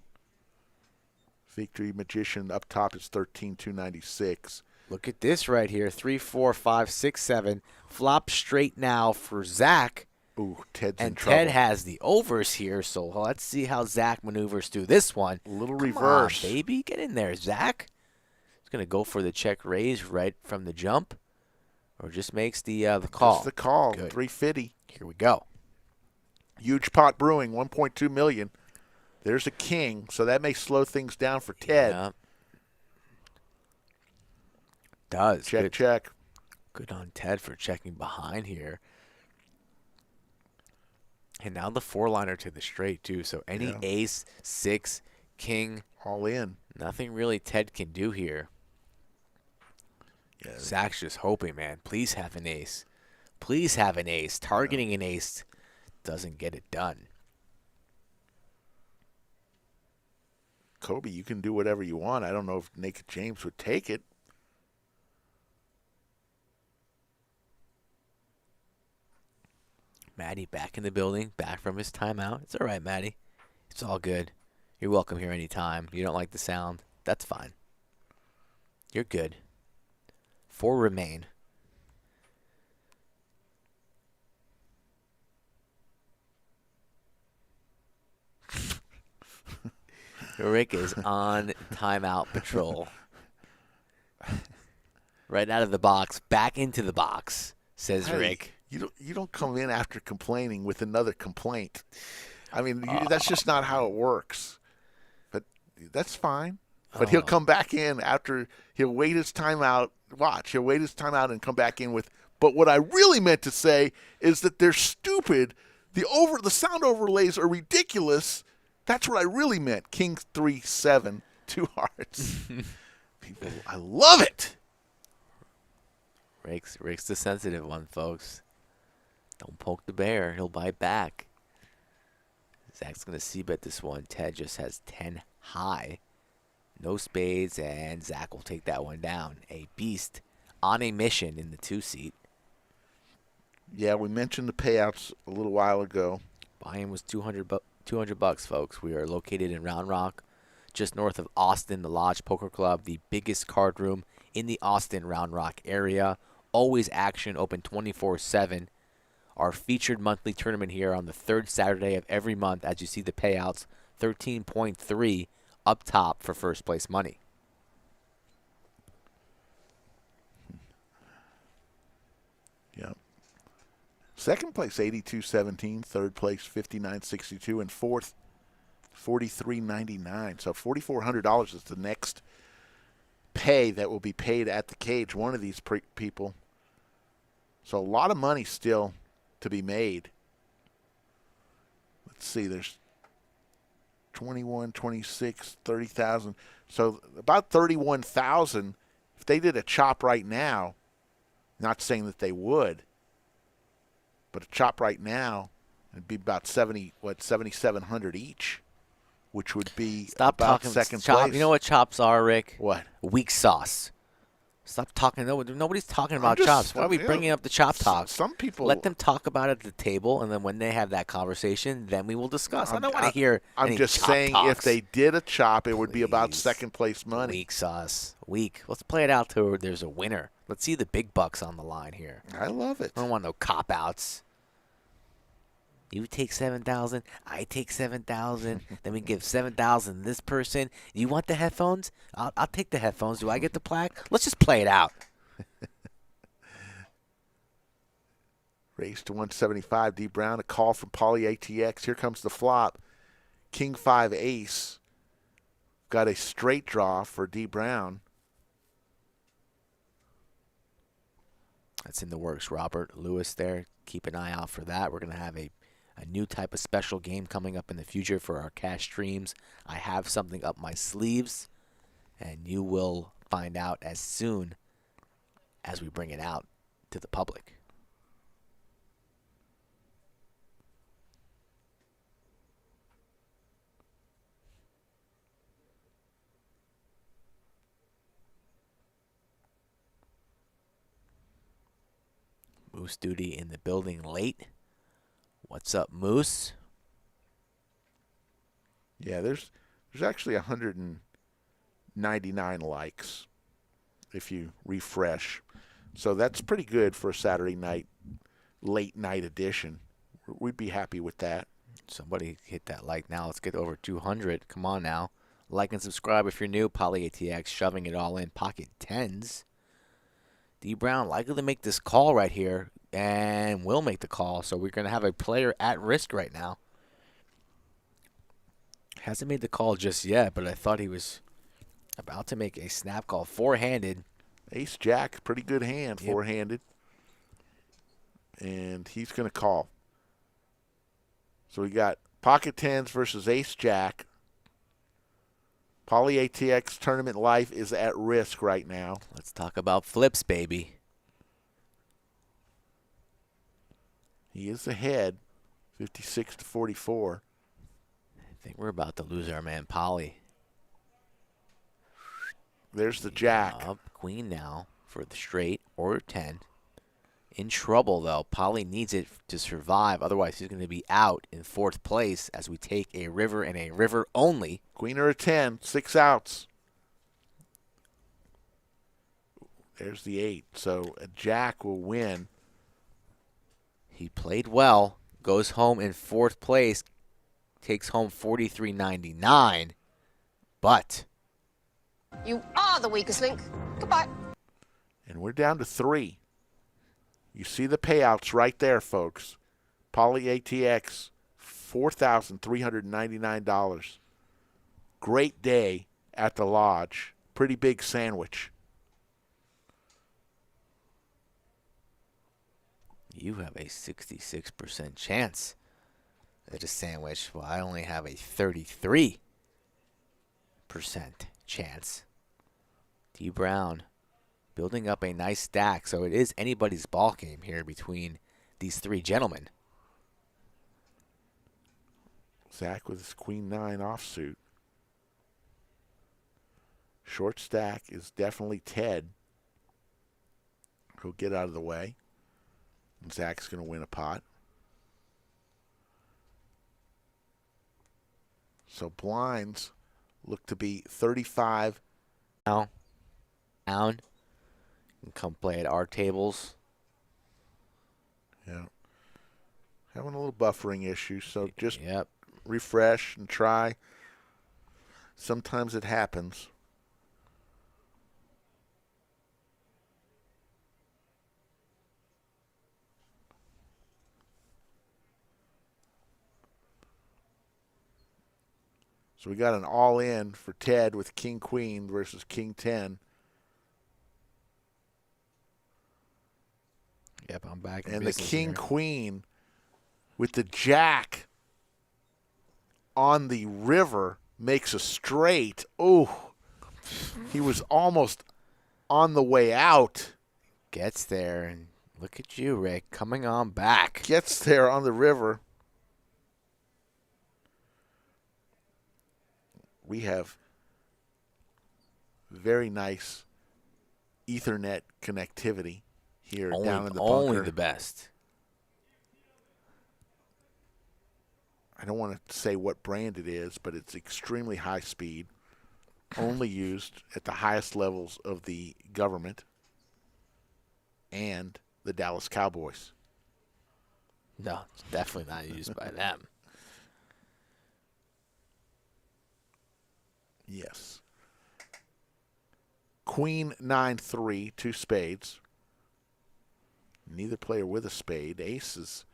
Victory Magician up top is 13,296. Look at this right here. 3, 4, 5, 6, 7. Flop straight now for Zach. Ooh, Ted's in and trouble. Ted has the overs here, so let's see how Zach maneuvers through this one. A little Come reverse. on, baby. Get in there, Zach. He's going to go for the check raise right from the jump, or just makes the call. Just the call. Good. 350. Here we go. Huge pot brewing, 1.2 million. There's a king, so that may slow things down for Ted. Yeah. Does. Check, Good. check. Good on Ted for checking behind here. And now the 4-liner to the straight, too. So any ace, 6, king. All in. Nothing really Ted can do here. Zach's just hoping, man. Please have an ace. Please have an ace. Targeting an ace doesn't get it done. Kobe, you can do whatever you want. I don't know if Naked James would take it. Maddie back in the building, back from his timeout. It's all right, Maddie. It's all good. You're welcome here anytime. You don't like the sound? That's fine. You're good. 4 remain. Rick is on timeout patrol. Right out of the box, back into the box, says Rick. You don't come in after complaining with another complaint. I mean, that's just not how it works. But that's fine. But he'll come back in after he'll wait his timeout. Watch, he'll wait his timeout and come back in with. But what I really meant to say is that they're stupid. The sound overlays are ridiculous. That's what I really meant. King 3-7, 2 hearts. People, I love it. Rick's the sensitive one, folks. Don't poke the bear. He'll bite back. Zach's going to c-bet this one. Ted just has 10 high. No spades, and Zach will take that one down. A beast on a mission in the 2-seat. Yeah, we mentioned the payouts a little while ago. Buy-in was $200, folks. We are located in Round Rock, just north of Austin, the Lodge Poker Club, the biggest card room in the Austin Round Rock area. Always action, open 24/7. Our featured monthly tournament here on the 3rd Saturday of every month. As you see the payouts, 13.3 up top for first place money. Yep. Second place, 82.17. Third place, 59.62. And fourth, 43.99. So $4,400 is the next pay that will be paid at the cage. One of these people. So a lot of money still to be made. Let's see, there's 21, 26, 30,000. So about 31,000. If they did a chop right now, not saying that they would, but a chop right now, it'd be about 7,700 each, which would be about second place. You know what chops are, Rick? What? Weak sauce. Stop talking. Nobody's talking about chops. Why are we bringing up the chop talk? Some people let them talk about it at the table, and then when they have that conversation, then we will discuss. I don't want to hear. I'm just saying, talks. If they did a chop, it would be about second place money. Weak sauce. Weak. Let's play it out till there's a winner. Let's see the big bucks on the line here. I love it. I don't want no cop outs. You take 7,000, I take 7,000. Then we give 7,000 to this person. You want the headphones? I'll take the headphones. Do I get the plaque? Let's just play it out. Race to 175. D Brown, a call from Poly ATX. Here comes the flop. King 5 ace. Got a straight draw for D Brown. That's in the works, Robert Lewis there. Keep an eye out for that. We're going to have a new type of special game coming up in the future for our cash streams. I have something up my sleeves, and you will find out as soon as we bring it out to the public. Moose Duty in the building late. What's up, Moose? Yeah, there's actually 199 likes if you refresh. So that's pretty good for a Saturday night, late night edition. We'd be happy with that. Somebody hit that like now. Let's get over 200. Come on now. Like and subscribe if you're new. Poly ATX shoving it all in. Pocket tens. D Brown likely to make this call right here. And will make the call. So we're going to have a player at risk right now. Hasn't made the call just yet, but I thought he was about to make a snap call. Four-handed. Ace Jack, pretty good hand, yep. Four-handed. And he's going to call. So we got pocket tens versus Ace Jack. Poly ATX tournament life is at risk right now. Let's talk about flips, baby. He is ahead, 56 to 44. I think we're about to lose our man Polly. There's the jack. Up queen now for the straight or 10. In trouble, though. Polly needs it to survive. Otherwise, he's going to be out in 4th place as we take a river and a river only. Queen or a 10, 6 outs. There's the 8. So a jack will win. He played well. Goes home in 4th place. Takes home $43.99. But You are the weakest link. Goodbye. And we're down to 3. You see the payouts right there, folks. Poly ATX, $4,399. Great day at the lodge. Pretty big sandwich. you have a 66% chance at a sandwich. Well, I only have a 33% chance. D. Brown building up a nice stack, so it is anybody's ball game here between these three gentlemen. Zach with his queen 9 offsuit. Short stack is definitely Ted. He'll get out of the way. And Zach's going to win a pot. So blinds look to be 35. Now, down. Can come play at our tables. Yeah. Having a little buffering issue, so just Yep. refresh and try. Sometimes it happens. So we got an all-in for Ted with king-queen versus king-10. Yep, I'm back. And the king-queen with the jack on the river makes a straight. Oh, he was almost on the way out. Gets there, and look at you, Rick, coming on back. Gets there on the river. We have very nice Ethernet connectivity here down in the bunker. Only the best. I don't want to say what brand it is, but it's extremely high speed, only used at the highest levels of the government and the Dallas Cowboys. No, it's definitely not used by them. Yes. Queen 9-3, 2 spades. Neither player with a spade. Ace is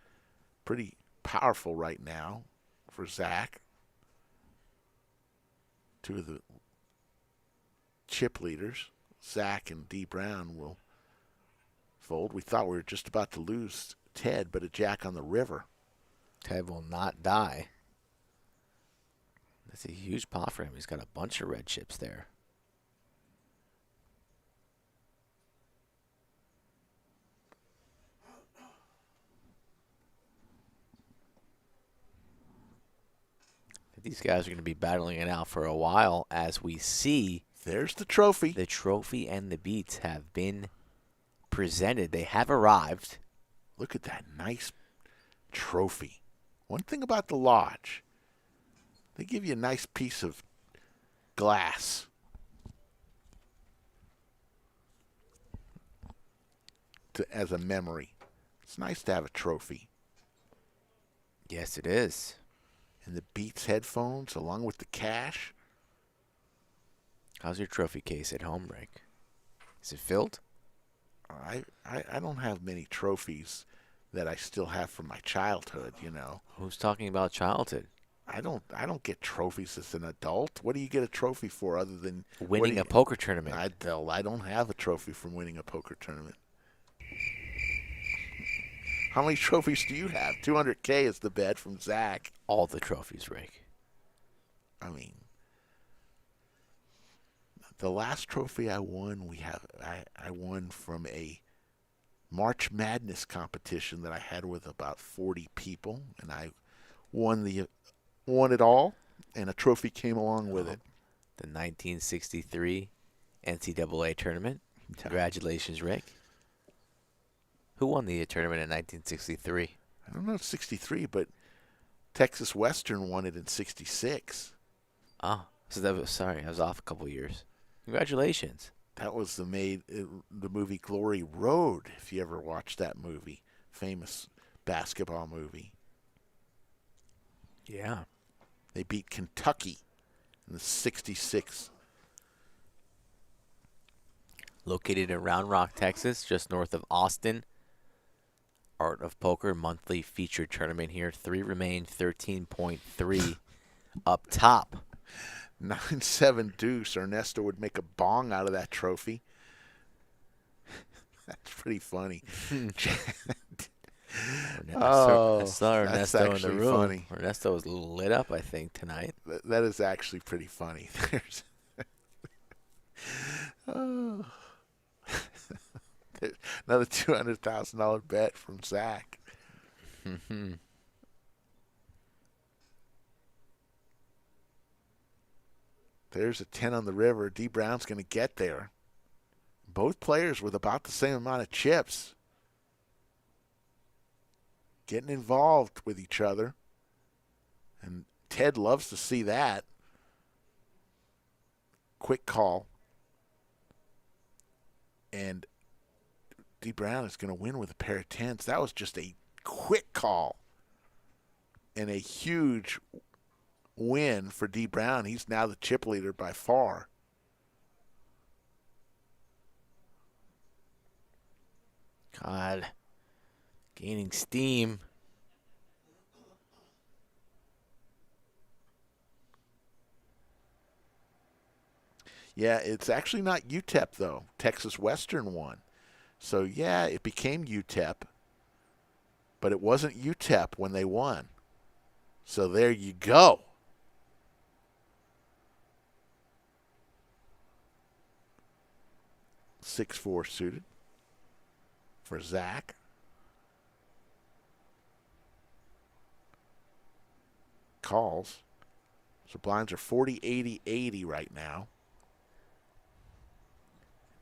pretty powerful right now for Zach. Two of the chip leaders, Zach and D. Brown, will fold. We thought we were just about to lose Ted, but a jack on the river. Ted will not die. That's a huge pot for him. He's got a bunch of red chips there. These guys are going to be battling it out for a while as we see. There's the trophy. The trophy and the beats have been presented. They have arrived. Look at that nice trophy. One thing about the lodge, they give you a nice piece of glass. As a memory. It's nice to have a trophy. Yes, it is. And the Beats headphones along with the cash. How's your trophy case at home, Rick? Is it filled? I don't have many trophies that I still have from my childhood, you know. Who's talking about childhood? I don't get trophies as an adult. What do you get a trophy for other than winning a poker tournament? I don't have a trophy from winning a poker tournament. How many trophies do you have? 200K is the bet from Zach. All the trophies, Rick. I mean, The last trophy I won, I won from a March Madness competition that I had with about 40 people, and I won it all, and a trophy came along with it. The 1963 NCAA tournament. Congratulations, Rick. Who won the tournament in 1963? I don't know, 63, but Texas Western won it in 66. Oh, so that was, sorry, I was off a couple years. Congratulations. That was the movie Glory Road, if you ever watched that movie. Famous basketball movie. Yeah. They beat Kentucky in the 66. Located in Round Rock, Texas, just north of Austin. Art of Poker monthly featured tournament here. 3 remain, 13.3 up top. 9-7 deuce. Ernesto would make a bong out of that trophy. That's pretty funny. I saw Ernesto that's in the actually room. funny. Ernesto was lit up, I think, tonight. That is actually pretty funny. There's another $200,000 bet from Zach. There's a 10 on the river. D. Brown's going to get there. Both players with about the same amount of chips. Getting involved with each other. And Ted loves to see that. Quick call. And D. Brown is going to win with a pair of 10s. That was just a quick call. And a huge win for D. Brown. He's now the chip leader by far. God. Gaining steam. Yeah, it's actually not UTEP, though. Texas Western won. So, yeah, it became UTEP. But it wasn't UTEP when they won. So there you go. Six-4 suited for Zach. Calls. So blinds are 40, 80, 80 right now.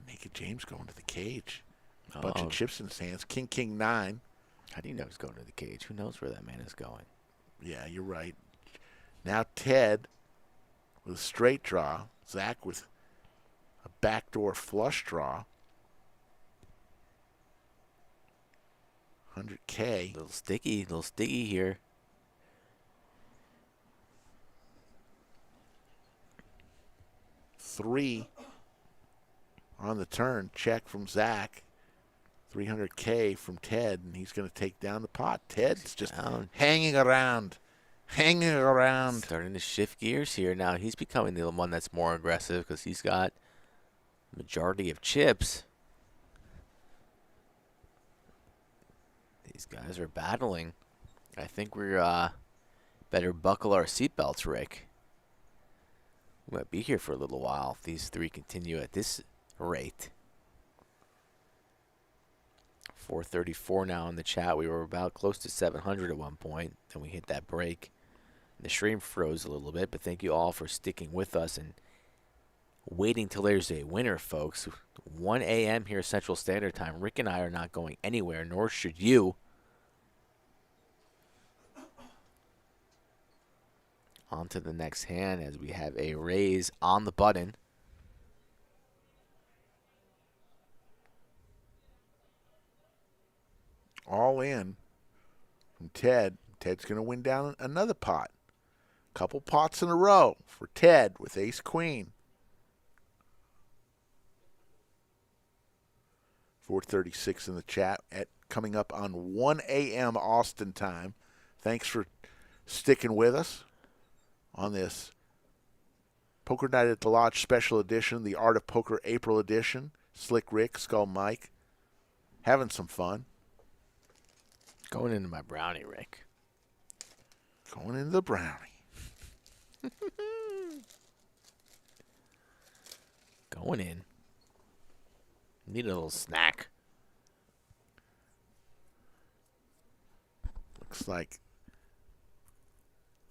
Naked James going to the cage. A bunch of chips in his hands. King, king, 9. How do you know he's going to the cage? Who knows where that man is going? Yeah, you're right. Now Ted with a straight draw. Zach with a backdoor flush draw. 100K. Little sticky here. Three on the turn. Check from Zach. 300K from Ted, and he's going to take down the pot. Ted's just hanging around. Starting to shift gears here. Now he's becoming the one that's more aggressive because he's got majority of chips. These guys are battling. I think we're better buckle our seatbelts, Rick. We might be here for a little while if these three continue at this rate. 434 now in the chat. We were about close to 700 at one point. Then we hit that break. The stream froze a little bit, but thank you all for sticking with us and waiting till there's a winner, folks. 1 a.m. here Central Standard Time. Rick and I are not going anywhere, nor should you. On to the next hand as we have a raise on the button. All in from Ted. Ted's going to win down another pot. Couple pots in a row for Ted with ace queen. 436 in the chat coming up on 1 a.m. Austin time. Thanks for sticking with us on this Poker Night at the Lodge special edition, the Art of Poker April edition. Slick Rick, Skull Mike, having some fun. Going into my brownie, Rick. Going into the brownie. Going in. Need a little snack. Looks like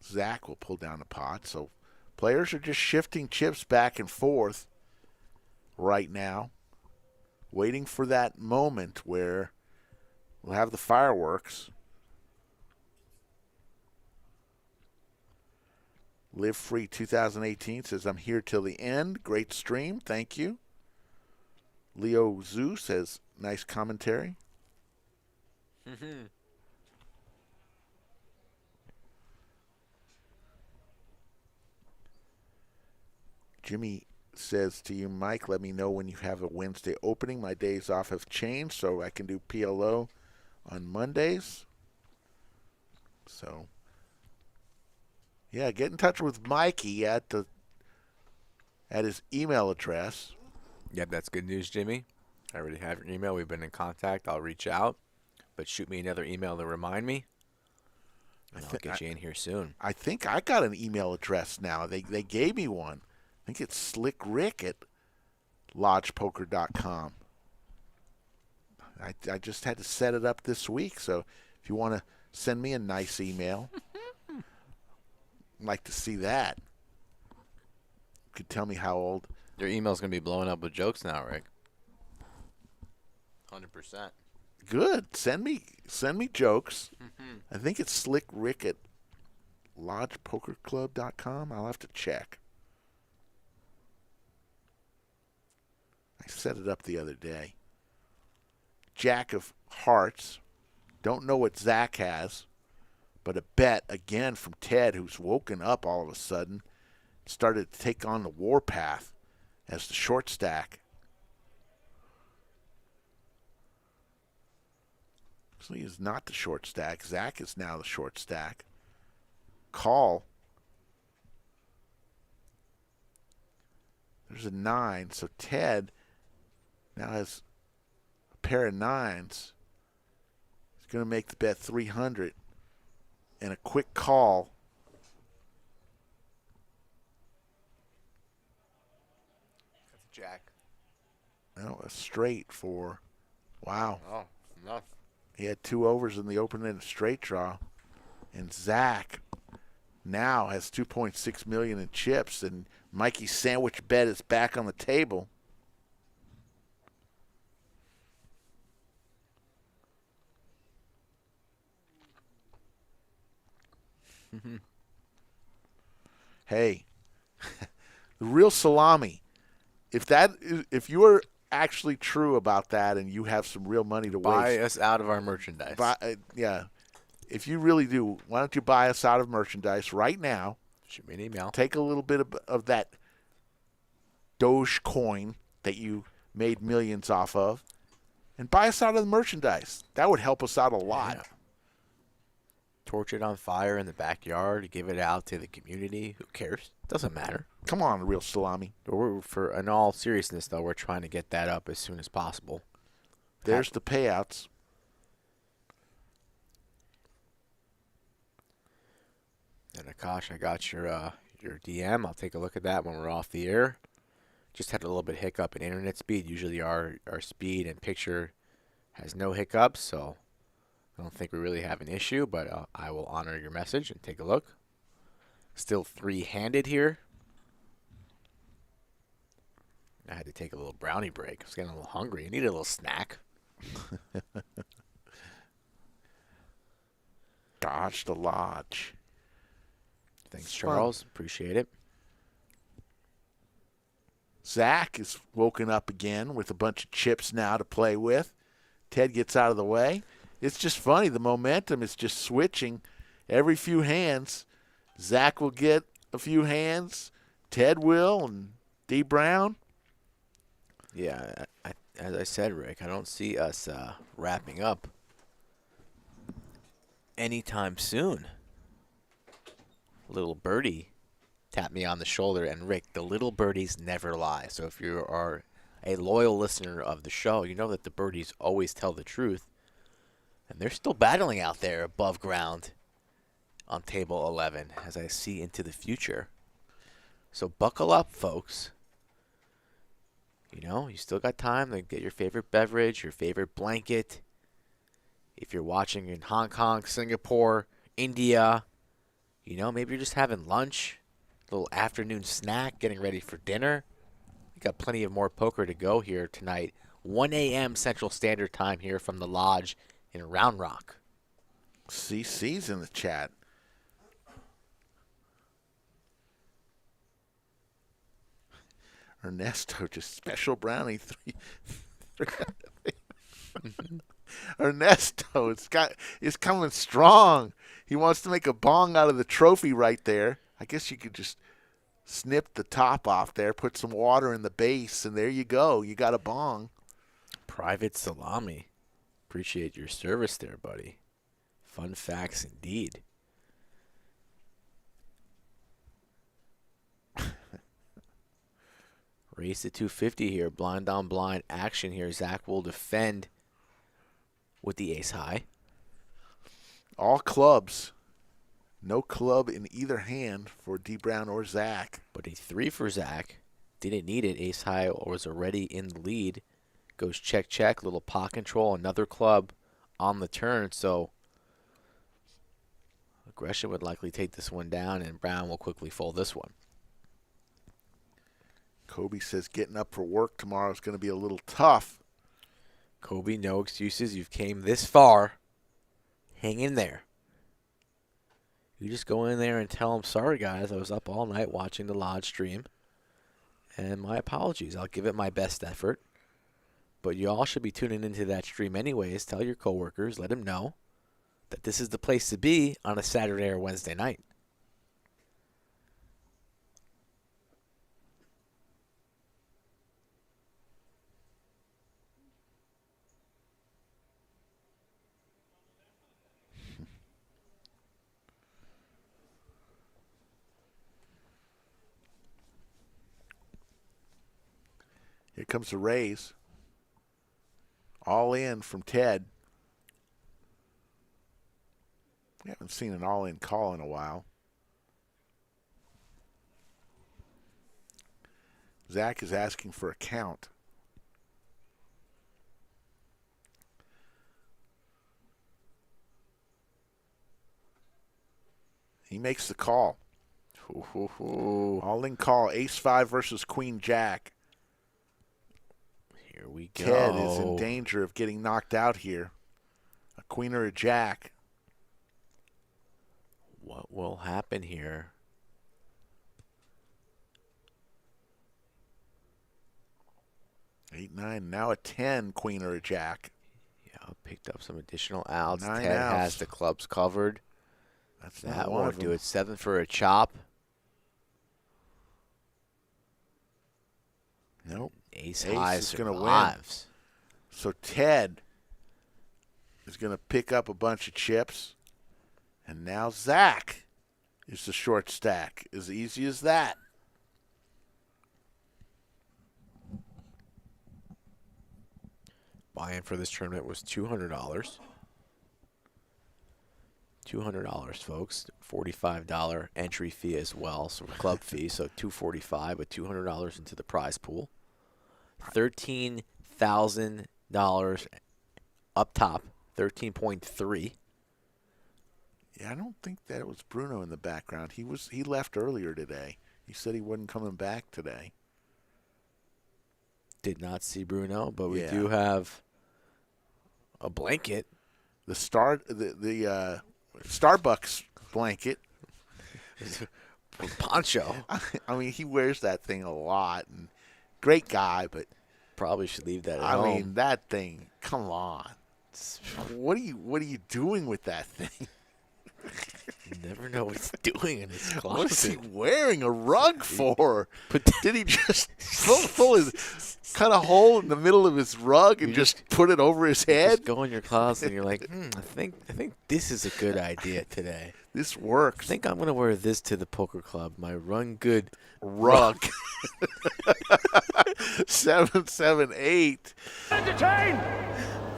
Zach will pull down the pot. So players are just shifting chips back and forth right now, waiting for that moment where we'll have the fireworks. Live Free 2018 says, I'm here till the end. Great stream. Thank you. Leo Zoo says, nice commentary. Jimmy says to you, Mike, let me know when you have a Wednesday opening. My days off have changed, so I can do PLO on Mondays. So, yeah, get in touch with Mikey at his email address. Yep, that's good news, Jimmy. I already have your email. We've been in contact. I'll reach out. But shoot me another email to remind me. And I'll get you in here soon. I think I got an email address now. They gave me one. I think it's slickrick at lodgepoker.com. I just had to set it up this week. So if you want to send me a nice email, I'd like to see that. You could tell me how old. Your email's going to be blowing up with jokes now, Rick. 100%. Good. Send me jokes. I think it's slickrick at lodgepokerclub.com. I'll have to check. I set it up the other day. Jack of Hearts. Don't know what Zach has, but a bet again from Ted, who's woken up all of a sudden, started to take on the warpath as the short stack. Actually, is not the short stack. Zach is now the short stack. Call. There's a 9, so Ted now has a pair of 9s. He's going to make the bet 300 and a quick call. That's a jack. No, a straight for, wow. Oh, enough. He had 2 overs in the open-ended straight draw. And Zach now has $2.6 million in chips, and Mikey's sandwich bet is back on the table. Hey, the real salami. If you are actually true about that and you have some real money to Buy waste, us out of our merchandise. yeah. If you really do, why don't you buy us out of merchandise right now? Shoot me an email. Take a little bit of that Dogecoin that you made millions off of and buy us out of the merchandise. That would help us out a lot. Yeah. Torch it on fire in the backyard, give it out to the community. Who cares? Doesn't matter. Come on, real salami. In all seriousness, though, we're trying to get that up as soon as possible. There's the payouts. And Akash, I got your DM. I'll take a look at that when we're off the air. Just had a little bit hiccup in internet speed. Usually our speed and picture has no hiccups, so I don't think we really have an issue, but I will honor your message and take a look. Still 3-handed here. I had to take a little brownie break. I was getting a little hungry. I needed a little snack. Dodge the lodge. Thanks, Charles. Appreciate it. Zach is woken up again with a bunch of chips now to play with. Ted gets out of the way. It's just funny. The momentum is just switching every few hands. Zach will get a few hands. Ted will, and D. Brown. Yeah, as I said, Rick, I don't see us wrapping up anytime soon. Little birdie tapped me on the shoulder, and Rick, the little birdies never lie. So if you are a loyal listener of the show, you know that the birdies always tell the truth. And they're still battling out there above ground on table 11 as I see into the future. So buckle up, folks. You know, you still got time to get your favorite beverage, your favorite blanket. If you're watching in Hong Kong, Singapore, India, you know, maybe you're just having lunch, a little afternoon snack, getting ready for dinner. We got plenty of more poker to go here tonight. 1 a.m. Central Standard Time here from the Lodge in Round Rock. CC's in the chat. Ernesto, just special brownie. Ernesto, it's coming strong. He wants to make a bong out of the trophy right there. I guess you could just snip the top off there, put some water in the base, and there you go. You got a bong. Private Salami. Appreciate your service there, buddy. Fun facts indeed. Race to 250 here. Blind on blind action here. Zach will defend with the ace high. All clubs. No club in either hand for D. Brown or Zach. But a 3 for Zach. Didn't need it. Ace high was already in the lead. Goes check, check. Little pot control. Another club on the turn. So aggression would likely take this one down, and Brown will quickly fold this one. Kobe says getting up for work tomorrow is going to be a little tough. Kobe, no excuses. You've came this far. Hang in there. You just go in there and tell them, sorry, guys, I was up all night watching the Lodge stream, and my apologies. I'll give it my best effort. But you all should be tuning into that stream anyways. Tell your coworkers, let them know that this is the place to be on a Saturday or Wednesday night. Here comes the raise. All in from Ted. We haven't seen an all-in call in a while. Zach is asking for a count. He makes the call. All-in call, ace-5 versus queen-jack. Here we go. Ted is in danger of getting knocked out here. A queen or a jack. What will happen here? 8-9, now a 10, queen or a jack. Yeah, picked up some additional outs. 9 Ted outs. has the clubs covered. That's That not one won't of do them. it. 7 for a chop. Nope. Ace Ace high is gonna win. survives. So Ted is going to pick up a bunch of chips. And now Zach is the short stack. As easy as that. Buy-in for this tournament was $200. $200, folks. $45 entry fee as well, so club fee. So $245, but $200 into the prize pool. $13,000 up top. 13.3. Yeah, I don't think that was Bruno in the background. He left earlier today. He said he wasn't coming back today. Did not see Bruno, but we Yeah. do have a blanket. The Starbucks blanket. Poncho. I mean, he wears that thing a lot. And great guy, but Probably should leave that at I home. mean that thing. Come on, what are you doing with that thing? You never know what he's doing in his closet. What is he wearing a rug for? Put Did he just cut a hole in the middle of his rug and just put it over his head? Just go in your closet and you're like, I think this is a good idea today. This I works. think I'm gonna wear this to the poker club. My run good Rug. 7-7-8. Entertain!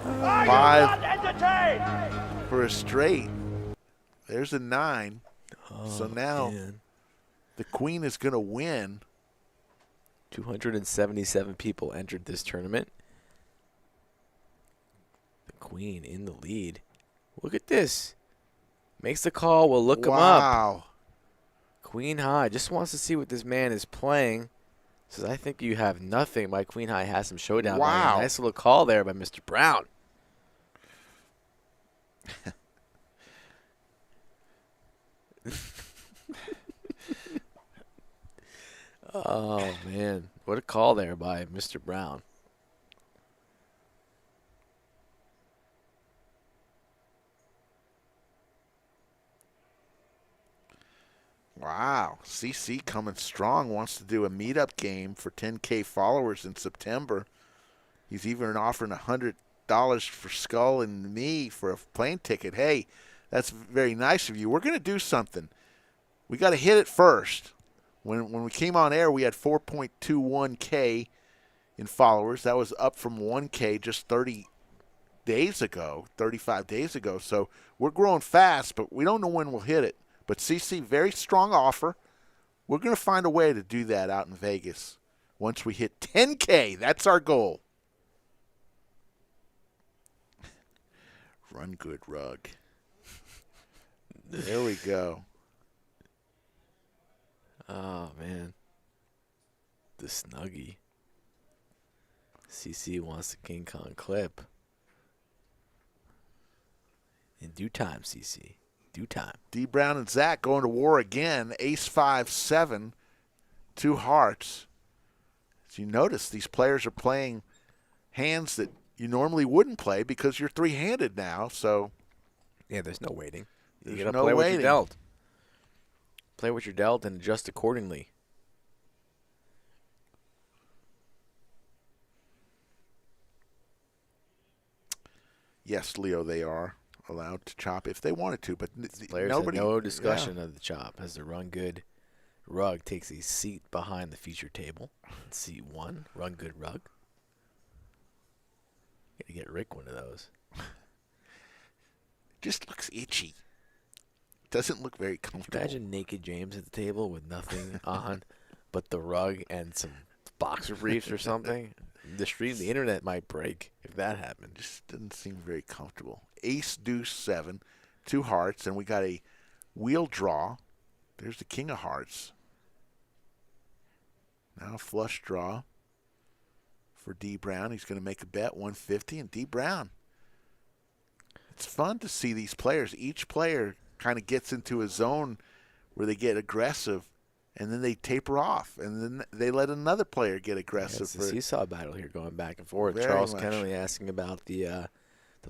Are 5 you not entertained? for a straight. There's a 9. So now man. the queen is going to win. 277 people entered this tournament. The queen in the lead. Look at this. Makes the call. We'll look him up. Wow. Queen high. Just wants to see what this man is playing. Says, I think you have nothing. My queen high has some showdown. Wow. Nice little call there by Mr. Brown. Oh, man. What a call there by Mr. Brown. Wow. CC coming strong. Wants to do a meetup game for 10K followers in September. He's even offering $100 for Skull and me for a plane ticket. Hey, that's very nice of you. We're going to do something. We got to hit it first. When we came on air, we had 4.21K in followers. That was up from 1K just 30 days ago, 35 days ago. So we're growing fast, but we don't know when we'll hit it. But CC, very strong offer. We're going to find a way to do that out in Vegas once we hit 10K. That's our goal. Run good, Rug. There we go. Oh, man. The Snuggie. CC wants the King Kong clip. In due time, CC. Due time. D. Brown and Zach going to war again. Ace 5-7. 2 hearts. As you notice, these players are playing hands that you normally wouldn't play because you're three-handed now. So yeah, there's no waiting. You there's got to no play what waiting. you're dealt. Play what you're dealt and adjust accordingly. Yes, Leo, they are allowed to chop if they wanted to, but Players nobody. had no discussion of the chop as the Run Good Rug takes a seat behind the feature table. Seat 1, Run Good Rug. Gotta get Rick one of those. Just looks itchy. Doesn't look very comfortable. Imagine naked James at the table with nothing on but the rug and some boxer briefs or something. The internet might break if that happened. Just doesn't seem very comfortable. Ace, deuce, 7, 2 hearts, and we got a wheel draw. There's the king of hearts. Now a flush draw for D. Brown. He's going to make a bet, 150, and D. Brown. It's fun to see these players. Each player kind of gets into a zone where they get aggressive, and then they taper off, and then they let another player get aggressive. It's a seesaw battle here going back and forth. Very Charles much. Kennelly asking about the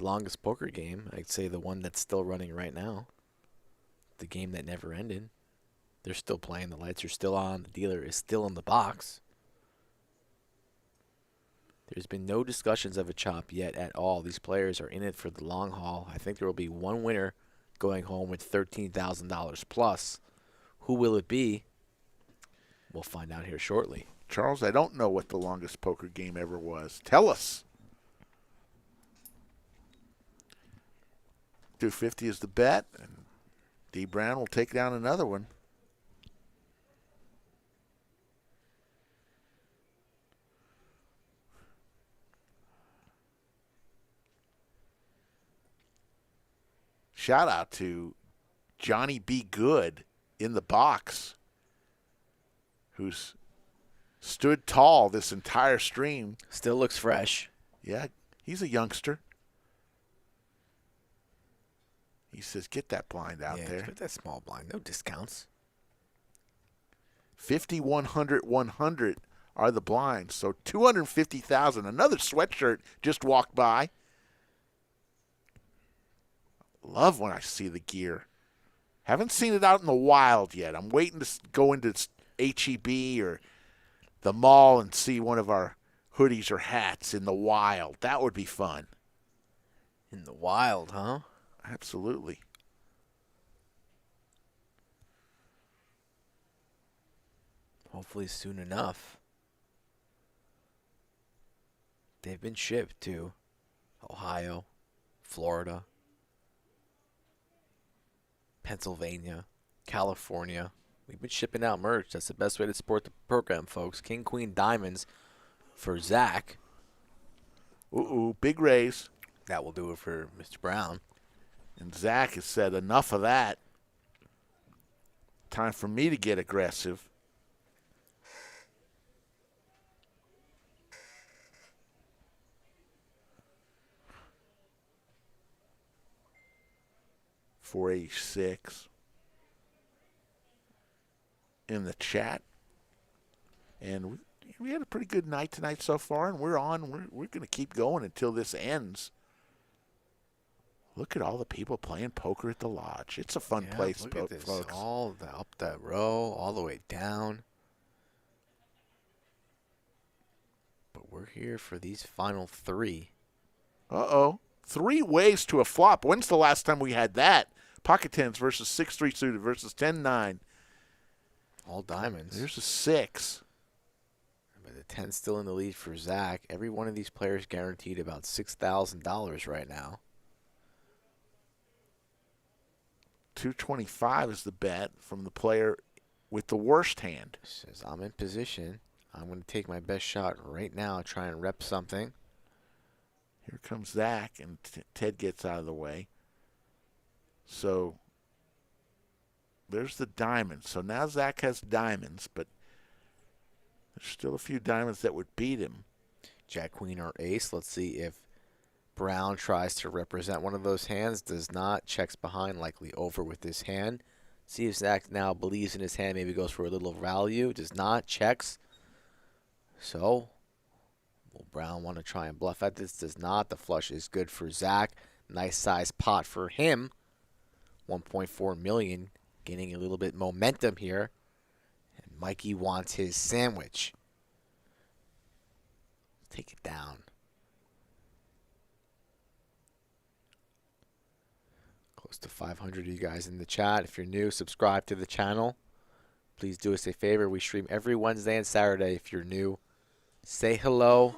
longest poker game. I'd say the one that's still running right now. The game that never ended. They're still playing. The lights are still on. The dealer is still in the box. There's been no discussions of a chop yet at all. These players are in it for the long haul. I think there will be one winner going home with $13,000 plus. Who will it be? We'll find out here shortly. Charles, I don't know what the longest poker game ever was. Tell us. 250 is the bet, and D. Brown will take down another one. Shout out to Johnny B. Good in the box, who's stood tall this entire stream. Still looks fresh. Yeah, he's a youngster. He says, get that blind out there. Put that small blind. No discounts. 50, 100, 100 are the blinds. So 250,000. Another sweatshirt just walked by. Love when I see the gear. Haven't seen it out in the wild yet. I'm waiting to go into HEB or the mall and see one of our hoodies or hats in the wild. That would be fun. In the wild, huh? Absolutely. Hopefully soon enough. They've been shipped to Ohio, Florida, Pennsylvania, California, We've been shipping out merch. That's the best way to support the program, folks. King, Queen, Diamonds for Zach. Ooh, big raise. That will do it for Mr. Brown. And Zach has said enough of that. Time for me to get aggressive. $486 in the chat, and we had a pretty good night tonight so far, and we're going to keep going until this ends. Look at all the people playing poker at the lodge. It's a fun place, look at this. Folks. All up that row, all the way down. But we're here for these final three. Uh-oh. 3 ways to a flop. When's the last time we had that? Pocket tens versus 6-3 suited versus 10-9. All diamonds. There's a 6. But the 10's still in the lead for Zach. Every one of these players guaranteed about $6,000 right now. 225 is the bet from the player with the worst hand. Says, I'm in position. I'm going to take my best shot right now, try and rep something. Here comes Zach, and Ted gets out of the way. So there's the diamonds. So now Zach has diamonds, but there's still a few diamonds that would beat him. Jack, Queen, or Ace. Let's see if Brown tries to represent one of those hands. Does not. Checks behind, likely over with this hand. See if Zach now believes in his hand, maybe goes for a little value. Does not. Checks. So will Brown want to try and bluff at this? Does not. The flush is good for Zach. Nice size pot for him. 1.4 million. Gaining a little bit momentum here. And Mikey wants his sandwich. Take it down. Close to 500 of you guys in the chat. If you're new, subscribe to the channel. Please do us a favor. We stream every Wednesday and Saturday. If you're new, say hello.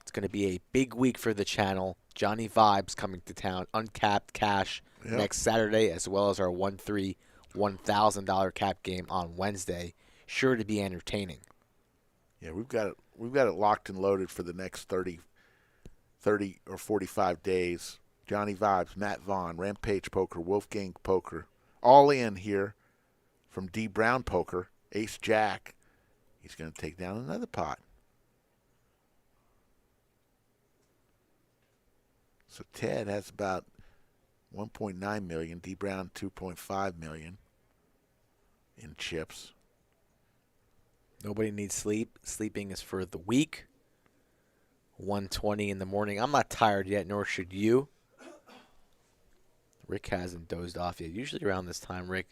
It's going to be a big week for the channel. Johnny Vibes coming to town. Uncapped cash next Saturday, as well as our 1-3 $1,000 cap game on Wednesday. Sure to be entertaining. Yeah, we've got it locked and loaded for the next 30 or 45 days. Johnny Vibes, Matt Vaughn, Rampage Poker, Wolfgang Poker, all in here from D Brown Poker, Ace Jack. He's going to take down another pot. So Ted has about 1.9 million, D Brown 2.5 million in chips. Nobody needs sleep. Sleeping is for the weak. 1:20 in the morning. I'm not tired yet, nor should you. Rick hasn't dozed off yet. Usually around this time, Rick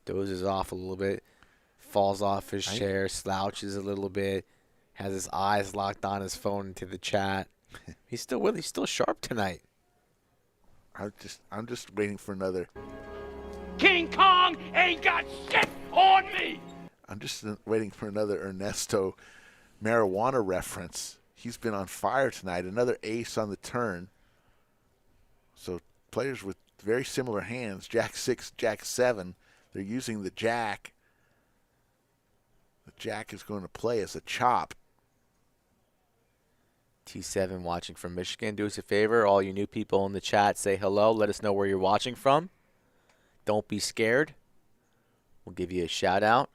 dozes off a little bit, falls off his chair, slouches a little bit, has his eyes locked on his phone into the chat. He's still sharp tonight. I'm just waiting for another. King Kong ain't got shit on me! I'm just waiting for another Ernesto marijuana reference. He's been on fire tonight. Another ace on the turn. So players with very similar hands, Jack 6, Jack 7, they're using the Jack. The Jack is going to play as a chop. T7 watching from Michigan. Do us a favor, all you new people in the chat, say hello. Let us know where you're watching from. Don't be scared. We'll give you a shout out.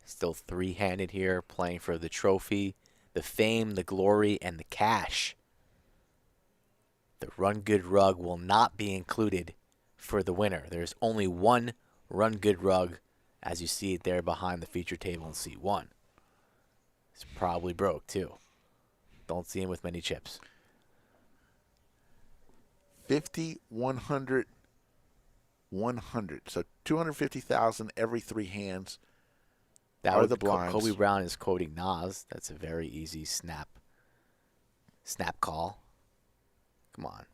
Still three-handed here, playing for the trophy, the fame, the glory, and the cash. The Run Good rug will not be included for the winner. There's only one Run Good rug, as you see it there behind the feature table in seat 1. It's probably broke, too. Don't see him with many chips. 50, 100, 100. So 250,000 every 3 hands. That are would the blinds. Kobe Brown is quoting Nas. That's a very easy snap call. Come on.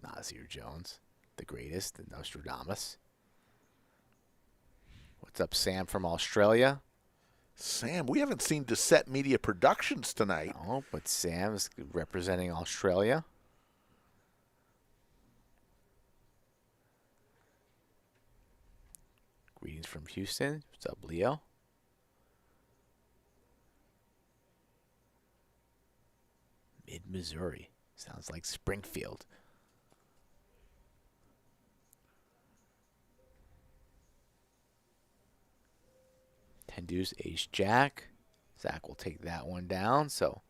Nasir Jones, the greatest, the Nostradamus. What's up, Sam from Australia? Sam, we haven't seen Deset Media Productions tonight. Oh, but Sam's representing Australia. Greetings from Houston. What's up, Leo? Mid-Missouri. Sounds like Springfield. Ten deuce, ace jack. Zach will take that one down. So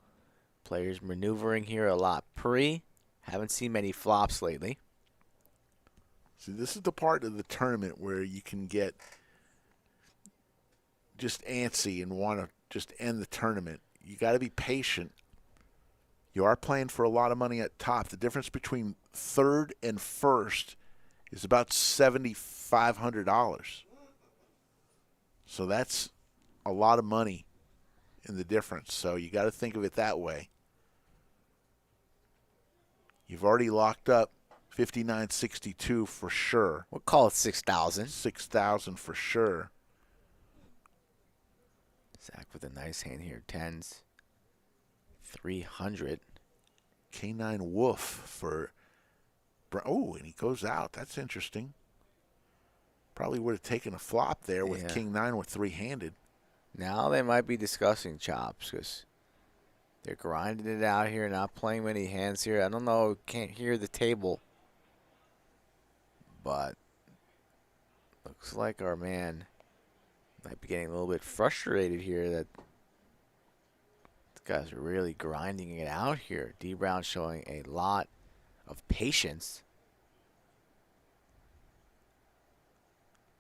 players maneuvering here a lot pre. Haven't seen many flops lately. See, this is the part of the tournament where you can get just antsy and want to just end the tournament. You got to be patient. You are playing for a lot of money at top. The difference between third and first is about $7,500. So that's a lot of money in the difference. So you got to think of it that way. You've already locked up $5,962 for sure. We'll call it 6,000. 6,000 for sure. Zach with a nice hand here. Tens. 300. K9 Wolf for. Oh, and he goes out. That's interesting. Probably would have taken a flop there with King 9 with three-handed. Now they might be discussing chops because they're grinding it out here, not playing many hands here. I don't know. Can't hear the table. But looks like our man might be getting a little bit frustrated here that these guys are really grinding it out here. D Brown showing a lot of patience.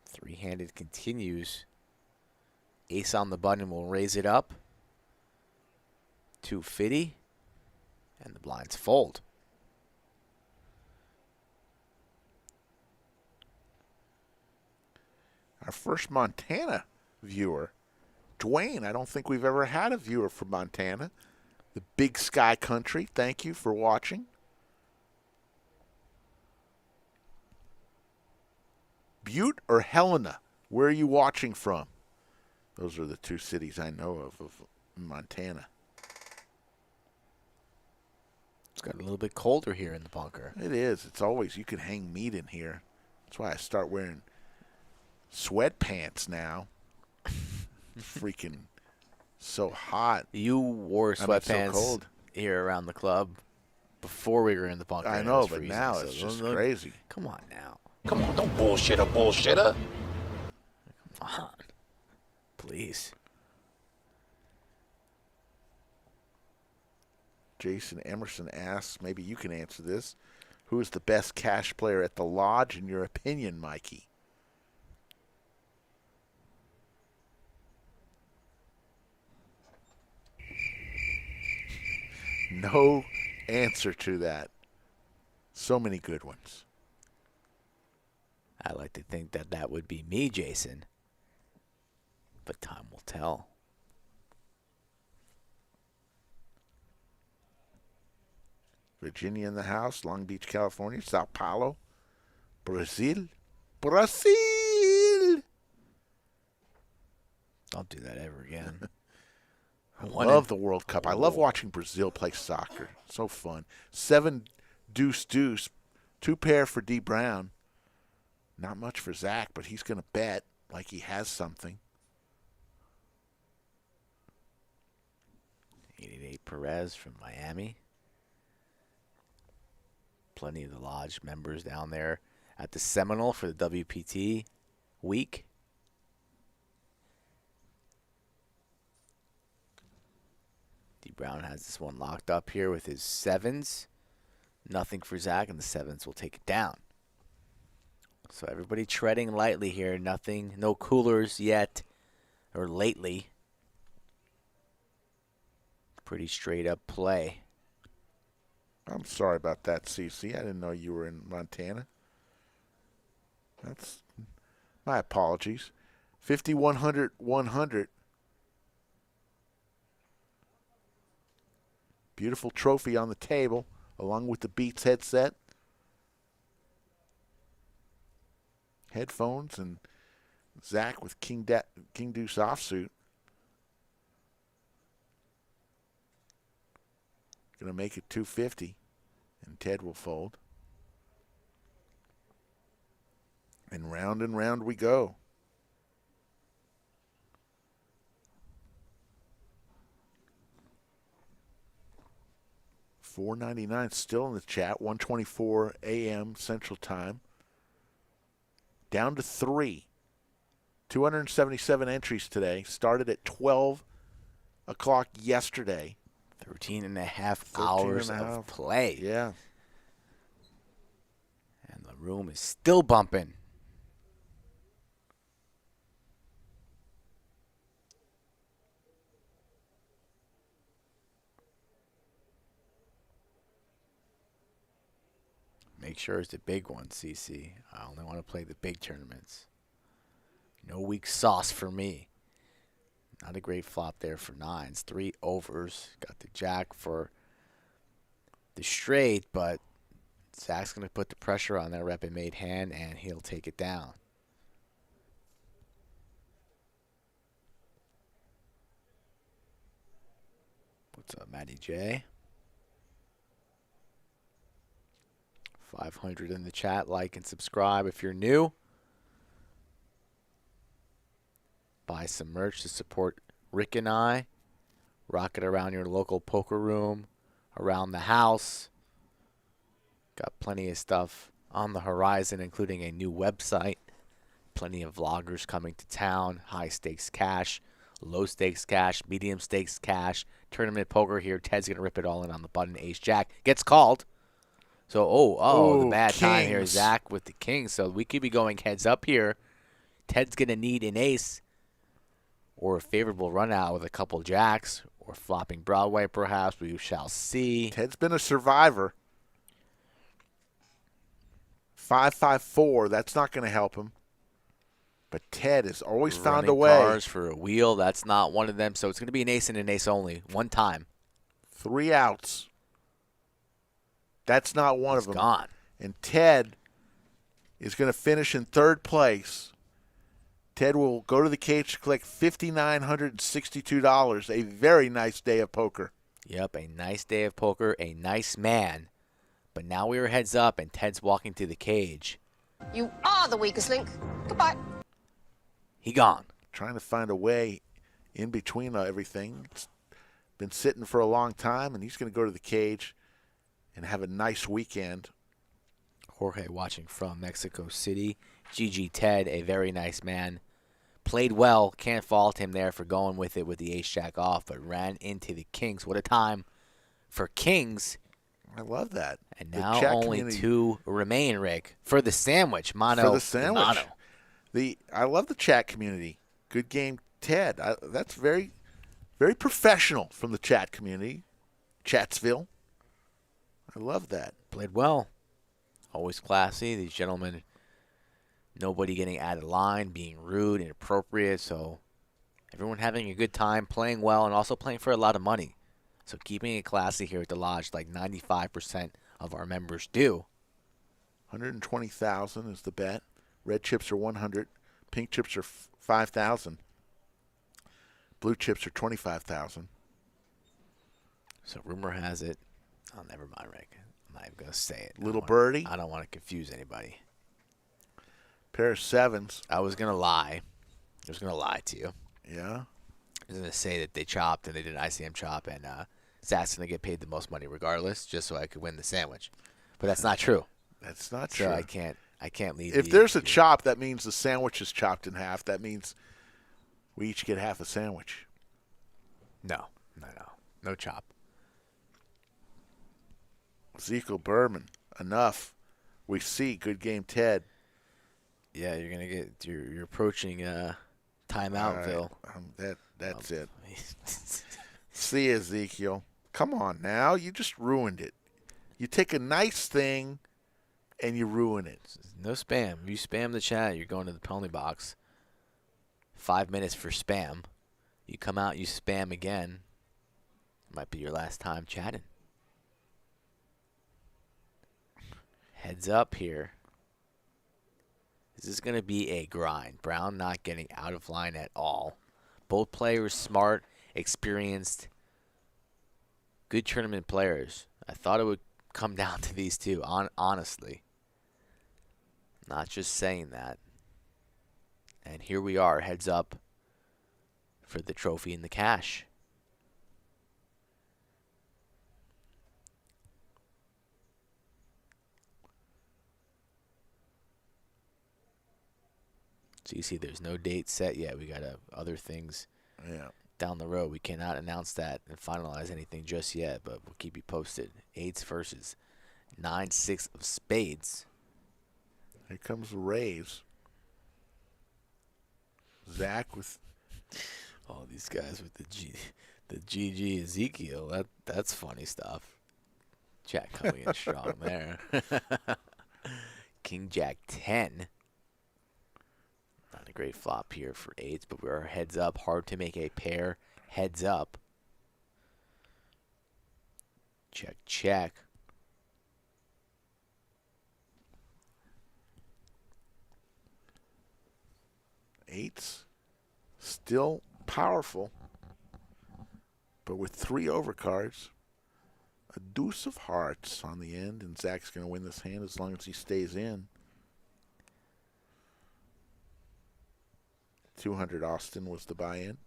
Three-handed continues. Ace on the button will raise it up. 250. And the blinds fold. Our first Montana viewer. Dwayne, I don't think we've ever had a viewer from Montana. The Big Sky Country, thank you for watching. Butte or Helena, where are you watching from? Those are the two cities I know of Montana. It's got a little bit colder here in the bunker. It is. It's always, you can hang meat in here. That's why I start wearing sweatpants now. Freaking so hot. You wore sweatpants so here around the club before we were in the bunker. I know, but now it's just crazy. Come on now. Come on, don't bullshitter. Come on. Please. Jason Emerson asks, maybe you can answer this. Who is the best cash player at the Lodge in your opinion, Mikey? No answer to that. So many good ones. I like to think that that would be me, Jason. But time will tell. Virginia in the house, Long Beach, California, Sao Paulo, Brazil. Brazil! Don't do that ever again. I love the World Cup. I love watching Brazil play soccer. So fun. 7 deuce, 2 pair for D Brown. Not much for Zach, but he's going to bet like he has something. 88 Perez from Miami. Plenty of the Lodge members down there at the Seminole for the WPT week. D Brown has this one locked up here with his 7s. Nothing for Zach, and the 7s will take it down. So everybody treading lightly here. Nothing, no coolers yet or lately. Pretty straight up play. I'm sorry about that, CC. I didn't know you were in Montana. That's my apologies. 5100, 100. Beautiful trophy on the table, along with the Beats headset, headphones, and Zach with King Deuce offsuit. Going to make it 250, and Ted will fold. And round we go. $4.99 still in the chat. 1:24 a.m. Central Time. Down to 3. 277 entries today. Started at 12 o'clock yesterday. 13 and a half hours of play. Yeah. And the room is still bumping. Make sure it's the big one, CC. I only want to play the big tournaments. No weak sauce for me. Not a great flop there for nines. 3 overs. Got the jack for the straight, but Zach's going to put the pressure on that rep and made hand, and he'll take it down. What's up, Matty J? 500 in the chat. Like and subscribe if you're new. Buy some merch to support Rick and I. Rock it around your local poker room, around the house. Got plenty of stuff on the horizon, including a new website. Plenty of vloggers coming to town. High stakes cash, low stakes cash, medium stakes cash. Tournament poker here. Ted's going to rip it all in on the button. Ace Jack gets called. So, the bad time here. Zach with the king. So we could be going heads up here. Ted's going to need an ace or a favorable run out with a couple jacks or flopping Broadway perhaps. We shall see. Ted's been a survivor. 5-5-4. That's not going to help him. But Ted has always found a way. Cars for a wheel. That's not one of them. So it's going to be an ace and an ace only. One time. 3 outs. That's not one of them. Gone. And Ted is going to finish in 3rd place. Ted will go to the cage to collect $5,962. A very nice day of poker. Yep, a nice day of poker, a nice man. But now we are heads up, and Ted's walking to the cage. You are the weakest link. Goodbye. He gone. Trying to find a way in between everything. It's been sitting for a long time, and he's going to go to the cage and have a nice weekend. Jorge watching from Mexico City. GG Ted, a very nice man. Played well. Can't fault him there for going with it with the ace-jack off, but ran into the kings. What a time for kings. I love that. And now only community. 2 remain, Rick, for the sandwich. Mono. For the sandwich. Mono. I love the chat community. Good game, Ted. That's very, very professional from the chat community. Chatsville. I love that. Played well. Always classy. These gentlemen, nobody getting out of line, being rude, inappropriate. So everyone having a good time, playing well, and also playing for a lot of money. So keeping it classy here at the Lodge, like 95% of our members do. 120,000 is the bet. Red chips are 100. Pink chips are 5,000. Blue chips are 25,000. So rumor has it. Oh, never mind, Rick. I'm not even going to say it. Little birdie. I don't want to confuse anybody. Pair of 7s. I was going to lie. I was going to lie to you. Yeah. I was going to say that they chopped and they did an ICM chop, and Zach's going to get paid the most money regardless, just so I could win the sandwich. But that's not true. That's not true. So I can't leave. If there's a chop, that means the sandwich is chopped in half. That means we each get half a sandwich. No chop. Ezekiel Berman, enough. We see. Good game, Ted. Yeah, you're gonna get. You're approaching timeoutville. Right. That's it. See, Ezekiel. Come on now. You just ruined it. You take a nice thing and you ruin it. No spam. If you spam the chat, you're going to the penalty box. 5 minutes for spam. You come out, you spam again. Might be your last time chatting. Heads up here. This is going to be a grind. Brown not getting out of line at all. Both players smart, experienced, good tournament players. I thought it would come down to these two, honestly. Not just saying that. And here we are, heads up for the trophy and the cash. So you see there's no date set yet. We got other things down the road. We cannot announce that and finalize anything just yet, but we'll keep you posted. 8s versus 9-6 of spades. Here comes the raise. Zach with all these guys with the GG Ezekiel. That's funny stuff. Jack coming in strong there. King Jack 10. Not a great flop here for 8s, but we're heads up. Hard to make a pair heads up. Check, check. Eights still powerful, but with 3 overcards, a deuce of hearts on the end, and Zach's going to win this hand as long as he stays in. 200 Austin was the buy-in.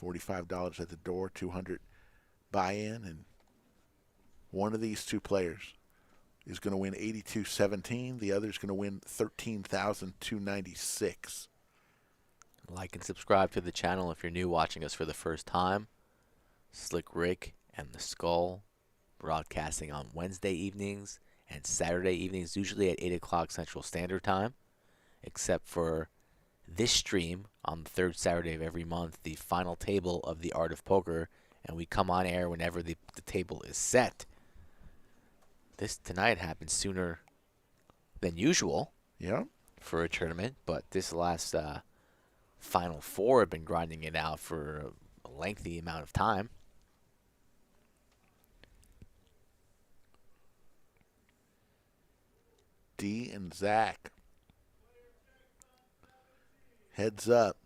$45 at the door, 200 buy-in, and one of these two players is going to win 82.17. The other is going to win 13,296. Like and subscribe to the channel if you're new watching us for the first time. Slick Rick and the Skull broadcasting on Wednesday evenings and Saturday evenings, usually at 8 o'clock Central Standard Time, except for this stream on the third Saturday of every month, the final table of the Art of Poker, and we come on air whenever the table is set. This tonight happened sooner than usual for a tournament, but this last Final Four have been grinding it out for a lengthy amount of time. D and Zach. Heads up.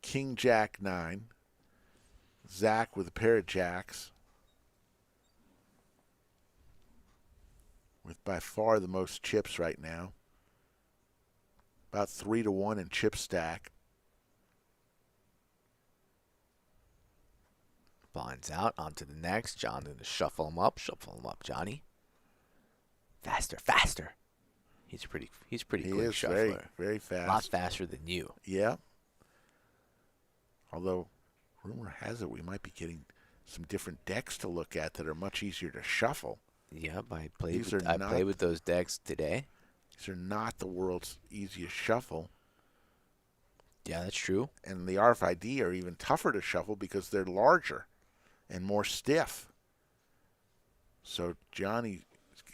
King Jack 9. Zach with a pair of jacks. With by far the most chips right now. About 3-1 in chip stack. Blinds out, on to the next. John going to shuffle him up, Johnny. Faster, faster. He's pretty quick shuffler. Very, very fast. A lot faster than you. Yeah. Although, rumor has it we might be getting some different decks to look at that are much easier to shuffle. Yep, I played with those decks today. These are not the world's easiest shuffle. Yeah, that's true. And the RFID are even tougher to shuffle because they're larger and more stiff. So Johnny's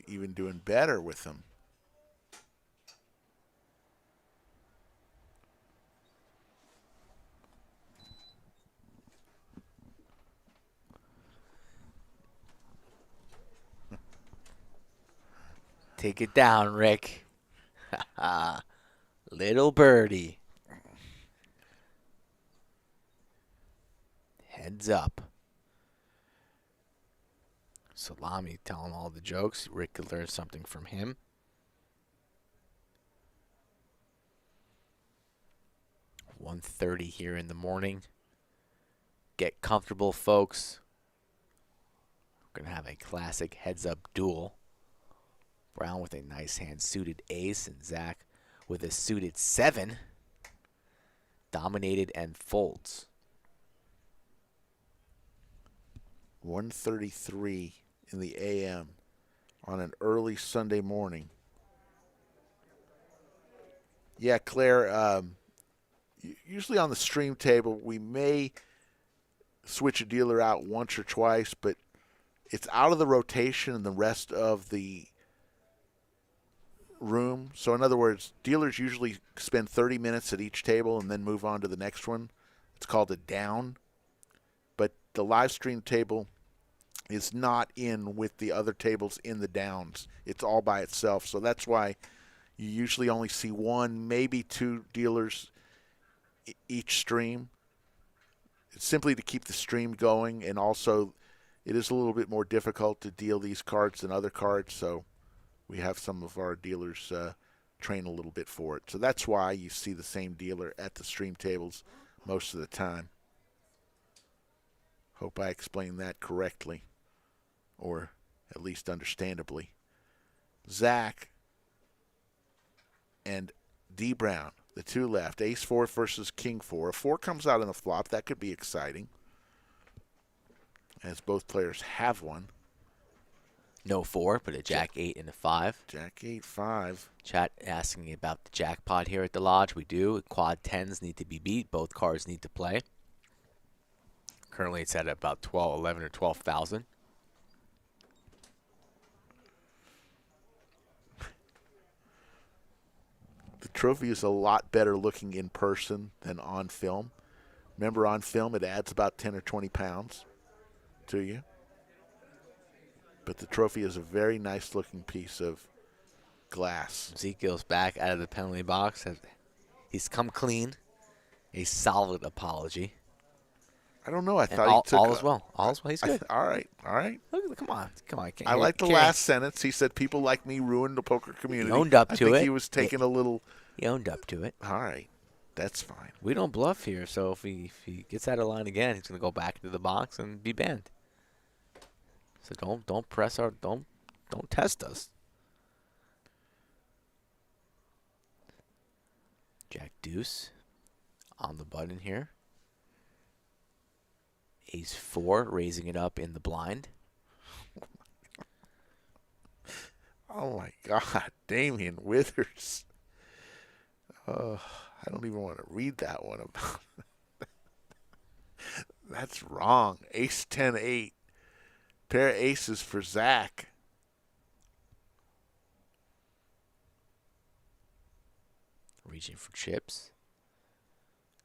even doing better with them. Take it down, Rick. Little birdie. Heads up. Salami telling all the jokes. Rick could learn something from him. $1:30 here in the morning. Get comfortable, folks. We're going to have a classic heads-up duel. Brown with a nice hand suited ace, and Zach with a suited 7. Dominated and folds. 1:33 in the a.m. on an early Sunday morning. Yeah, Claire, usually on the stream table, we may switch a dealer out once or twice, but it's out of the rotation in the rest of the room. So in other words, dealers usually spend 30 minutes at each table and then move on to the next one. It's called a down. But the live stream table is not in with the other tables in the downs. It's all by itself. So that's why you usually only see 1, maybe 2 dealers each stream. It's simply to keep the stream going, and also it is a little bit more difficult to deal these cards than other cards, so we have some of our dealers train a little bit for it. So that's why you see the same dealer at the stream tables most of the time. Hope I explained that correctly, or at least understandably. Zach and D Brown, the 2 left. Ace 4 versus King 4. A 4 comes out on the flop. That could be exciting, as both players have one. No 4, but a Jack 8 and a 5. Jack 8, 5. Chat asking about the jackpot here at the Lodge. We do. Quad 10s need to be beat. Both cards need to play. Currently it's at about 12, 11 or 12,000. The trophy is a lot better looking in person than on film. Remember, on film it adds about 10 or 20 pounds to you. But the trophy is a very nice looking piece of glass. Ezekiel's back out of the penalty box. He's come clean. A solid apology. I don't know. I And thought all, he took all is well. All is well. He's good. All right. Look, come on. I like the last sentence. He said people like me ruined the poker community. He owned up to I think it. he was taking a little. He owned up to it. All right. That's fine. We don't bluff here, so if he gets out of line again, he's going to go back into the box and be banned. So don't press our don't test us. Jack deuce on the button here. Ace 4 raising it up in the blind. Oh my God, Damian Withers. I don't even want to read that one about. That's wrong. Ace 10 8. Pair of aces for Zach. Reaching for chips.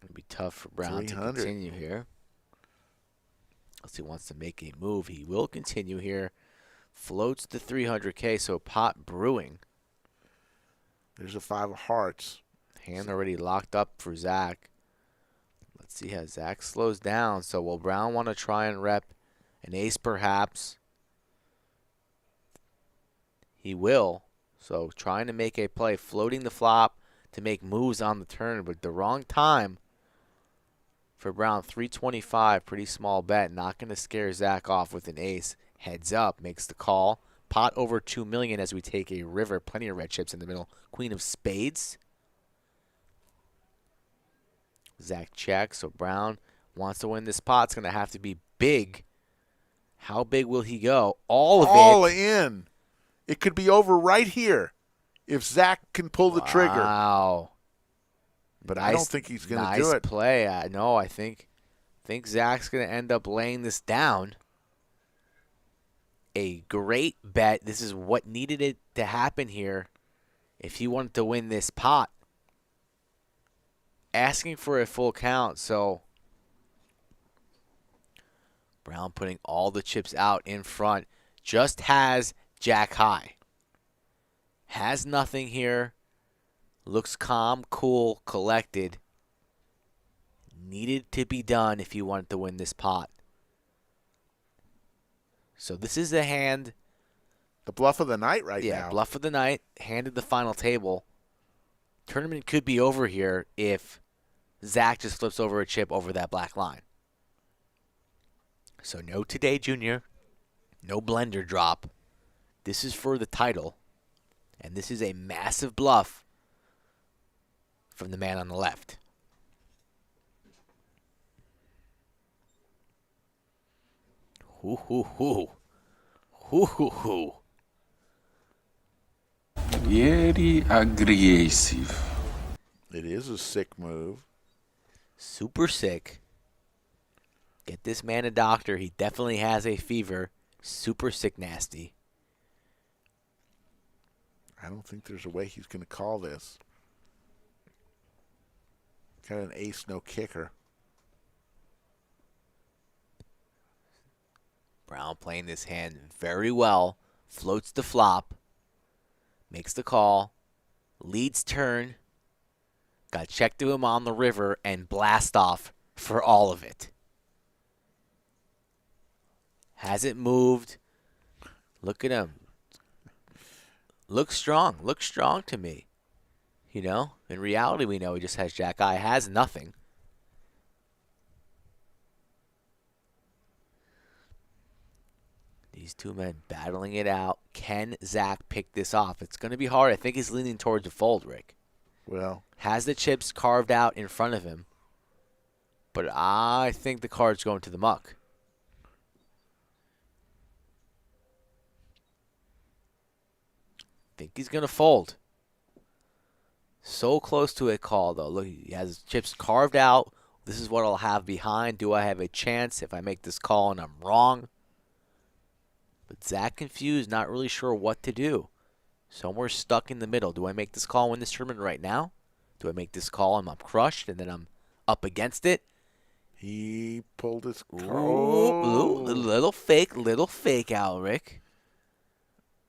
Gonna be tough for Brown to 300. continue here. Unless he wants to make a move. He will continue here. Floats the 300K, so pot brewing. There's a 5 of hearts. Hand already locked up for Zach. Let's see how Zach slows down. So will Brown want to try and rep an ace perhaps? He will. So trying to make a play, floating the flop to make moves on the turn, but the wrong time for Brown. 325, pretty small bet. Not going to scare Zach off with an ace. Heads up, makes the call. Pot over 2 million as we take a river. Plenty of red chips in the middle. Queen of spades. Zach checks, so Brown wants to win this pot. It's going to have to be big. How big will he go? All of it. All in. It could be over right here if Zach can pull the trigger. Wow. But I don't think he's going to do Nice it. play. No, I think Zach's going to end up laying this down. A great bet. This is what needed it to happen here if he wanted to win this pot. Asking for a full count, so Brown putting all the chips out in front. Just has Jack high. Has nothing here. Looks calm, cool, collected. Needed to be done if you wanted to win this pot. So this is the hand. The bluff of the night right now. Yeah, bluff of the night. Handed the final table. Tournament could be over here if Zach just flips over a chip over that black line. So no Today Junior. No blender drop. This is for the title. And this is a massive bluff from the man on the left. Hoo hoo hoo. Hoo hoo hoo. Very aggressive. It is a sick move. Super sick. Get this man a doctor. He definitely has a fever. Super sick nasty. I don't think there's a way he's going to call this. Got an ace, no kicker. Brown playing this hand very well. Floats the flop. Makes the call. Leads turn. Got checked to him on the river and blast off for all of it. Hasn't moved. Look at him. Looks strong. Looks strong to me. You know, in reality, we know he just has Jack Eye. Has nothing. These two men battling it out. Can Zach pick this off? It's going to be hard. I think he's leaning towards a fold, Rick. Well, Has the chips carved out in front of him. But I think the card's going to the muck. Think he's going to fold. So close to a call, though. Look, he has his chips carved out. This is what I'll have behind. Do I have a chance if I make this call and I'm wrong? But Zach confused, not really sure what to do. Somewhere stuck in the middle. Do I make this call and win this tournament right now? Do I make this call and I'm crushed and then I'm up against it? he pulled his card. Ooh, little fake out, Rick.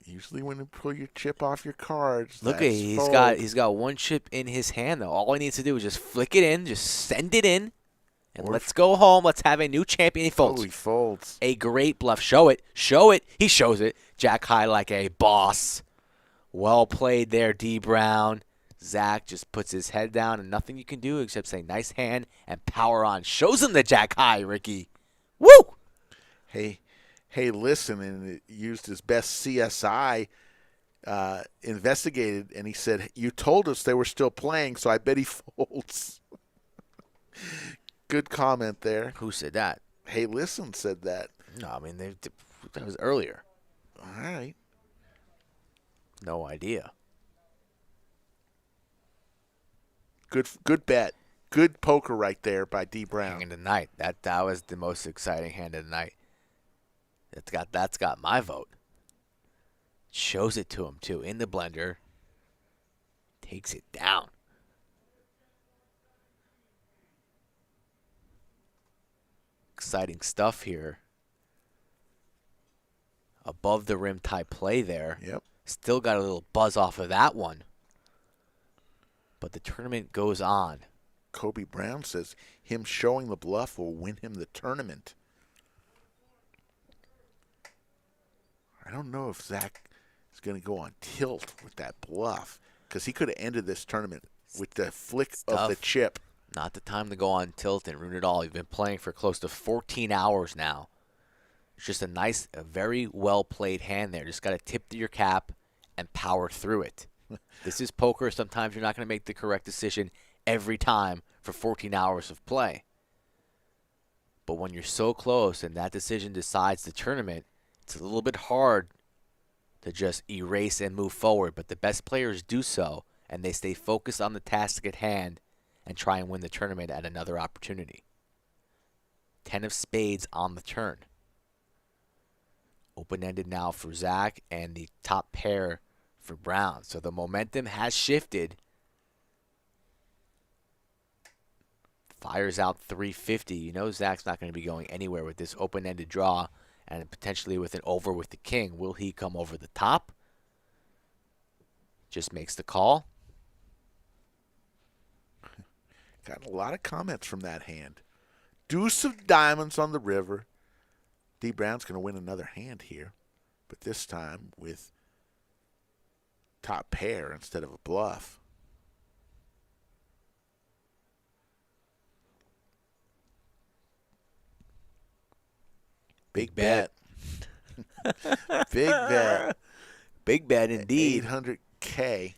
Usually when you pull your chip off your cards, Look, that's he's got one chip in his hand, though. All he needs to do is just flick it in, just send it in, and let's go home. Let's have a new champion. He folds. He folds. A great bluff. Show it. Show it. He shows it. Jack high like a boss. Well played there, D. Brown. Zach just puts his head down, and nothing you can do except say nice hand and power on. Shows him the Jack high, Ricky. Woo! Hey, listen, and it used his best CSI, investigated, and he said, you told us they were still playing, so I bet he folds. Good comment there. Who said that? Hey, listen said that. No, I mean, that was earlier. All right. No idea. Good bet. Good poker right there by D. Brown. Hand of the night. That was the most exciting hand of the night. That's got my vote. Shows it to him too in the blender. Takes it down. Exciting stuff here. Above the rim type play there. Yep. Still got a little buzz off of that one. But the tournament goes on. Kobe Brown says him showing the bluff will win him the tournament. I don't know if Zach is going to go on tilt with that bluff because he could have ended this tournament with the flick of the chip. Not the time to go on tilt and ruin it all. You've been playing for close to 14 hours now. It's just a very well-played hand there. Just got to tip to your cap and power through it. This is poker. Sometimes you're not going to make the correct decision every time for 14 hours of play. But when you're so close and that decision decides the tournament, it's a little bit hard to just erase and move forward, but the best players do so, and they stay focused on the task at hand and try and win the tournament at another opportunity. 10 of spades on the turn. Open-ended now for Zach and the top pair for Brown. So the momentum has shifted. Fires out 350. You know Zach's not going to be going anywhere with this open-ended draw and potentially with an over with the king. Will he come over the top? Just makes the call. Got a lot of comments from that hand. Deuce of diamonds on the river. D. Brown's going to win another hand here, but this time with top pair instead of a bluff. Big bet. Big bet. Big bet indeed. 800K.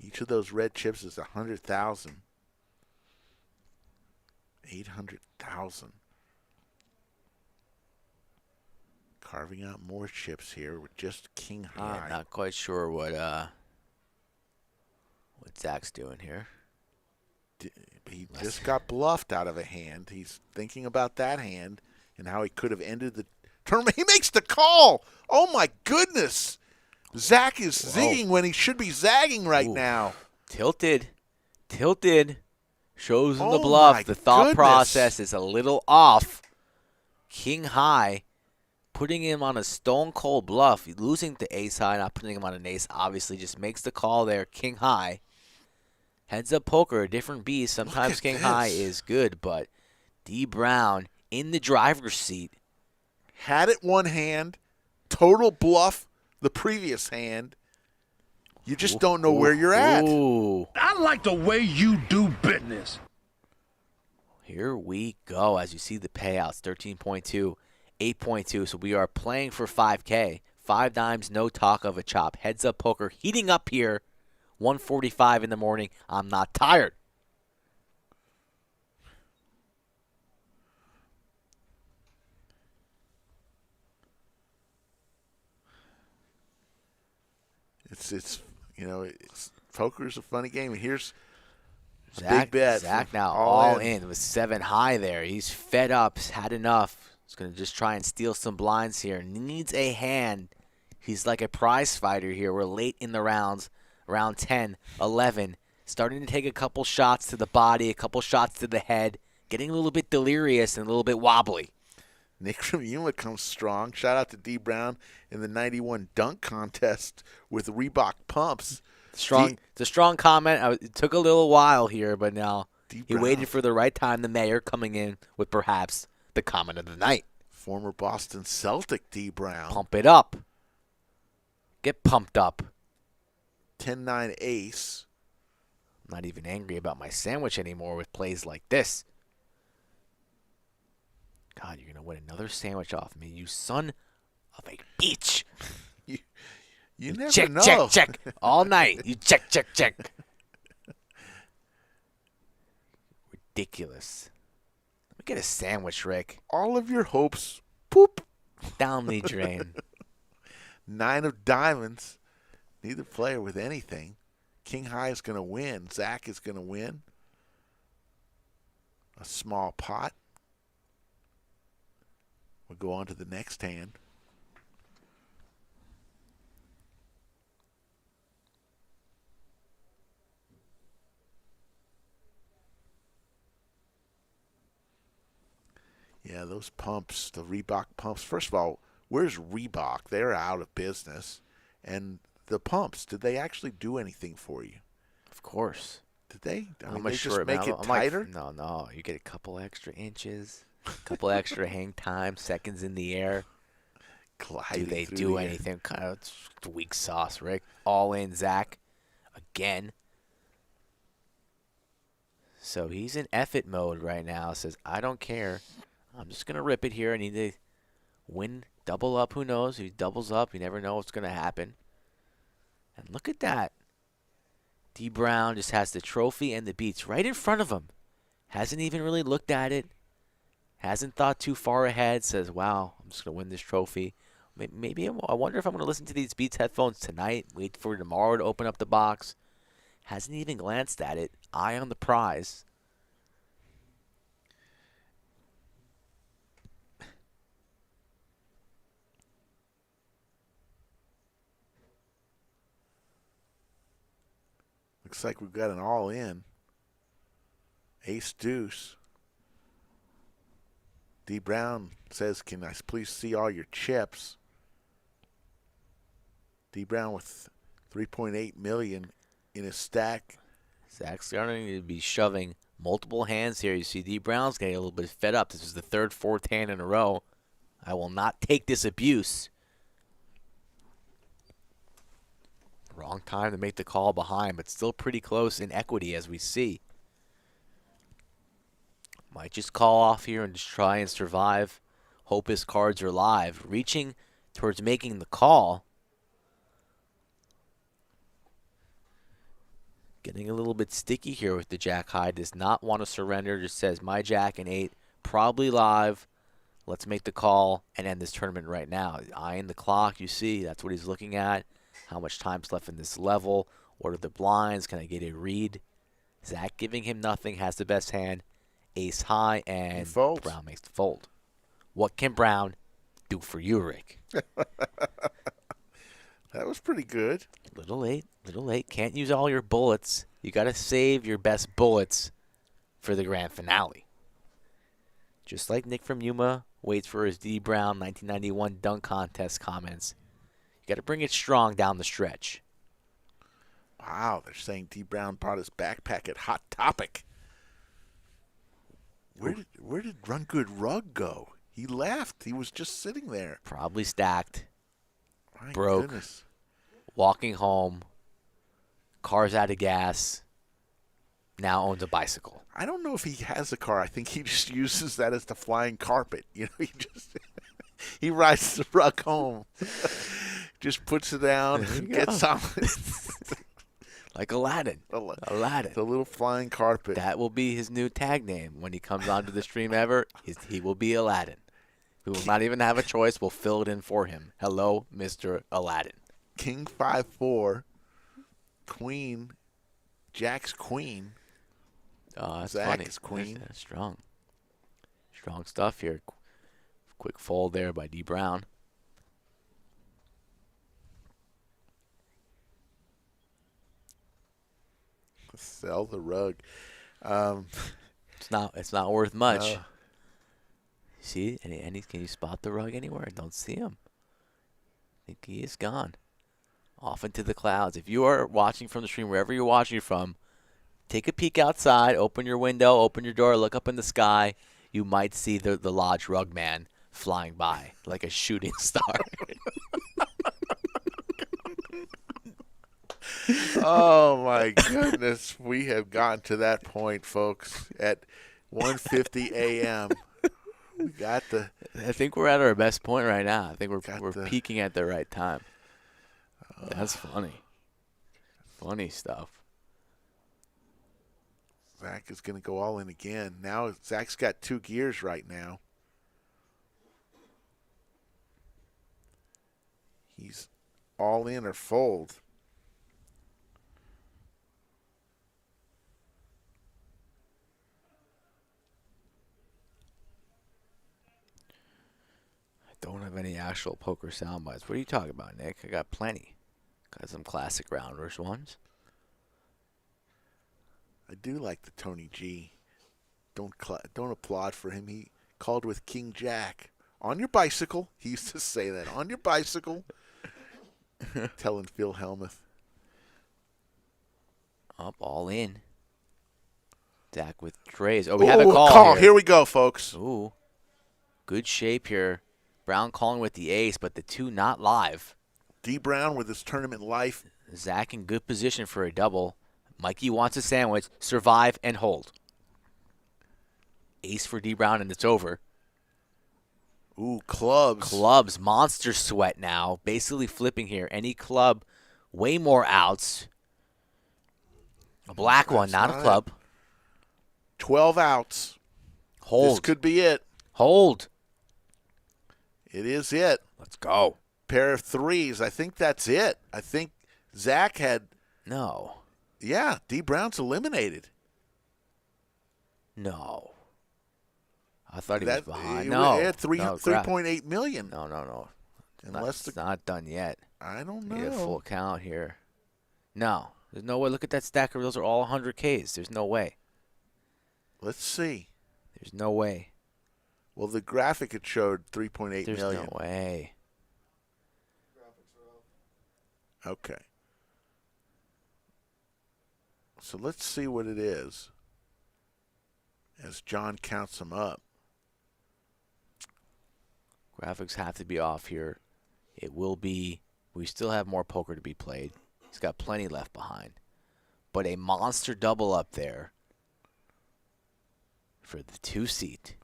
Each of those red chips is 100,000. 800,000. Carving out more chips here with just king high. Yeah, not quite sure what Zach's doing here. He just got bluffed out of a hand. He's thinking about that hand and how he could have ended the tournament. He makes the call. Oh, my goodness. Zach is zigging when he should be zagging right now. Tilted. Shows him the bluff. The thought process is a little off. King high. Putting him on a stone-cold bluff. Losing to ace high, not putting him on an ace, obviously just makes the call there. King high. Heads-up poker, a different beast. Sometimes king high is good, but D. Brown in the driver's seat. Had it one hand, total bluff the previous hand. You just don't know where you're at. I like the way you do business. Here we go. As you see the payouts, 13.2, 8.2. So we are playing for 5K. 5 dimes, no talk of a chop. Heads up poker heating up here 1:45 in the morning. I'm not tired. It's poker's a funny game. And here's a Zach, big bet. Zach now all in with 7 high there. He's fed up. He's had enough. He's going to just try and steal some blinds here. Needs a hand. He's like a prize fighter here. We're late in the rounds, round 10, 11. Starting to take a couple shots to the body, a couple shots to the head. Getting a little bit delirious and a little bit wobbly. Nick from Yuma comes strong. Shout out to D. Brown in the 91 dunk contest with Reebok pumps. It's a strong comment. It took a little while here, but now he waited for the right time. The mayor coming in with perhaps the comment of the night. Former Boston Celtic D. Brown. Pump it up. Get pumped up. 10-9 ace. I'm not even angry about my sandwich anymore with plays like this. God, you're going to win another sandwich off me, you son of a bitch. You never check, know. Check, check. All night. You check, check, check. Ridiculous. Let me get a sandwich, Rick. All of your hopes, poop. Down the drain. 9 of diamonds. Neither player with anything. King high is going to win. Zach is going to win. A small pot. We'll go on to the next hand. Yeah, those pumps, the Reebok pumps. First of all, where's Reebok? They're out of business. And the pumps, did they actually do anything for you? Of course. Did they? I mean, they just make it tighter? No. You get a couple extra inches, a couple extra hang time, seconds in the air. Gliding do they through do the air. anything? Kind of weak sauce, Rick. All in, Zach. Again. So he's in effort mode right now. Says, I don't care. I'm just going to rip it here. I need to win, double up. Who knows? If he doubles up, you never know what's going to happen. And look at that. D. Brown just has the trophy and the beats right in front of him. Hasn't even really looked at it. Hasn't thought too far ahead. Says, wow, I'm just going to win this trophy. Maybe I wonder if I'm going to listen to these Beats headphones tonight. Wait for tomorrow to open up the box. Hasn't even glanced at it. Eye on the prize. Looks like we've got an all-in. Ace deuce. D. Brown says, can I please see all your chips? D. Brown with $3.8 million in his stack. Zach's starting to be shoving multiple hands here. You see D. Brown's getting a little bit fed up. This is the third, fourth hand in a row. I will not take this abuse. Wrong time to make the call behind, but still pretty close in equity as we see. Might just call off here and just try and survive. Hope his cards are live. Reaching towards making the call. Getting a little bit sticky here with the jack high. Does not want to surrender. Just says, my jack and 8 probably live. Let's make the call and end this tournament right now. Eyeing the clock, you see. That's what he's looking at. How much time's left in this level? What are the blinds? Can I get a read? Zach giving him nothing. Has the best hand. Ace high, and Brown makes the fold. What can Brown do for you, Rick? That was pretty good. Little late. Can't use all your bullets. You got to save your best bullets for the grand finale. Just like Nick from Yuma waits for his D. Brown 1991 dunk contest comments. You got to bring it strong down the stretch. Wow, they're saying D. Brown brought his backpack at Hot Topic. Where did Run Good Rug go? He left. He was just sitting there. Probably stacked. My broke. Goodness. Walking home. Car's out of gas. Now owns a bicycle. I don't know if he has a car. I think he just uses that as the flying carpet. You know, he rides the rug home. Just puts it down, gets on. Like Aladdin. Aladdin. The little flying carpet. That will be his new tag name when he comes onto the stream ever. He will be Aladdin. We will not even have a choice. We'll fill it in for him. Hello, Mr. Aladdin. King 5-4. Queen. Jack's queen. Oh, that's Zach funny. is queen. That's strong. Strong stuff here. Quick fold there by D. Brown. Sell the rug. It's not worth much. See, can you spot the rug anywhere? I don't see him. I think he is gone. Off into the clouds. If you are watching from the stream, wherever you're watching from, take a peek outside, open your window, open your door, look up in the sky. You might see the Lodge rug man flying by like a shooting star. Oh, my goodness. We have gotten to that point, folks, at 1:50 a.m. We got the. I think we're at our best point right now. I think we're peaking at the right time. That's funny. Funny stuff. Zach is going to go all in again. Now Zach's got 2 gears right now. He's all in or fold. I don't have any actual poker sound bites. What are you talking about, Nick? I got plenty. Got some classic rounders ones. I do like the Tony G. Don't applaud for him. He called with King Jack. On your bicycle. He used to say that. On your bicycle. Telling Phil Hellmuth. Up, all in. Zach with trays. Oh, we have a call here. Here we go, folks. Ooh. Good shape here. Brown calling with the ace, but the 2 not live. D. Brown with his tournament life. Zach in good position for a double. Mikey wants a sandwich. Survive and hold. Ace for D. Brown, and it's over. Ooh, clubs. Clubs. Monster sweat now. Basically flipping here. Any club, way more outs. A black one, not a club. 12 outs. Hold. This could be it. Hold. It is it. Let's go. Pair of 3s. I think that's it. I think Zach had. No. Yeah, D. Brown's eliminated. No. I thought he was behind. No. He had 3.8 million. No. Unless it's not done yet. I don't know. Need a full count here. No. There's no way. Look at that stack of those are all 100Ks. There's no way. Let's see. There's no way. Well, the graphic it showed 3.8 million. There's no way. Okay. So let's see what it is as John counts them up. Graphics have to be off here. It will be. We still have more poker to be played. He's got plenty left behind. But a monster double up there for the 2-seat.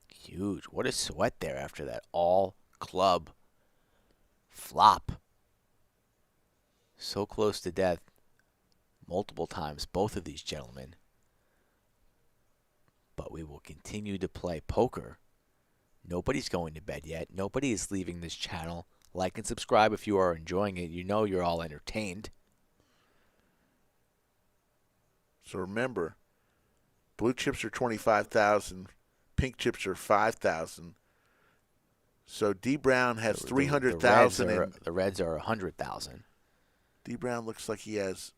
Huge. What a sweat there after that all-club flop. So close to death multiple times, both of these gentlemen. But we will continue to play poker. Nobody's going to bed yet. Nobody is leaving this channel. Like and subscribe if you are enjoying it. You know you're all entertained. So remember, blue chips are 25,000, pink chips are 5,000. So D. Brown has 300,000. The reds are 100,000. D. Brown looks like he has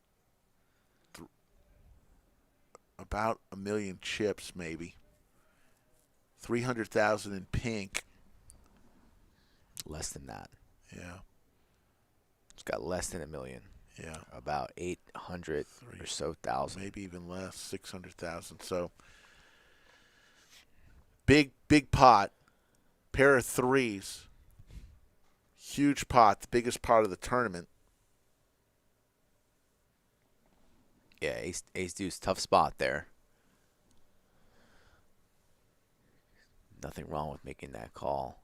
about 1 million chips, maybe. 300,000 in pink. Less than that. Yeah. It's got less than 1 million. Yeah. About 800 or so thousand. Maybe even less, 600,000. So big pot. Pair of 3s. Huge pot, the biggest pot of the tournament. Yeah, ace deuce, tough spot there. Nothing wrong with making that call.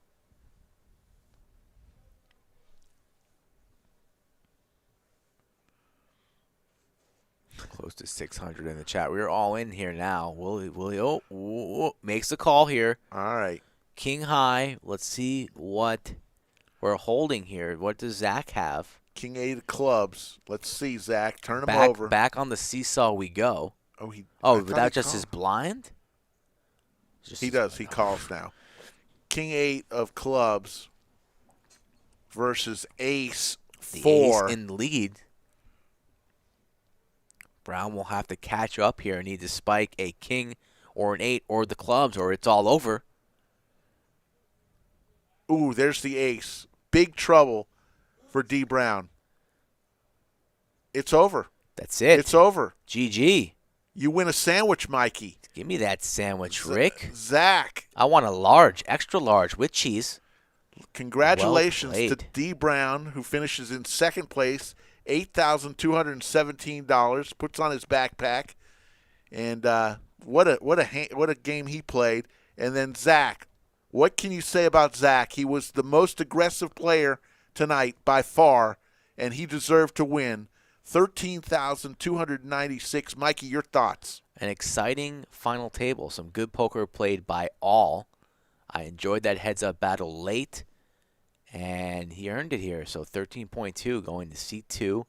Close to 600 in the chat. We're all in here now. Willie, makes the call here. All right. King high. Let's see what we're holding here. What does Zach have? King 8 of clubs. Let's see, Zach. Turn him over. Back on the seesaw we go. But that's just his blind? He does. He calls now. King 8 of clubs versus ace 4. Ace in the lead. Brown will have to catch up here and need to spike a king or an 8 or the clubs or it's all over. Ooh, there's the ace. Big trouble for D. Brown. It's over. That's it. It's over. GG. You win a sandwich, Mikey. Give me that sandwich, Rick. Zach. I want a large, extra large with cheese. Congratulations Well to played. D. Brown, who finishes in second place, $8,217, puts on his backpack. And what a game he played. And then Zach, what can you say about Zach? He was the most aggressive player tonight by far, and he deserved to win. 13,296. Mikey, your thoughts? An exciting final table. Some good poker played by all. I enjoyed that heads-up battle late, and he earned it here. So 13.2 going to seat 2.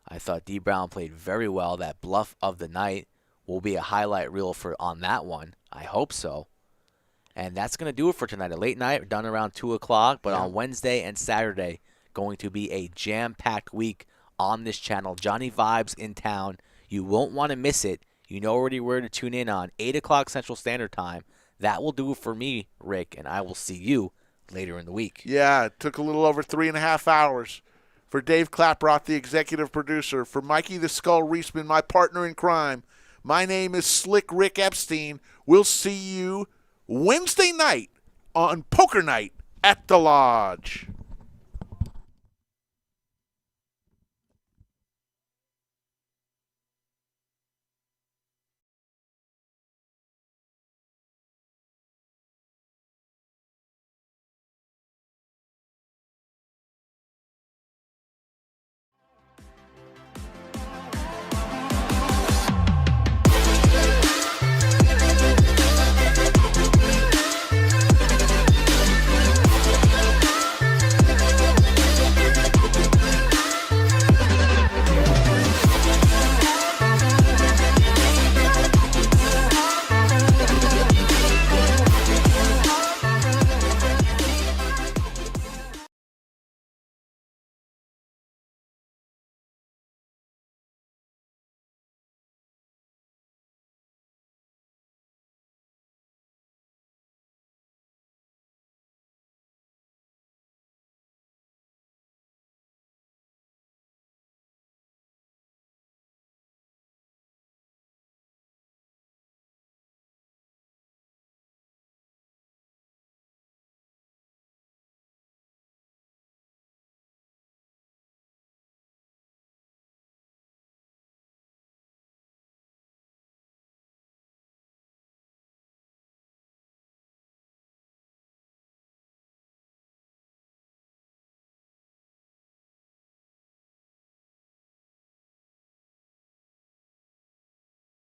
I thought D. Brown played very well. That bluff of the night will be a highlight reel on that one. I hope so. And that's going to do it for tonight. A late night, done around 2 o'clock, but on Wednesday and Saturday, going to be a jam-packed week on this channel. Johnny Vibes in town. You won't want to miss it. You know already where to tune in on 8 o'clock Central Standard Time. That will do it for me, Rick, and I will see you later in the week. Yeah, it took a little over 3.5 hours. For Dave Claproth, the executive producer, for Mikey the Skull Reisman, my partner in crime, my name is Slick Rick Epstein. We'll see you Wednesday night on Poker Night at the Lodge.